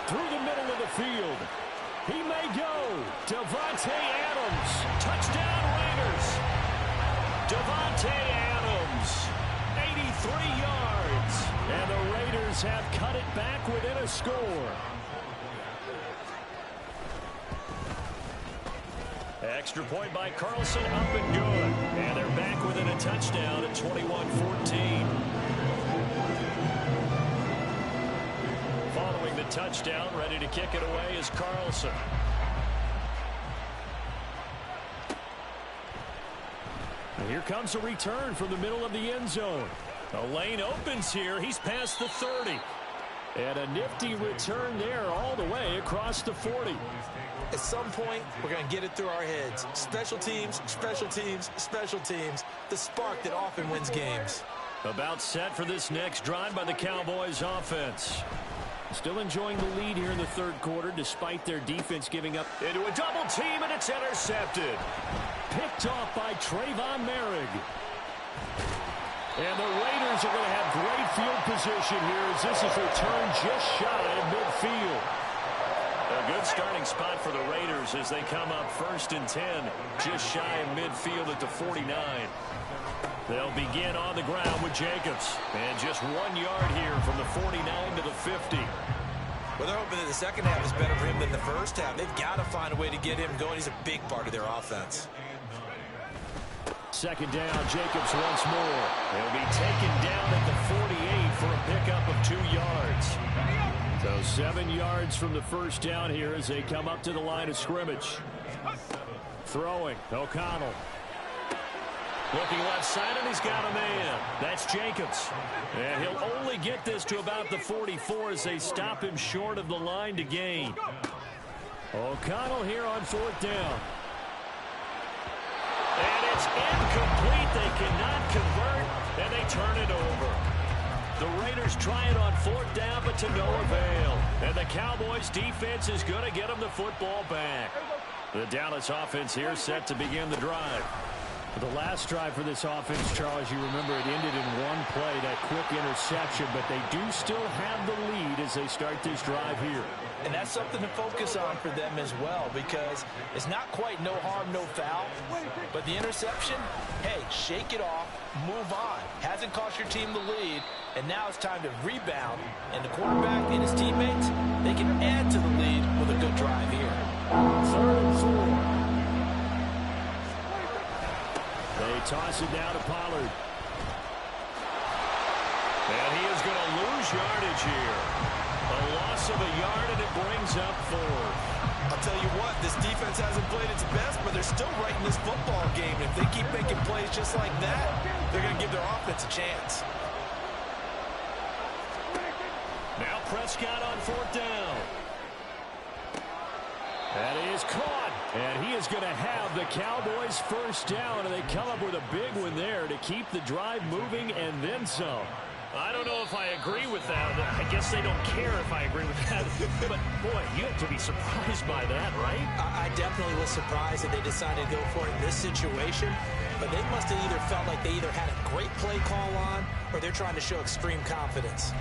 S3: Through the middle of the field. He may go. Davante Adams. Touchdown Raiders. Davante Adams. 83 yards. And the Raiders have cut it back within a score. Extra point by Carlson, up and good. And they're back within a touchdown at 21-14. Following the touchdown, ready to kick it away is Carlson. And here comes a return from the middle of the end zone. A lane opens here. He's past the 30. And a nifty return there all the way across the 40.
S4: At some point, we're going to get it through our heads. Special teams, special teams, special teams. The spark that often wins games.
S3: About set for this next drive by the Cowboys offense. Still enjoying the lead here in the third quarter despite their defense giving up into a double team, and it's intercepted. Picked off by Trayvon Merrick. And the Raiders are going to have great field position here as this is returned just shy of midfield. A good starting spot for the Raiders as they come up 1st and 10, just shy of midfield at the 49. They'll begin on the ground with Jacobs. And just 1 yard here from the 49 to the 50.
S4: Well, they're hoping that the second half is better for him than the first half. They've got to find a way to get him going. He's a big part of their offense.
S3: Second down, Jacobs once more. He'll be taken down at the 48 for a pickup of 2 yards. So 7 yards from the first down here as they come up to the line of scrimmage. Throwing, O'Connell. Looking left side, and he's got a man. That's Jacobs. And he'll only get this to about the 44 as they stop him short of the line to gain. O'Connell here on 4th down. And it's incomplete. They cannot convert, and they turn it over. The Raiders try it on 4th down, but to no avail. And the Cowboys' defense is going to get them the football back. The Dallas offense here set to begin the drive. The last drive for this offense, Charles, you remember it ended in one play, that quick interception, but they do still have the lead as they start this drive here.
S4: And that's something to focus on for them as well, because it's not quite no harm, no foul, but the interception, hey, shake it off, move on. Hasn't cost your team the lead, and now it's time to rebound, and the quarterback and his teammates, they can add to the lead with a good drive here.
S3: 3rd and 4. They toss it down to Pollard. And he is going to lose yardage here. A loss of a yard, and it brings up 4th.
S4: I'll tell you what, this defense hasn't played its best, but they're still right in this football game. If they keep making plays just like that, they're going to give their offense a chance.
S3: Now Prescott on 4th down. And he is caught. And he is going to have the Cowboys' 1st down, and they come up with a big one there to keep the drive moving and then some.
S1: I don't know if I agree with that. I guess they don't care if I agree with that. But, boy, you have to be surprised by that, right?
S11: I definitely was surprised that they decided to go for it in this situation. But they must have either felt like they either had a great play call on or they're trying to show extreme confidence.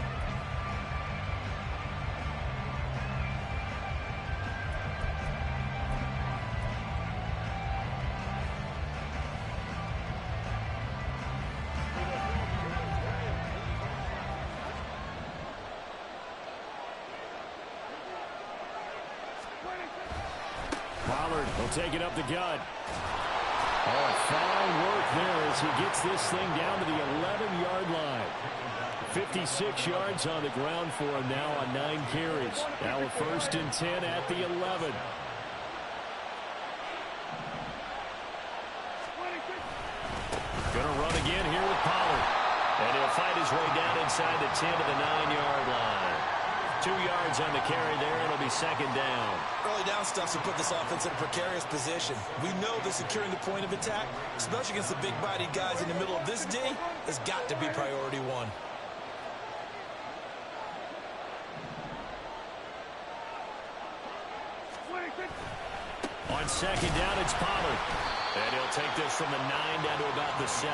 S3: Pollard will take it up the gut. Oh, fine work there as he gets this thing down to the 11-yard line. 56 yards on the ground for him now on 9 carries. Now a 1st and 10 at the 11. Going to run again here with Pollard. And he'll fight his way down inside the 10 to the 9-yard line. 2 yards on the carry there, and it'll be 2nd down.
S4: Early down stuff to put this offense in a precarious position. We know that securing the point of attack, especially against the big-bodied guys in the middle of this D, has got to be priority 1.
S3: On 2nd down, it's Pollard. And he'll take this from the 9 down to about the 7.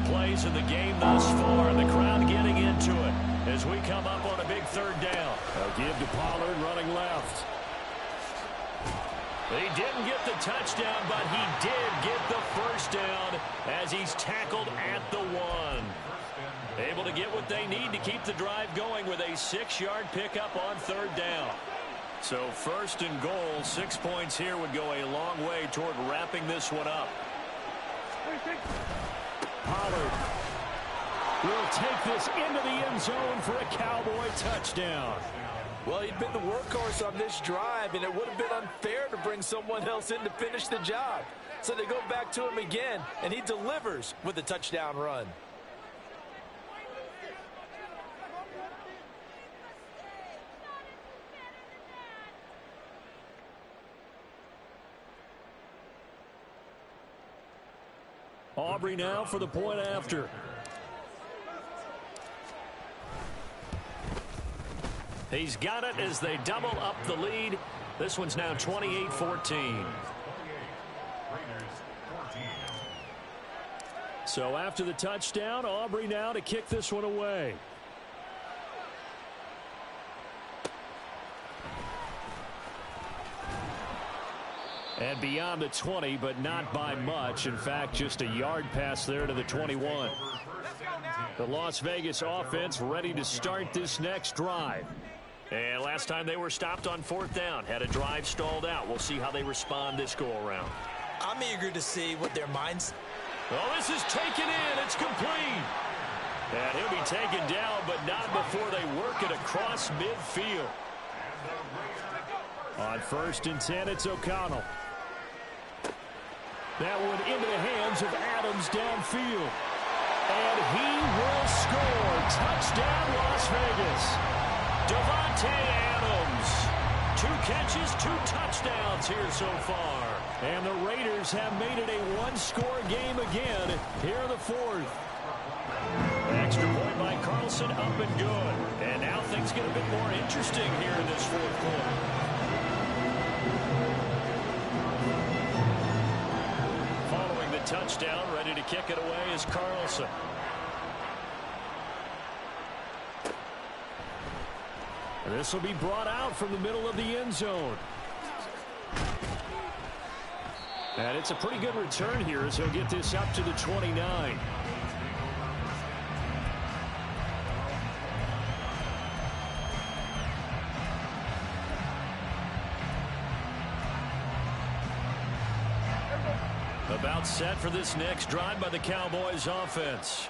S3: Plays in the game thus far, and the crowd getting into it as we come up on a big 3rd down. They'll give to Pollard running left. He didn't get the touchdown, but he did get the 1st down as he's tackled at the 1. Able to get what they need to keep the drive going with a 6-yard pickup on 3rd down. So 1st and goal, 6 points here would go a long way toward wrapping this one up. Pollard will take this into the end zone for a Cowboy touchdown.
S4: Well, he'd been the workhorse on this drive, and it would have been unfair to bring someone else in to finish the job. So they go back to him again, and he delivers with a touchdown run.
S3: Aubrey now for the point after. He's got it as they double up the lead. This one's now 28-14. So after the touchdown, Aubrey now to kick this one away. And beyond the 20, but not by much. In fact, just a yard pass there to the 21. The Las Vegas offense ready to start this next drive. And last time they were stopped on 4th down, had a drive stalled out. We'll see how they respond this go-around.
S11: I'm eager to see what their minds...
S3: Oh, this is taken in. It's complete. And he'll be taken down, but not before they work it across midfield. On 1st and 10, it's O'Connell. That one into the hands of Adams downfield. And he will score. Touchdown, Las Vegas. Davante Adams. 2 catches, 2 touchdowns here so far. And the Raiders have made it a 1-score game again here in the 4th. Extra point by Carlson, up and good. And now things get a bit more interesting here in this 4th quarter. Following the touchdown, ready to kick it away is Carlson. This will be brought out from the middle of the end zone. And it's a pretty good return here as he'll get this up to the 29. About set for this next drive by the Cowboys offense.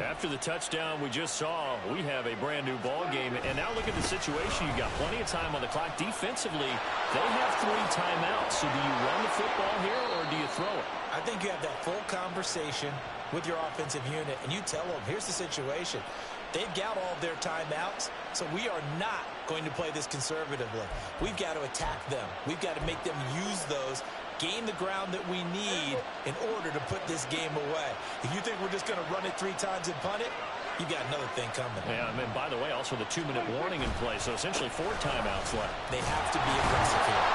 S3: After the touchdown we just saw, we have a brand new ball game. And now look at the situation. You got plenty of time on the clock. Defensively, they have 3 timeouts. So do you run the football here or do you throw it?
S11: I think you have that full conversation with your offensive unit, and you tell them, here's the situation. They've got all their timeouts, so we are not going to play this conservatively. We've got to attack them. We've got to make them use those, gain the ground that we need in order to put this game away. If you think we're just going to run it 3 times and punt it, you got another thing coming.
S3: Yeah, and by the way, also the 2-minute warning in play, so essentially 4 timeouts left.
S11: They have to be aggressive here.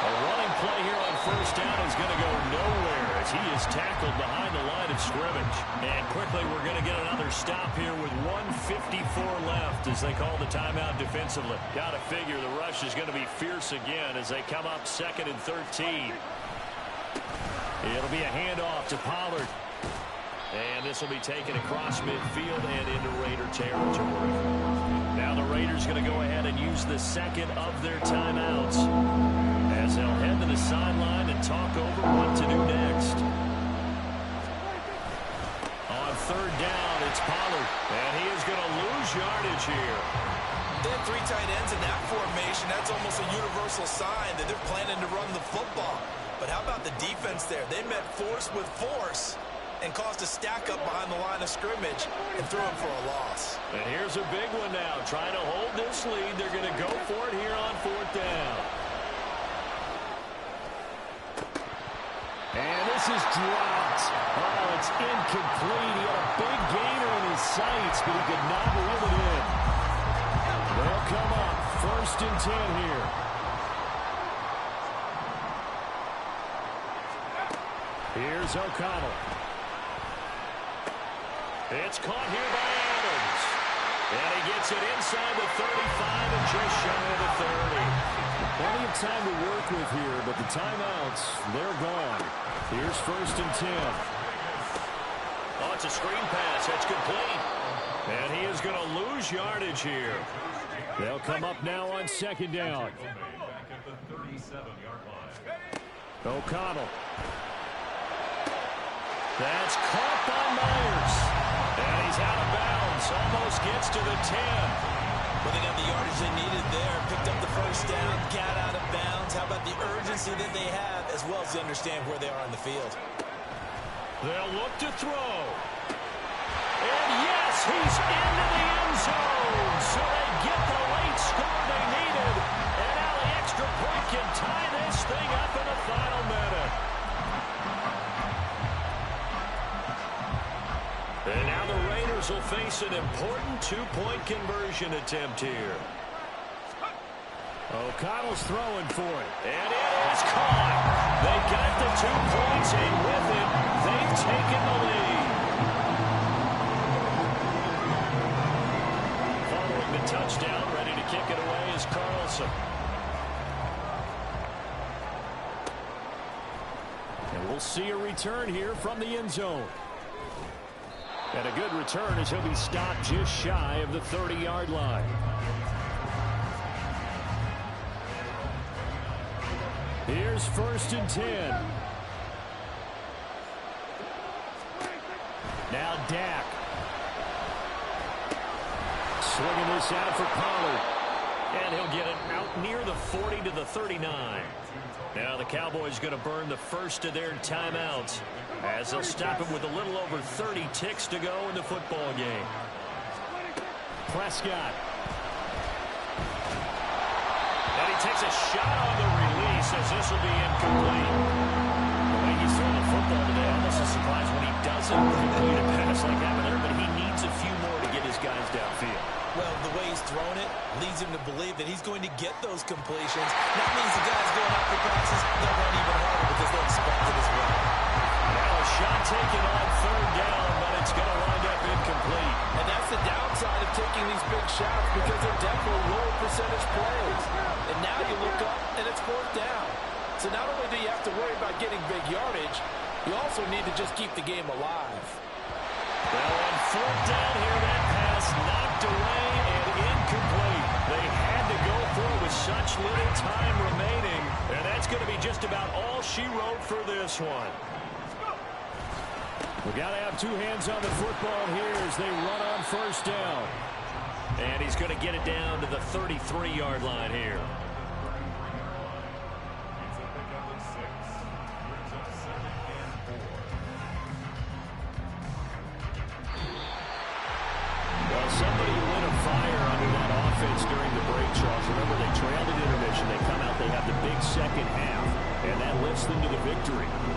S3: A running play here on 1st down is going to go nowhere as he is tackled behind the line of scrimmage. And quickly we're going to get another stop here with 1:54 left as they call the timeout defensively. Got to figure the rush is going to be fierce again as they come up 2nd and 13. It'll be a handoff to Pollard. And this will be taken across midfield and into Raider territory. Now the Raiders going to go ahead and use the 2nd of their timeouts as they'll head to the sideline and talk over what to do next. On 3rd down, it's Pollard, and he is going to lose yardage here.
S4: They have 3 tight ends in that formation. That's almost a universal sign that they're planning to run the football. But how about the defense there? They met force with force and caused a stack up behind the line of scrimmage and threw him for a loss.
S3: And here's a big one now. Trying to hold this lead. They're going to go for it here on 4th down. And this is dropped. Oh, it's incomplete. He had a big gainer in his sights, but he could not reel it in. They'll come up 1st and 10 here. Here's O'Connell. It's caught here by Adams. And he gets it inside the 35 and just shy of the 30. Plenty of time to work with here, but the timeouts, they're gone. Here's 1st and 10. Oh, it's a screen pass. That's complete. And he is going to lose yardage here. They'll come up now on 2nd down. O'Connell. That's caught by Myers. And he's out of bounds. Almost gets to the 10.
S4: Well, they got the yardage they needed there. Picked up the 1st down, got out of bounds. How about the urgency that they have, as well as they understand where they are on the field?
S3: They'll look to throw. And yes, he's into the end zone. So they get the late score they needed. And now the extra point can tie this thing up in the final minute. And now the Raiders will face an important 2-point conversion attempt here. O'Connell's throwing for it. And it is caught. They got the 2 points, and with it, they've taken the lead. Following the touchdown, ready to kick it away is Carlson. And we'll see a return here from the end zone. And a good return as he'll be stopped just shy of the 30-yard line. Here's 1st and 10. Now Dak. Swinging this out for Pollard. And he'll get it out near the 40 to the 39. Now the Cowboys going to burn the first of their timeouts as they'll stop it with a little over 30 ticks to go in the football game. Prescott. And he takes a shot on the release as this will be incomplete. The way he's throwing the football today, almost a surprise when he doesn't complete a pass like that there, but he needs a few more to get his guys downfield.
S11: Well, the way he's thrown it leads him to believe that he's going to get those completions. That means the guys going after passes, they'll run even harder because they expect it as well.
S3: Now a shot taken on third down, but it's going to wind up incomplete.
S4: And that's the downside of taking these big shots because they're definitely low percentage plays. And now you look up and it's fourth down. So not only do you have to worry about getting big yardage, you also need to just keep the game alive.
S3: Well, on fourth down here, that pass knocked away and incomplete. They had to go for it with such little time remaining, and that's going to be just about all she wrote for this one. We've got to have two hands on the football here as they run on first down. And he's going to get it down to the 33-yard line here. Well, somebody lit a fire under that offense during the break, Charles. Remember, they trailed at intermission. They come out, they have the big second half, and that lifts them to the victory.